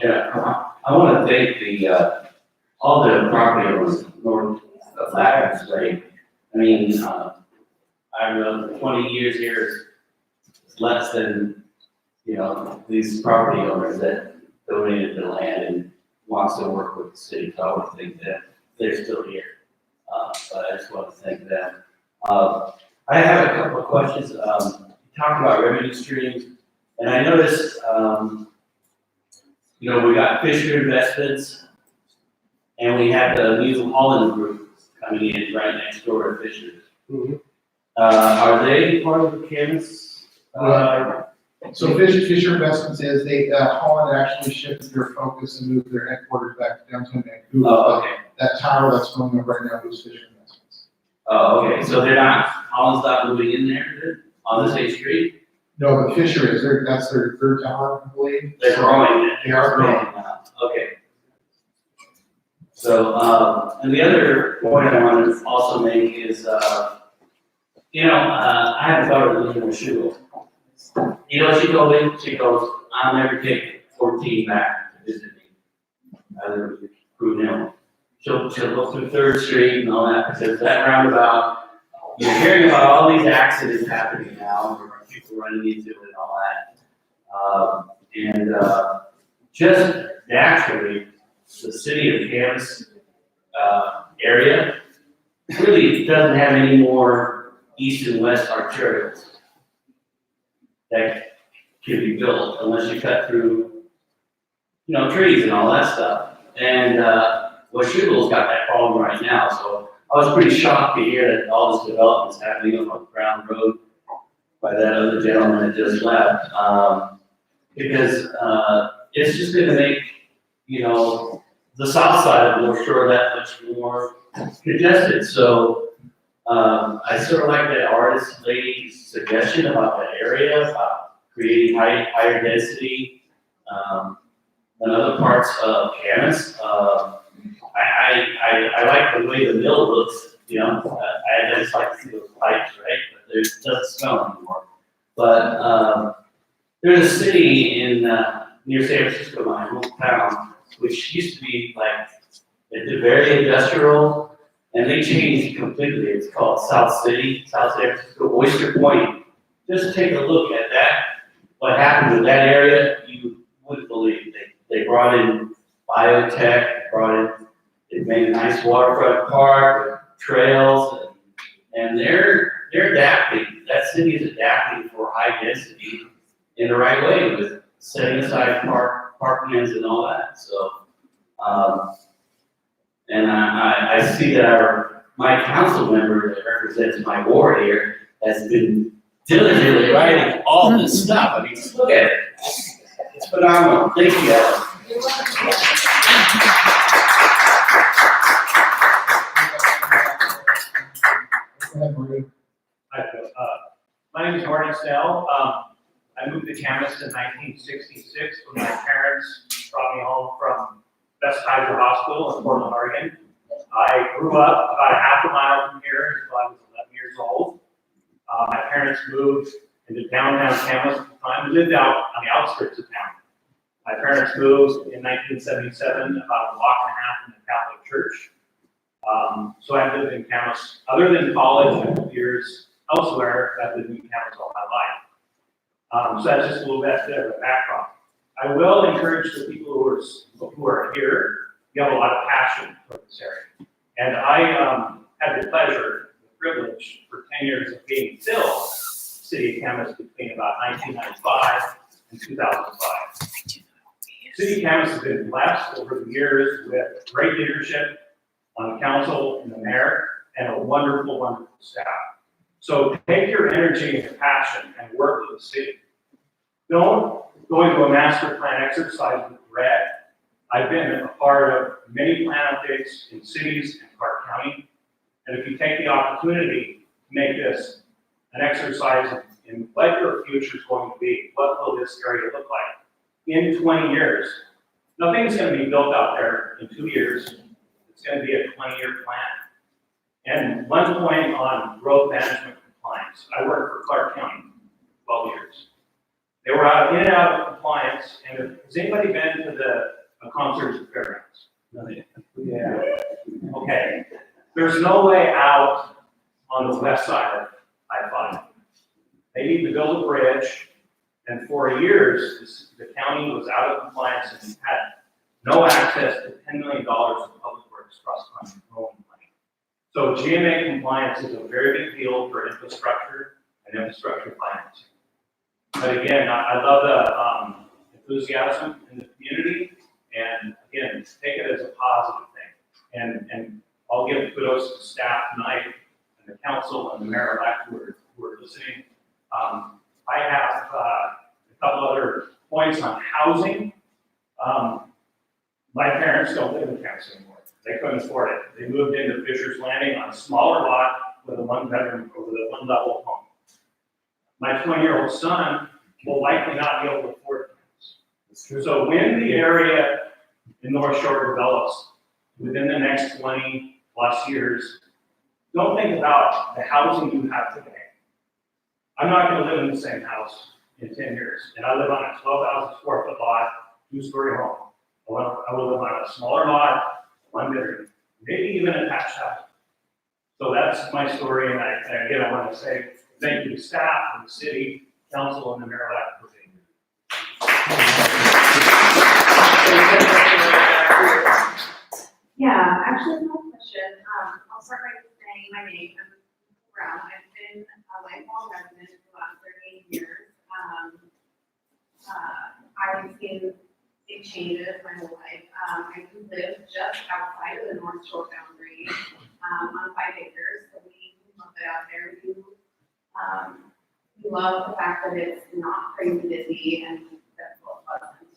Yeah, I want to thank all the property owners north of Ladders Lake. I mean, I don't know, 20 years here is less than, you know, these property owners that donated the land and wants to work with the city. So I would think that they're still here. But I just want to thank them. I have a couple of questions. You talked about revenue streams, and I noticed, you know, we got Fisher Investments, and we have the New Holland Group coming in right next door to Fisher's. Mm-hmm. Are they part of the Camas? So Fisher Investments is, Holland actually shifted their focus and moved their headquarters back to downtown Vancouver. Oh, okay. That tower that's going up right now is Fisher Investments. Oh, okay, so they're not, Holland's not moving in there on the same street? No, but Fisher is, that's their third tower, I believe. They're growing. They are growing. Okay. So, and the other point I want to also make is, you know, I have a daughter that lives in Washougal. You know what she told me? She goes, I'll never take 14 back to visit me. I live with Brunel. She'll look through 3rd Street and all that, because that roundabout, you're hearing about all these accidents happening now, where people running into it and all that. Just naturally, the city of Camas, area really doesn't have any more east and west arterials that can be built unless you cut through, trees and all that stuff. And, Washougal's got that problem right now, so I was pretty shocked to hear that all this development's happening on Brown Road by that other gentleman that just left. Because, it's just gonna make, the south side of North Shore that much more congested. So, I sort of like that artist lady's suggestion about that area, about creating higher density, than other parts of Camas. I like the way the mill looks, I just like to see those pipes, right? But it doesn't smell anymore. But, there's a city in, near San Francisco, my hometown, which used to be like, it's very industrial, and they changed completely. It's called South City, South San Francisco, Oyster Point. Just take a look at that, what happened with that area, you wouldn't believe it. They brought in biotech, they made a nice waterfront park, with trails, and they're adapting. That city is adapting for high density in the right way with setting aside parklands and all that. So, and I see that my council member that represents my ward here has been diligently writing all this stuff. I mean, just look at it. It's phenomenal. Thank you, Alan. Hi, Phil. My name is Marty Snell. I moved to Camas in 1966 when my parents brought me home from Best Kaiser Hospital in Portland, Oregon. I grew up about a half a mile from here until I was 11 years old. My parents moved into downtown Camas at the time. We lived out on the outskirts of town. My parents moved in 1977, about a block and a half from the Catholic Church. So I've lived in Camas, other than college and years elsewhere, I've lived in Camas all my life. So that's just a little bit of a background. I will encourage the people who are here, you have a lot of passion for this area. And I had the pleasure, the privilege for 10 years of being still City of Camas between about 1995 and 2005. City of Camas has been blessed over the years with great leadership on the council and the mayor, and a wonderful, wonderful staff. So take your energy and your passion and work with the city. Don't go into a master plan exercise with dread. I've been a part of many plan updates in cities and Clark County. And if you take the opportunity to make this an exercise in what your future is going to be, what will this area look like in 20 years? Nothing's going to be built out there in 2 years. It's going to be a 20-year plan. And one point on growth management compliance. I worked for Clark County 12 years. They were in and out of compliance, and has anybody been to the concerts at fairgrounds? No, yeah. Okay. There's no way out on the west side of I-5. They need to build a bridge, and for years, the county was out of compliance and had no access to $10 million of public works cross-country rolling money. So GMA compliance is a very big deal for infrastructure and infrastructure financing. But again, I love the enthusiasm in the community, and again, take it as a positive thing. And I'll give kudos to staff tonight and the council and the mayor-elect who are listening. I have a couple other points on housing. My parents don't live in Camas anymore. They couldn't afford it. They moved into Fisher's Landing on a smaller lot with a one-bedroom or with a one-level home. My 20-year-old son will likely not be able to afford this. So when the area in North Shore develops within the next 20 plus years, don't think about the housing you have today. I'm not going to live in the same house in 10 years. And I live on a 12,000 square foot lot, 2-story home. I will live on a smaller lot, one bedroom, maybe even attached house. So that's my story, and again, I want to say thank you to staff and the city council and the mayor for being here. Yeah, actually, no question. I'll start by saying my name. I'm Brown. I've been a lifelong resident for the last 38 years. I've seen big changes my whole life. I do live just outside of the North Shore boundary, on 5 acres, so we love it out there. We love the fact that it's not crazy busy and that's well pleasant.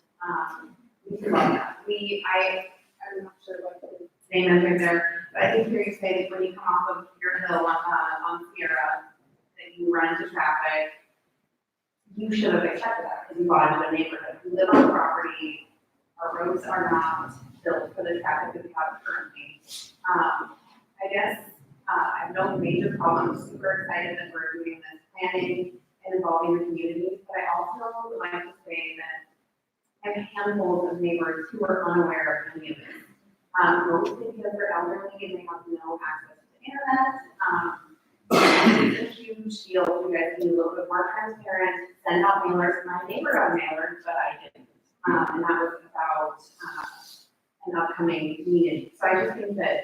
We do love that. I'm not sure what the name is right there, but I think here you say that when you come off of your hill on Sierra, that you run into traffic, you should have accepted that because you bought into a neighborhood. You live on the property, our roads are not built for the traffic that we have currently. I guess I have no major problems, super excited that we're doing this planning and involving the community, but I also would like to say that I have handfuls of neighbors who are unaware of any of this. Mostly because they're elderly and they have no access to internet. It's a huge deal for you guys to be a little bit more transparent, send out mailers. My neighbor got mailers, but I didn't. And that was about an upcoming meeting. So I just think that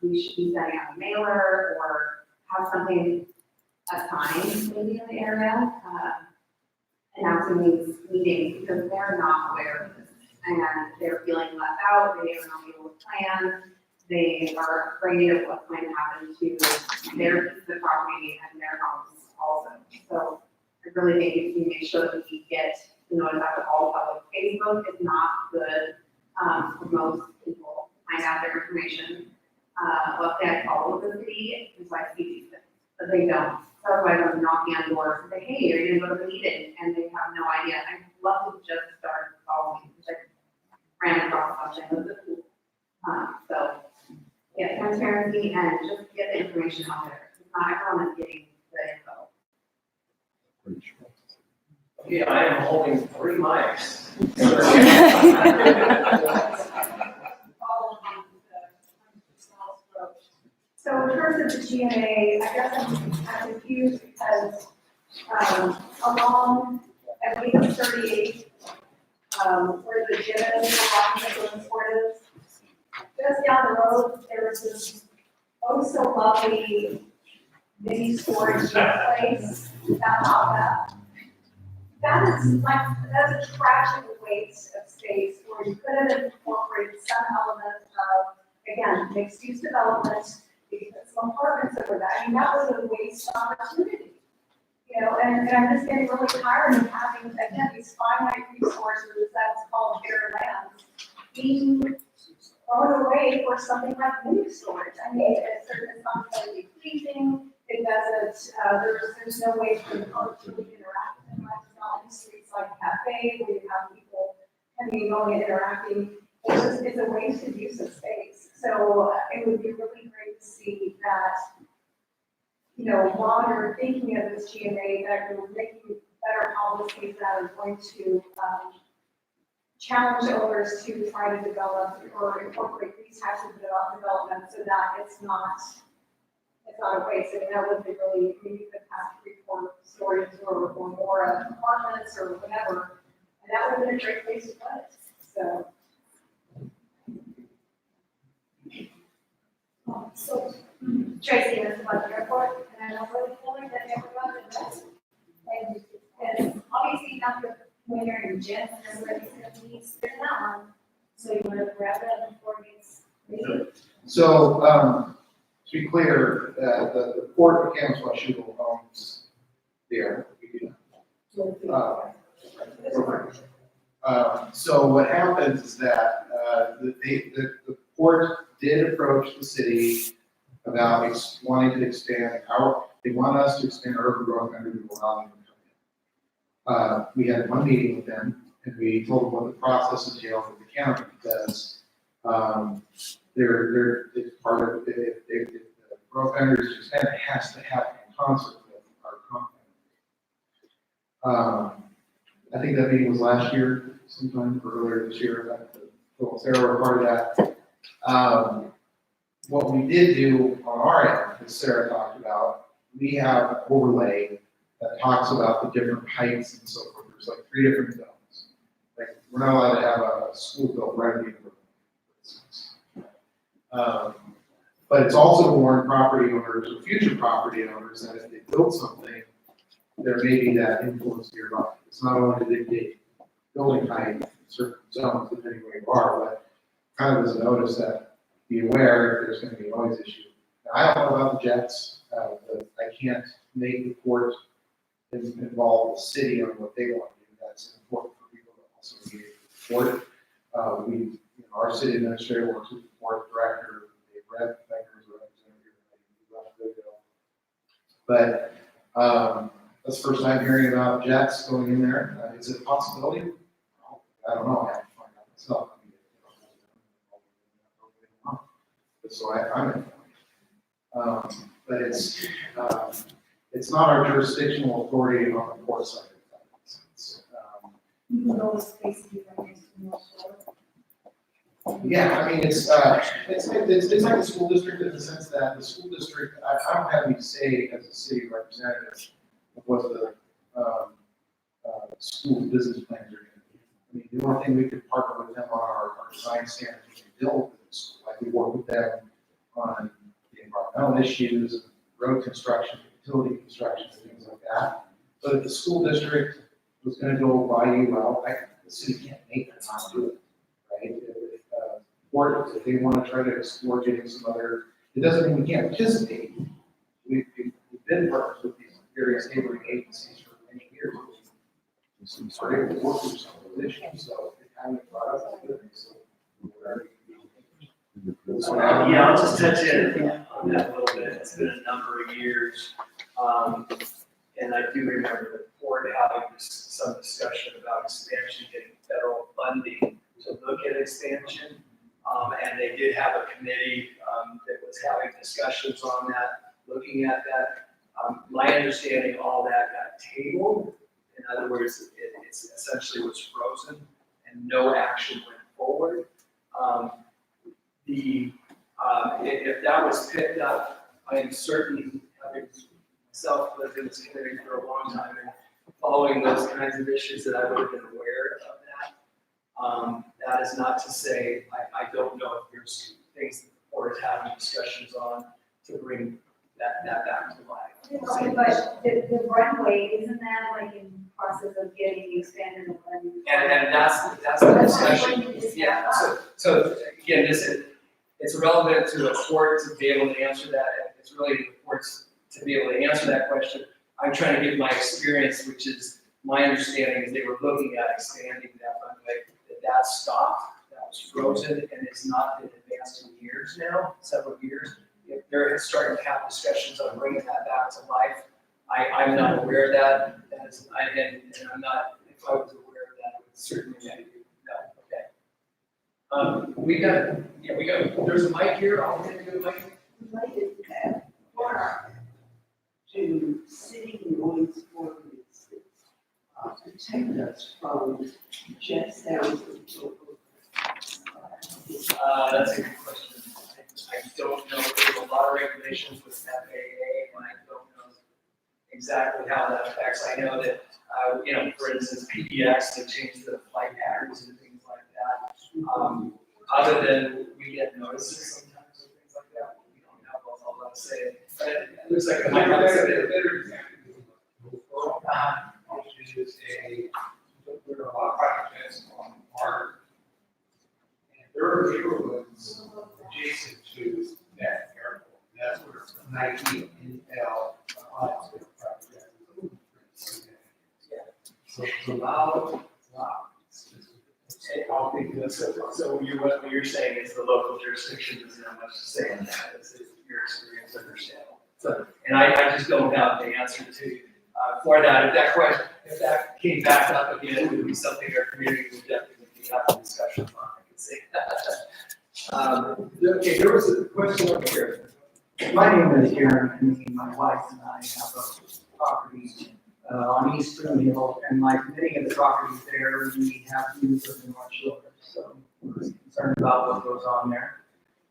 we should be sending out a mailer or have something assigned maybe in the area, announcing these meetings because they're not aware of this and they're feeling left out. They are not able to plan. They are afraid of what's going to happen to their piece of property and their homes also. So I really think we make sure that we get to know about all public. Facebook is not good for most people to find out their information. Let's say I follow the city because I see these things, but they don't. So otherwise I'm knocking on doors and say, hey, are you gonna go to the meeting? And they have no idea. I'd love to just start following, which I ran across something with the so yeah, transparency and just get the information out there. Not everyone is getting the info. Yeah, I am holding 3 mics. So in terms of the GMA, I guess I'm confused because along, I believe it's 38, where the gym is, along the sport is, just down the road, there was this oh so lovely mini storage place that popped up. That's a tragic waste of space where you could have incorporated some element of, again, mixed use development. You put some apartments over that. I mean, that was a waste opportunity. You know, and I'm just getting really tired of having, again, these finite resources that's called bare lands being thrown away for something like mini storage. I mean, it's not going to be pleasing. It doesn't, there's no way for the public to interact. And like, it's not in streets like a cafe where you have people coming and going and interacting. It's a wasted use of space. So it would be really great to see that, you know, while you're thinking of this GMA, that you're making better policies that are going to challenge owners to try to develop or incorporate these types of development so that it's not a waste. I mean, that would be really, maybe could have 3-4 stories or more apartments or whatever, and that would have been a great place to put it. So. So Tracy is about the airport, and I'm really feeling that everyone invests. And obviously not the when you're in gym and everybody's gonna need, there's not one. So you want to grab that before it gets busy? So, to be clear, the port of Camas owns the airport. So what happens is that the port did approach the city about wanting to expand they want us to expand urban growth under the allowing them to come in. We had one meeting with them and we told them what the process entails with the county because it's part of if the growth under expand, it has to happen in concert with our company. I think that meeting was last year, sometime earlier this year. Phil and Sarah were part of that. what we did do on our end, as Sarah talked about, we have an overlay that talks about the different heights and so forth. There's like 3 different zones. Like, we're not allowed to have a school built right in the neighborhood, for instance. But it's also warned property owners or future property owners that if they build something, there may be that influence nearby. It's not only to dictate building height in certain zones, depending where you are, but kind of as a notice that be aware if there's going to be a noise issue. Now, I don't know about the jets, but I can't make the court involve the city on what they want to do. That's important for people to also engage with the court. Our city administrator works with the court director, the red bankers representative, but that's the first time hearing about jets going in there. Is it a possibility? I don't know. I have to find out myself. So I'm informed. But it's not our jurisdictional authority on the port side. If that makes sense. Even though it's basically right next to North Shore. Yeah, I mean, it's like the school district in the sense that the school district, I don't have any say as a city representative of what the school business plans are going to be. I mean, the only thing we could partner with them on our design standards and build with the school, like we work with them on the environmental issues, road construction, utility construction, and things like that. But if the school district was going to go by you, well, the city can't make them not do it, right? Or if they want to try to explore getting some other, it doesn't mean we can't participate. We've been partners with these various neighboring agencies for many years. We started to work through some of those issues, so it kind of brought up a good thing. Yeah, I'll just touch in on that a little bit. It's been a number of years. And I do remember the board having some discussion about expansion, getting federal funding to look at expansion. And they did have a committee that was having discussions on that, looking at that. My understanding, all that got tabled. In other words, it's essentially was frozen and no action went forward. If that was picked up, I am certain, having myself lived in this community for a long time and following those kinds of issues, that I would have been aware of that. That is not to say, I don't know if there's things that the board is having discussions on to bring that back to life. But the runway, isn't that like in process of getting expanded? And that's the discussion. Yeah, so again, it's relevant to the court to be able to answer that, and it's really the courts to be able to answer that question. I'm trying to give my experience, which is my understanding is they were looking at expanding that runway, that stopped, that was frozen, and it's not been advanced in years now, several years. If they're starting to have discussions on bringing that back to life, I'm not aware of that, and I'm not, if I was aware of that, I would certainly let you know, okay. We got, there's a mic here, I'll take the mic. Related to that, to city noise ordinances, protect us from jet sounds and so forth. That's a good question. I don't know, there's a lot of regulations with FAA, and I don't know exactly how that affects. I know that, for instance, PBX, they changed the flight patterns and things like that. Other than we get notices sometimes and things like that, we don't have a lot to say. But it looks like it might have a better example. Which is there are a lot of projects on Mars. And there are neighborhoods adjacent to that airport. That's where Nike, Intel, so loud. So what you're saying is the local jurisdiction doesn't have much to say on that, is your experience understandable. So, and I just don't have the answer to, for that. If that came back up again, it would be something our community would definitely be having discussions on, I can say that. Okay, there was a question over here. My name is Aaron, and my wife and I have a property on East Spoon Hill, and like many of the properties there, we have views of the North Shore, so we're concerned about what goes on there.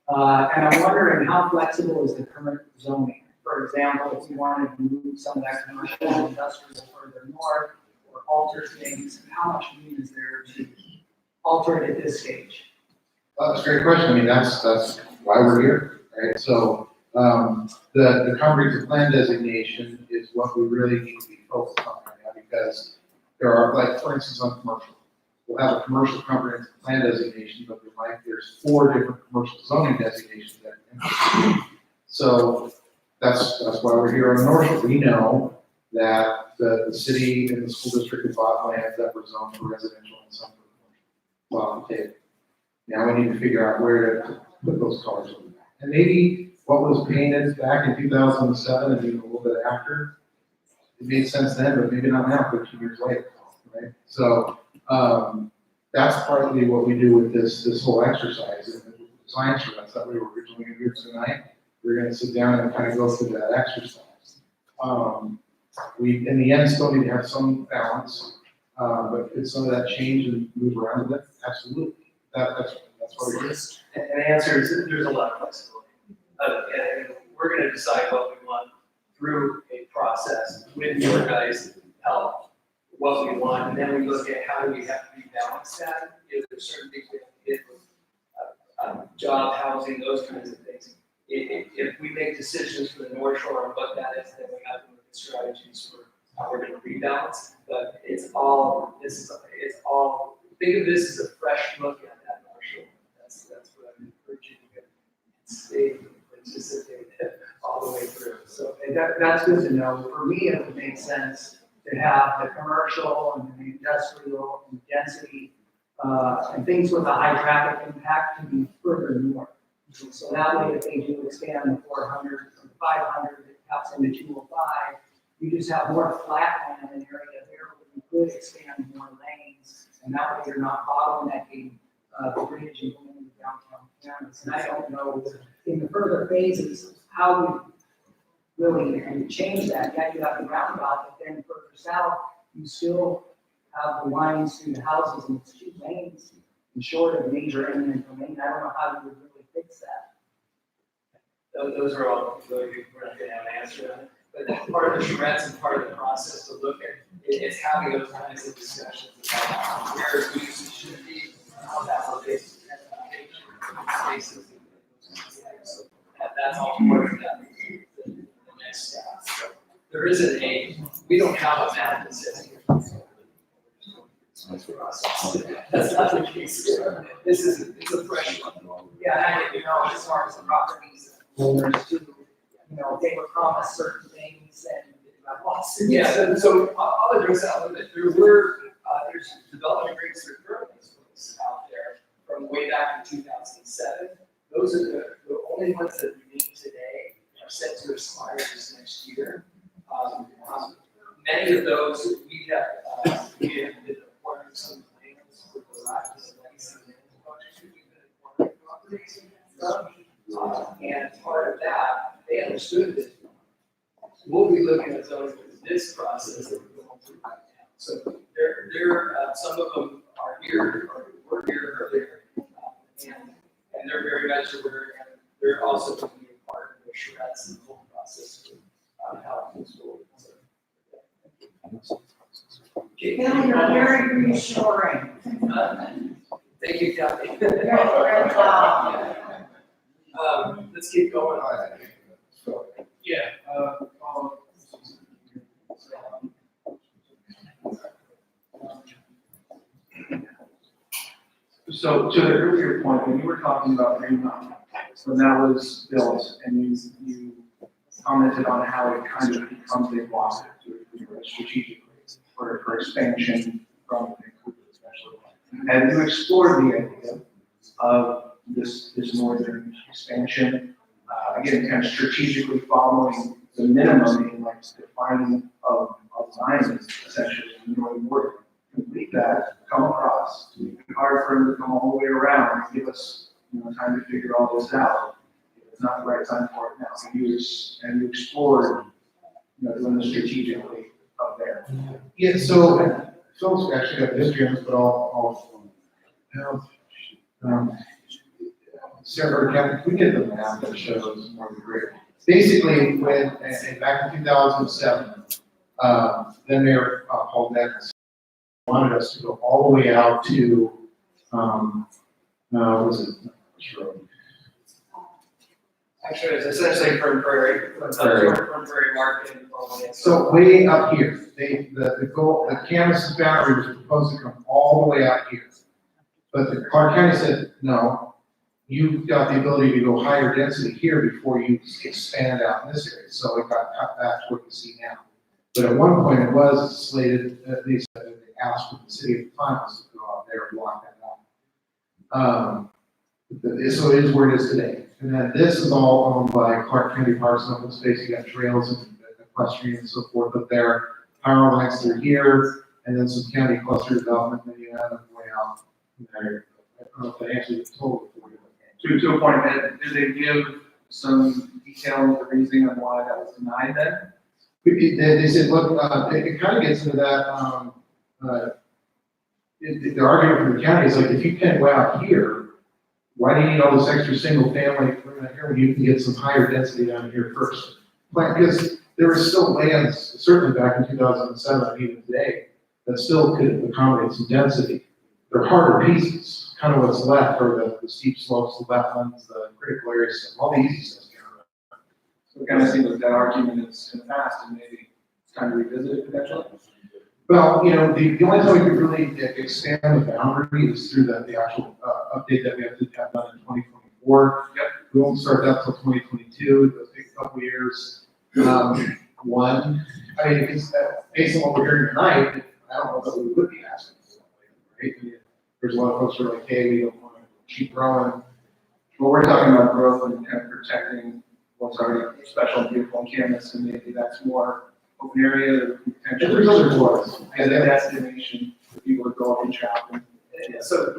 And I'm wondering how flexible is the current zoning? For example, if you wanted to move some of that commercial and industrial further north or alter things, how much room is there to alter it at this stage? That's a great question. I mean, that's why we're here, right? So, the comprehensive plan designation is what we really need to be focused on right now, because there are, like, for instance, on commercial, we'll have a commercial comprehensive plan designation, but there's 4 different commercial zoning designations that. So, that's why we're here on the North Shore. We know that the city and the school district have bought lands that were zoned for residential and some for commercial. Well, okay. Now we need to figure out where to put those colors on. And maybe what was painted back in 2007 and even a little bit after, it made sense then, but maybe not now, 15 years later, right? So, that's partly what we do with this whole exercise. And the science that's that we were originally going to do tonight. We're going to sit down and kind of go through that exercise. We, in the end, still need to have some balance, but could some of that change and move around a bit? Absolutely. That's what it is. And the answer is, there's a lot of flexibility. And we're gonna decide what we want through a process with your guys' help, what we want, and then we look at how do we have to rebalance that. If there's certain things we have to get with job, housing, those kinds of things. If we make decisions for the North Shore on what that is, then we have to look at strategies for how we're gonna rebalance. But it's all, think of this as a fresh look at that North Shore. That's what I'm encouraging you to stay, participate all the way through. So, And that's good to know. For me, it would make sense to have the commercial and the industrial and density, and things with a high traffic impact to be further north. So that way, if they do expand the 400 or 500, it taps into 205, you just have more flat land in an area there where you could expand more lanes. And that way you're not bottlenecking the bridge and going into downtown Camas. And I don't know, in the further phases, how we really can change that. Yeah, you have the roundabout, but then further south, you still have the lines through the houses and it's 2 lanes and short of major eminent domain. I don't know how you would really fix that. those are all, we're not gonna have an answer on it. But that's part of the charrettes and part of the process to look at, it's having those kinds of discussions about where uses should be, how that relates to transportation, spaces. So that's all part of that, the next step. So there isn't we don't have a map that says here. That's not the case. It's a fresh one. Yeah, and as far as the properties owners too, they were promised certain things and got lost. Yeah, so I'll address that a little bit. There's development agreements that are currently out there from way back in 2007. Those are the only ones that remain today, are set to expire this next year. Many of those, we have been acquiring some plans for the last legacy land properties. And part of that, they understood that we'll be looking at zoning for this process that we're going through right now. So some of them are here, or were here earlier, and they're very much aware, and they're also going to be a part of the charrettes and the whole process of how things go. Bill, you're very reassuring. Thank you, Kathy. Great job. Let's keep going. So to the earlier point, when you were talking about Green Mountain, when that was built and you commented on how it kind of becomes a block strategically for expansion from Vancouver especially. Have you explored the idea of this northern expansion, again, kind of strategically following the minimum in like defining of lines essentially in the northern border? Complete that, come across, hard for them to come all the way around and give us time to figure all this out. It's not the right time for it now. So you explored doing this strategically up there. Yeah, so Phil's actually got the history on this, but I'll Sarah, can we get the map that shows more of the grid? Basically, when, and back in 2007, then Mayor Paul Dennis wanted us to go all the way out to, what was it? Which road? Actually, it's essentially from Prairie, from Prairie Market. So way up here, the goal, the Camas boundary was proposed to come all the way out here. But the Clark County said, no, you've got the ability to go higher density here before you expand out in this area. So it got cut back to what you see now. But at one point it was slated, at least they asked for the city of Camas to go out there and block that out. So it is where it is today. And then this is all owned by Clark County Parks and Open Space. You got trails and equestrian and so forth up there. Power lines through here, and then some county cluster development, and then you have them way out there. I don't know if that answers the total for you. To a point, did they give some detail, the reasoning on why that was denied then? They said, look, it kind of gets into that, the argument from the county is like, if you can't go out here, why do you need all this extra single family here when you can get some higher density down here first? Because there were still lands, certainly back in 2007, and even today, that still could accommodate some density. They're harder pieces. Kind of what's left are the steep slopes, the wetlands, the critical areas, all the easy stuff. So it kind of seems like that argument is in the past, and maybe it's time to revisit it potentially. Well, you know, the only time we could really expand the boundary is through the actual update that we have to have done in 2024. Yep. We won't start that till 2022. It'll take a couple of years. One, I mean, it's, based on what we're hearing tonight, I don't know that we would be asking for something, right? I mean, there's a lot of folks who are like, hey, we don't want to keep growing. Well, we're talking about growth and kind of protecting what's already special and beautiful in Camas, and maybe that's more open area that potentially. There's other tours. As a destination for people to go up and shop. Yeah, so,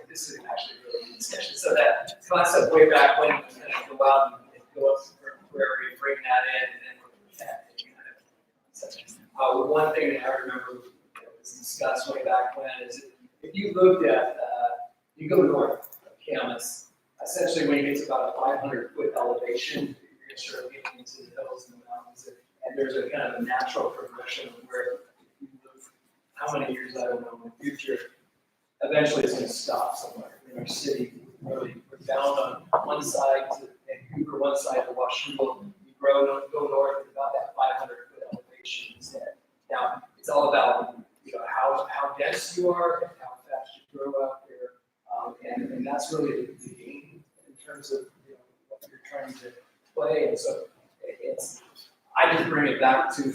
this is actually a really good discussion. So that concept way back when, kind of go out and go up for Prairie, bring that in, and then protect it, kind of. One thing that I remember was discussed way back when is if you looked at, you go north of Camas, essentially when you get to about a 500-foot elevation, you're going to start getting into the hills and the mountains, and there's a kind of a natural progression of where you live, how many years, I don't know, in the future, eventually it's going to stop somewhere. In our city, really, we're down on one side to Vancouver, one side to Washougal, you go north, about that 500-foot elevation is there. Now, it's all about, how dense you are and how fast you grow out there, and that's really the game in terms of, what you're trying to play, and so I just bring it back to,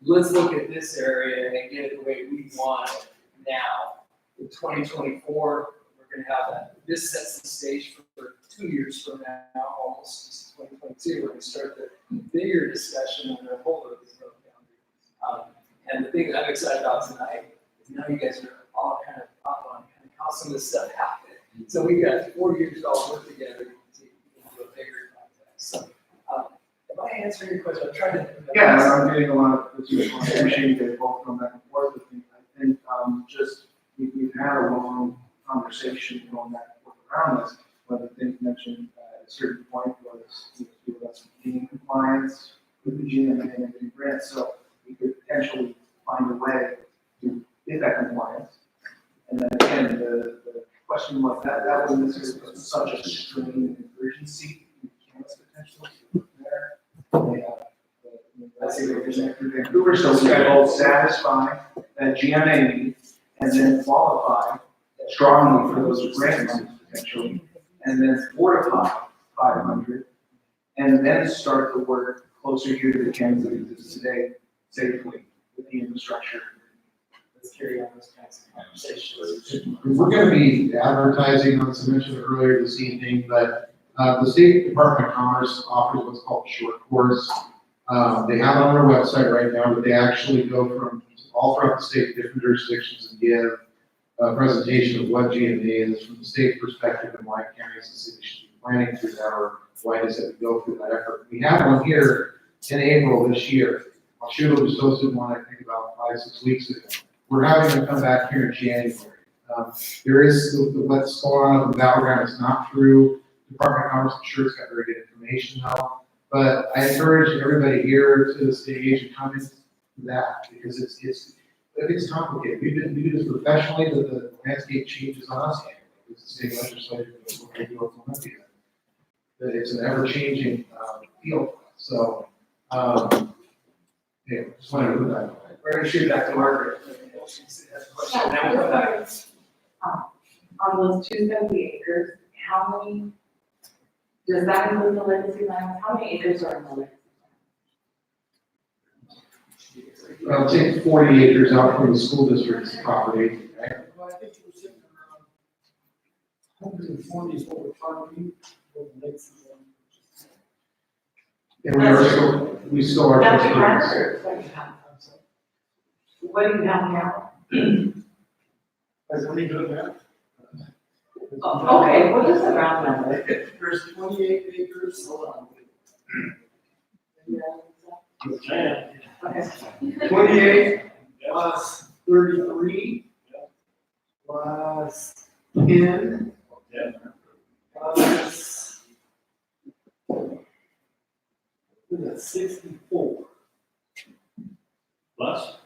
let's look at this area and get it the way we want it now. In 2024, we're gonna have that. This sets the stage for 2 years from now, almost 2022, we're gonna start the bigger discussion on the whole of these growth boundaries. And the thing that I'm excited about tonight is now you guys are all kind of up on kind of how some of this stuff happened. So we've got 4 years to all work together to do a bigger context. So, am I answering your question? I'm trying to. Yeah, I'm getting a lot of, I appreciate you guys both going back and forth with me. I think, we've had a long conversation going back and forth around this. One of the things mentioned at a certain point was, us being in compliance with the GMA and the grant, so we could potentially find a way to get that compliance. And then again, the question like that was such a extreme urgency in Camas potentially there. Vancouver, so we can both satisfy that GMA need and then qualify strongly for those grant monies potentially, and then fortify 500, and then start the work closer here to the Camas that exists today safely with the infrastructure. Let's carry on those kinds of conversations. We're going to be advertising on some mentioned earlier this evening, but the State Department of Commerce offers what's called short course. They have it on their website right now, but they actually go from all throughout the state, different jurisdictions, and give a presentation of what GMA is from the state perspective and why counties and cities should be planning through that, or why does it go through that effort. We had one here in April this year. Washougal just hosted one, I think, about 5-6 weeks ago. We're having them come back here in January. There is what's going on in the battleground. It's not through Department of Commerce, I'm sure it's got very good information now. But I encourage everybody here to the stage and comment to that, because it's complicated. We do this professionally, but the landscape changes on us. It's the state legislature, that's what they do at Columbia. But it's an ever-changing, field, so, yeah, just wanted to move that. We're gonna shoot back to Margaret. She has a question, then we'll come back. On those 270 acres, how many, does that include the legacy lands? How many acres are in the legacy? Well, take 40 acres out from the school district's property, right? Well, I think it was sitting around 140 is what we're targeting for the next season. And we still are. That's your record, what do you have? What do you have now? As we do it now. Okay, what is the round number? There's 28 acres, hold on. Okay. 28 plus 33 plus 10 plus 64. Plus?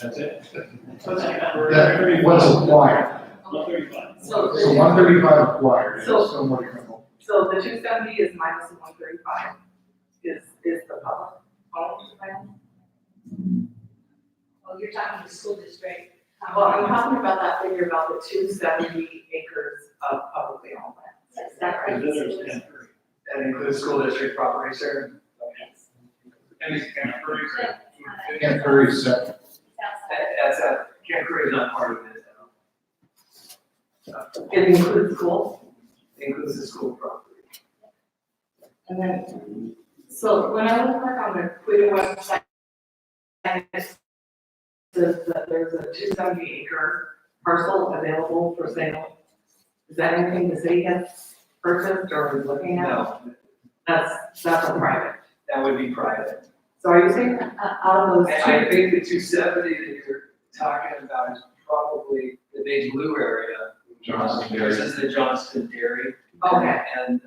That's it? That was acquired. 135. So 135 acquired, So- still more to come. So the 270 is minus the 135, is the public owned land? Well, you're talking the school district. Well, I'm talking about that figure about the 270 acres of publicly owned land. Is that right? That includes school district property, sir? And it's kind of pretty. Camp Curry's separate. That's Camp Curry is not part of it, It includes schools? it includes the school property. And then, so when I look back on the Quita website, it says that there's a 270 acre parcel available for sale. Is that anything the city has purchased or is looking at? No, That's a private. that would be private. So are you saying out of those I two? think the 270 that you're talking about is probably the big blue area. Johnston This Dairy. is the Johnston Dairy. Okay. And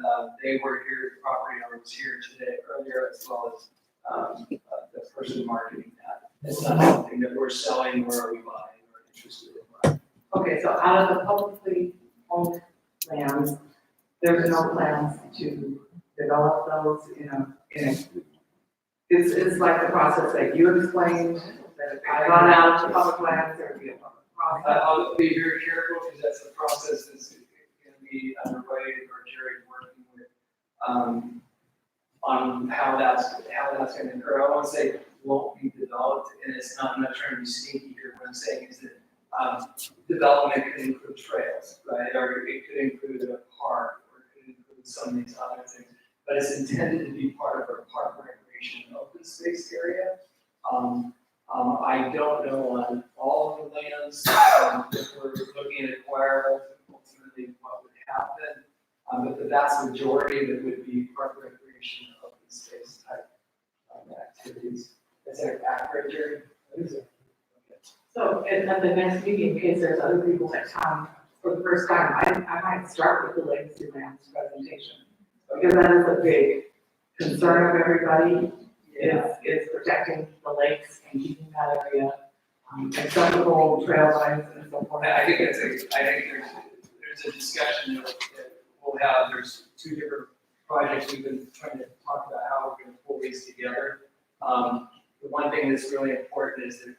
they were here, the property owner was here today, earlier, as well as the person marketing that. It's not something that we're selling, or are we buying, or interested in buying. Okay, so out of the publicly owned lands, there's no plans to develop those in a, it's like the process that you explained, that if I got out to public lands, there would be a public process. I'll be very careful, because that's the process that's going to be underway, or Jerry's working with, on how that's going to occur. I won't say won't be developed, and it's not, I'm not trying to be sneaky here. What I'm saying is that, development could include trails, right? Or it could include a park, or it could include some of these other things. But it's intended to be part of our park recreation and open space area. I don't know on all of the lands, if we're looking at acquire ultimately what would happen. But the vast majority of it would be park recreation and open space type activities. Is that accurate, Jerry? So at the next meeting, in case there's other people that come for the first time, I might start with the legacy lands presentation. Because that is a big concern of everybody, is protecting the lakes and keeping that area acceptable, trail lines and so forth. I think there's a discussion that we'll have. There's two different projects we've been trying to talk about how we're going to pull these together. The one thing that's really important is that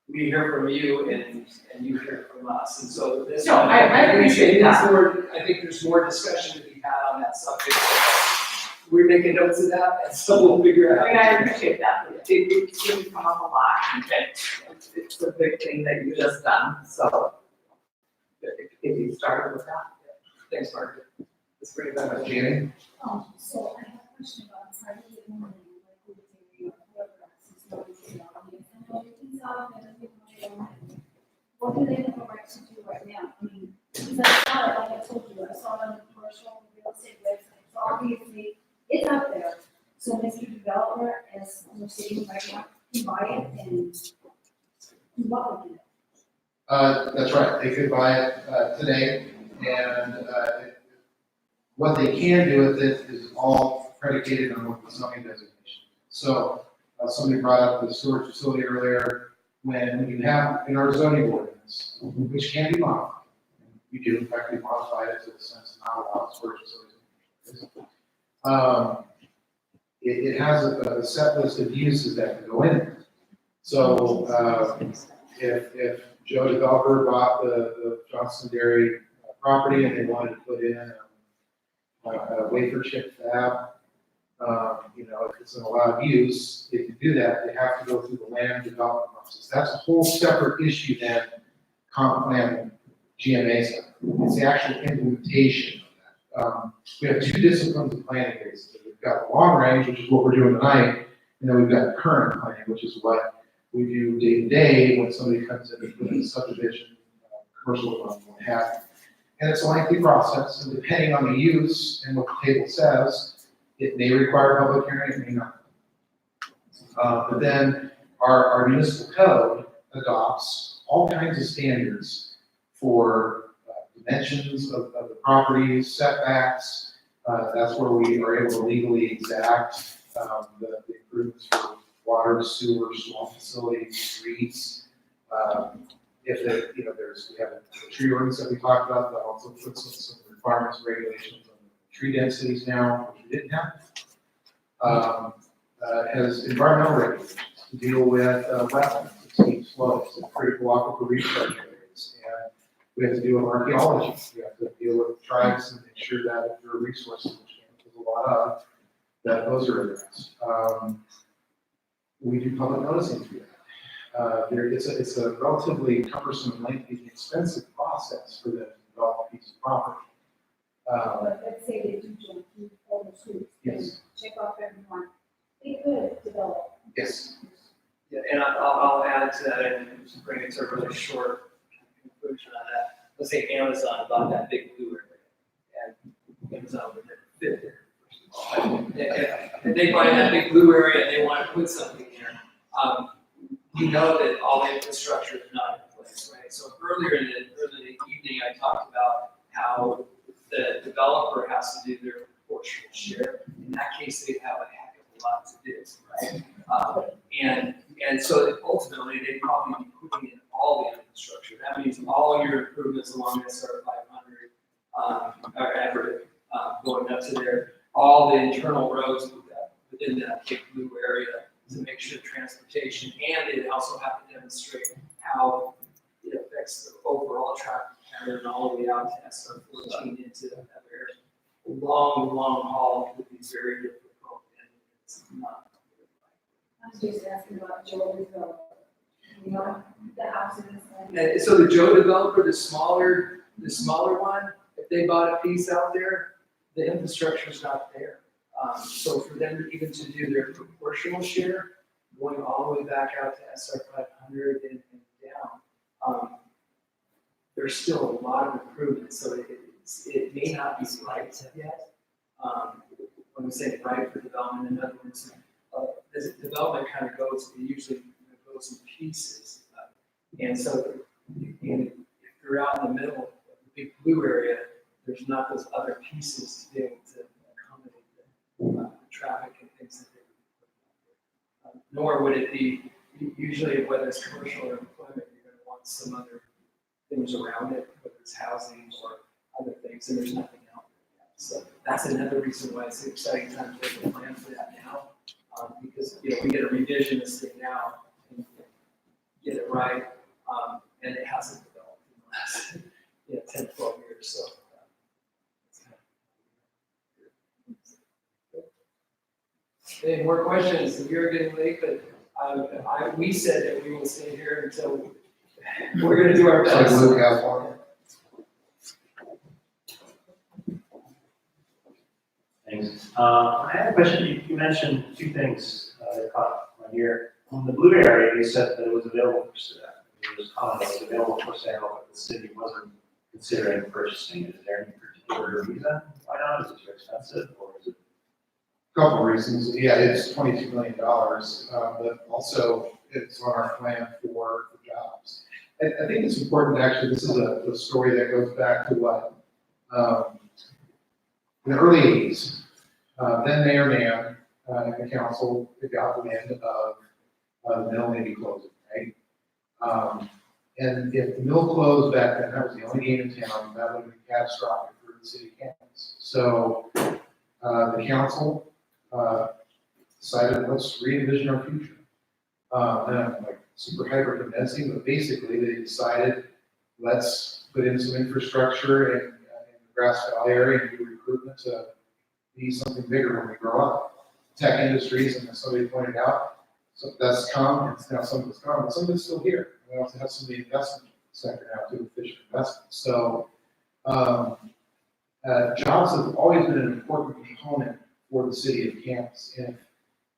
we hear from you and you hear from us, and so this. No, I appreciate that. I think there's more discussion to be had on that subject. We're making notes of that, and so we'll figure out. I mean, I appreciate that, but it seems to come up a lot. It's a big thing that you just done, so if you started with that. Thanks, Margaret. Let's bring it back up, Jenny. So I have a question about privately owned land, like with the what do they have a right to do right now? I mean, because I saw it, like I told you, I saw it on the commercial real estate website, so obviously, it's out there. So Mr. Developer, as we're sitting right now, can buy it and do what with it? That's right, they could buy it, today, and, What they can do with it is all predicated on what the zoning designation. So, somebody brought up the storage facility earlier, when you have in our zoning ordinance, which can be modified, we do, in fact, we modified it to the sense of not allow storage facilities. It has a set list of uses that can go in it. So, if Joe Developer bought the Johnson Dairy property and they wanted to put in a wafer chip fab, if it's an allowed use, they can do that. They have to go through the land development process. That's a whole separate issue than comp plan GMA stuff. It's the actual implementation of that. We have two disciplines of planning basically. We've got the long range, which is what we're doing tonight, and then we've got the current planning, which is what we do day to day when somebody comes in with a subdivision, commercial development, what have you. And it's a lengthy process, and depending on the use and what the table says, it may require public hearing, it may not. But then our municipal code adopts all kinds of standards for dimensions of the properties, setbacks. That's where we are able to legally exact the improvements for water, sewer, small facilities, streets. If we have the tree ordinance that we talked about, that also puts some requirements and regulations on the tree densities now, which we didn't have. Has environmental regulations to deal with wetlands, steep slopes, and critical aquifer recharge areas. And we have to deal with archaeology. We have to deal with tribes and make sure that there are resources, which there's a lot of, that those are addressed. We do public noticing through that. It's a relatively cumbersome, lengthy, expensive process for them to develop a piece of property. But let's say they do jump through all the hoops. Yes. Check off everyone. They could develop. Yes. Yeah, and I'll add to that and just bring it to a really short conclusion on that. Let's say Amazon bought that big blue area, and Amazon would never fit there. If they buy that big blue area and they want to put something there, we know that all the infrastructure is not in place, right? So earlier in the evening, I talked about how the developer has to do their proportional share. In that case, they have a heck of a lot to do, right? And so ultimately, they'd probably be putting in all the infrastructure. That means all your improvements along SR 500 are ever going up to there. All the internal roads within that big blue area to make sure transportation, and they also have to demonstrate how it affects the overall traffic pattern all the way out to SR 14 into other areas. Long haul would be very difficult, and it's not. I was just asking about Joe Developer. The houses. And so the Joe Developer, the smaller one, if they bought a piece out there, the infrastructure's not there. So for them even to do their proportional share, going all the way back out to SR 500 and down, there's still a lot of improvements. So it may not be right yet. When we say right for development, in other words, as development kind of goes, it usually goes in pieces. And so if you're out in the middle of the big blue area, there's not those other pieces to be able to accommodate the traffic and things that they would. Nor would it be, usually whether it's commercial or employment, you're going to want some other things around it, whether it's housing or other things, and there's nothing out there yet. So that's another reason why it's an exciting time to make a plan for that now, because we get a revisionist thing now and get it right, and it hasn't developed in the last 10, 12 years. So. Any more questions? We're getting late, but we said that we will stay here until we're going to do our best. Thanks. I had a question. You mentioned two things that caught my ear. On the blue area, you said that it was available for sale. It was available for sale, but the city wasn't considering purchasing it. Is there any particular reason why not? Is it too expensive, or is it? Couple of reasons. Yeah, it's $22 million, but also it's on our plan for jobs. I think it's important, actually, this is a story that goes back to what in the early 80s. Then Mayor Mann and the council got wind of the mill maybe closing, right? And if the mill closed back then, that was the only game in town, that would have been catastrophic for the city of Camas. So the council decided, let's re-envision our future. And I'm like super hyper condensing, but basically they decided, let's put in some infrastructure in the Grass Valley area and do recruitment to be something bigger when we grow up. Tech industries, and as somebody pointed out, so that's come, it's now some of it's gone, but some of it's still here. We also have some of the investment sector now too, efficient investment. So jobs have always been an important component for the city of Camas. If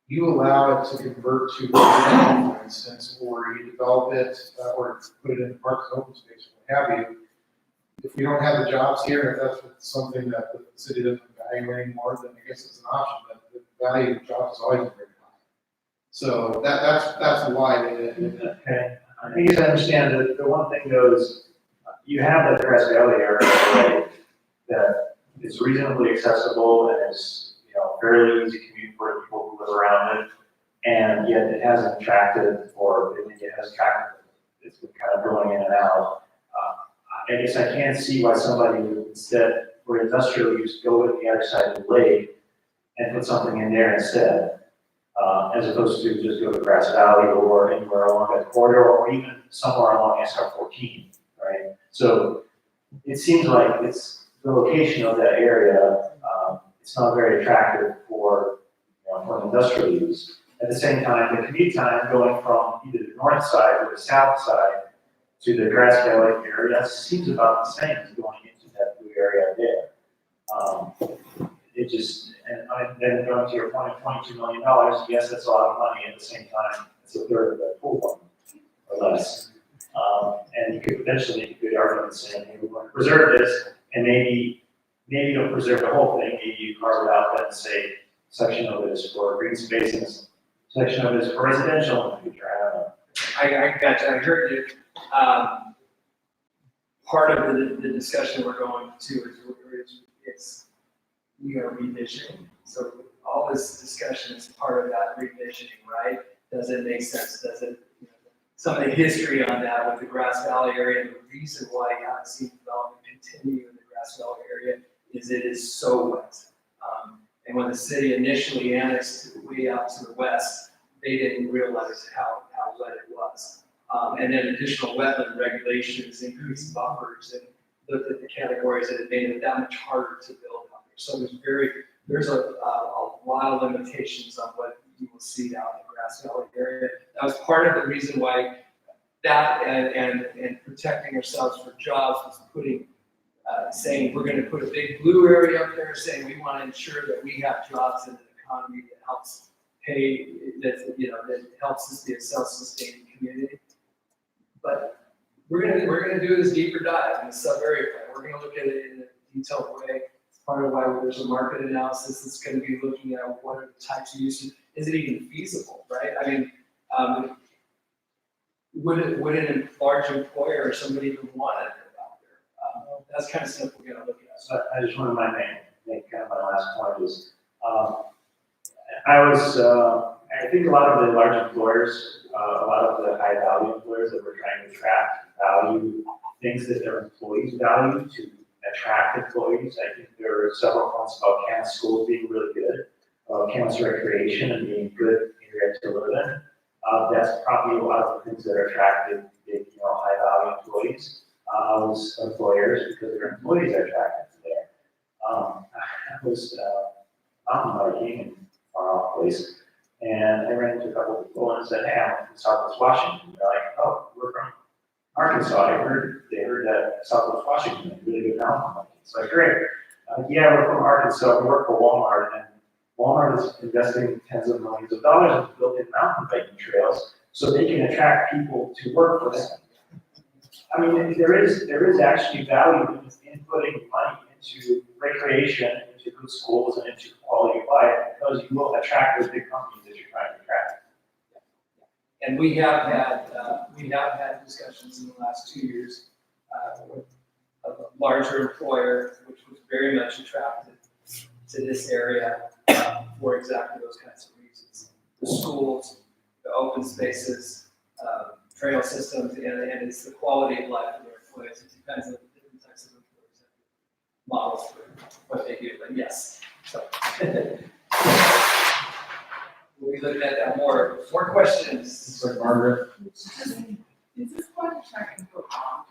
you allow it to convert to residential, for instance, or you develop it or put it in parks and open space, or what have you, if we don't have the jobs here, if that's something that the city doesn't value anymore, then I guess it's an option, but the value of jobs is always very high. So that's why they did it. Okay, I think you understand that the one thing though is, you have that Grass Valley area right, that is reasonably accessible and is, fairly easy commute for people who live around it, and yet it hasn't attracted, or it has attracted, it's been kind of going in and out. I guess I can't see why somebody would instead, for industrial use, go with the other side of the lake and put something in there instead, as opposed to just go to Grass Valley or anywhere along that corridor, or even somewhere along SR 14, right? So it seems like it's the location of that area, it's not very attractive for, for industrial use. At the same time, the commute time going from either the north side or the south side to the Grass Valley area seems about the same as going into that blue area there. It just, and then going to your point of $22 million, yes, that's a lot of money. At the same time, it's a third of that pool one, or less. And you could potentially make a good argument saying, hey, we want to preserve this, and maybe you don't preserve the whole thing. Maybe you carve it out and say, section of it is for green spaces, section of it is for residential in the future. I don't know. I got you, I heard you. Part of the discussion we're going to is we are revisioning. So all this discussion is part of that revisioning, right? Does it make sense? Does it, some of the history on that with the Grass Valley area, and the reason why you haven't seen development continue in the Grass Valley area is it is so wet. And when the city initially annexed way out to the west, they didn't realize how wet it was. And then additional wetland regulations, increased buffers, and looked at the categories that it made it that much harder to build out there. So there's a lot of limitations on what you will see out in the Grass Valley area. That was part of the reason why that and protecting ourselves for jobs was putting, saying we're going to put a big blue area up there, saying we want to ensure that we have jobs in an economy that helps pay, that helps us be a self-sustaining community. But we're gonna do this deeper dive in the sub-area plan. We're gonna look at it in a detailed way. It's part of why there's a market analysis that's gonna be looking at what are the types of uses. Is it even feasible, right? I mean, would a large employer or somebody even want it out there? That's kind of stuff we're gonna look at. So I just want to make kind of my last point is, I think a lot of the large employers, a lot of the high value employers that we're trying to attract value things that their employees value to attract employees. I think there are several points about Camas schools being really good, Camas recreation and being a good area to live in. That's probably a lot of the things that are attractive, high value employees, employers, because their employees are attracted to there. I was mountain biking in a far off place, and I ran into a couple of people and said, hey, I'm from Southwest Washington. They're like, oh, we're from Arkansas. They heard that Southwest Washington is really good mountain biking. It's like, great. Yeah, we're from Arkansas. We work for Walmart, and Walmart is investing tens of millions of dollars in building mountain biking trails so they can attract people to work for them. I mean, there is actually value in putting money into recreation, into good schools, and into quality of life, because you will attract those big companies that you're trying to attract. And we have had discussions in the last 2 years with a larger employer, which was very much attracted to this area for exactly those kinds of reasons. The schools, the open spaces, trail systems, and it's the quality of life of their employees. It depends on the different types of employees, models for what they do, but yes. So we'll be looking at that more. More questions? Like Margaret. Is this going to turn into a bomb?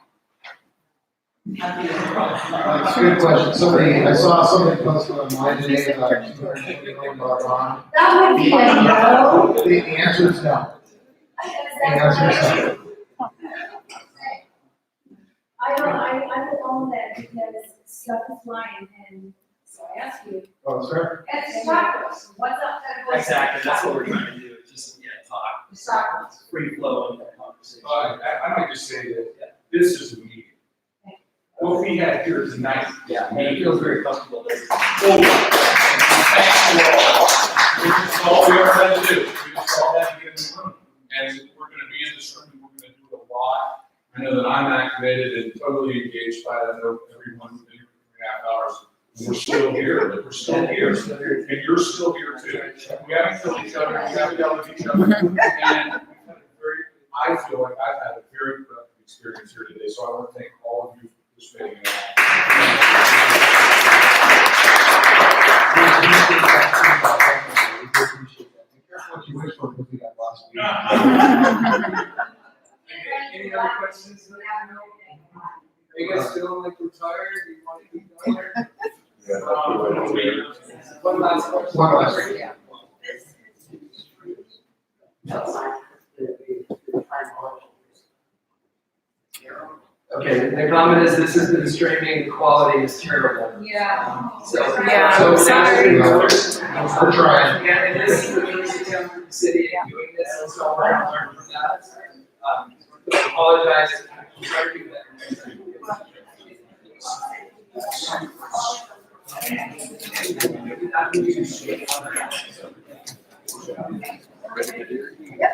That's a good question. I saw somebody posted online today about $250 million bond. That would be a no. The answer is no. The answer is no. I don't own that because stuff is flying and so I ask you. Oh, sir? It's tacos, what's up? Exactly, that's what we're trying to do, just, talk. Tacos. Free flow of conversation. I might just say that this is a meeting. What we have here tonight. Yeah, and it feels very comfortable. Thank you all. This is all we ever had to do. We just all had to get in the room. And we're gonna be in this room, and we're gonna do a lot. I know that I'm activated and totally engaged by it. I know everyone's been here for 3.5 hours. We're still here, but we're still here. And you're still here too. We haven't killed each other, we haven't yelled at each other. And we've had a I feel like I've had a very productive experience here today. So I want to thank all of you for participating in that. What you wish for, because we got lost. Any other questions? Are you guys feeling like we're tired? You want to keep going? One last question. One last question. Yeah. Okay, the comment is this has been streaming, the quality is terrible. Yeah. So. Yeah, so sorry. We're trying. Yeah, and this is the first attempt for the city in doing this, and so I want to learn from that. Apologize. Try to do that. Yep.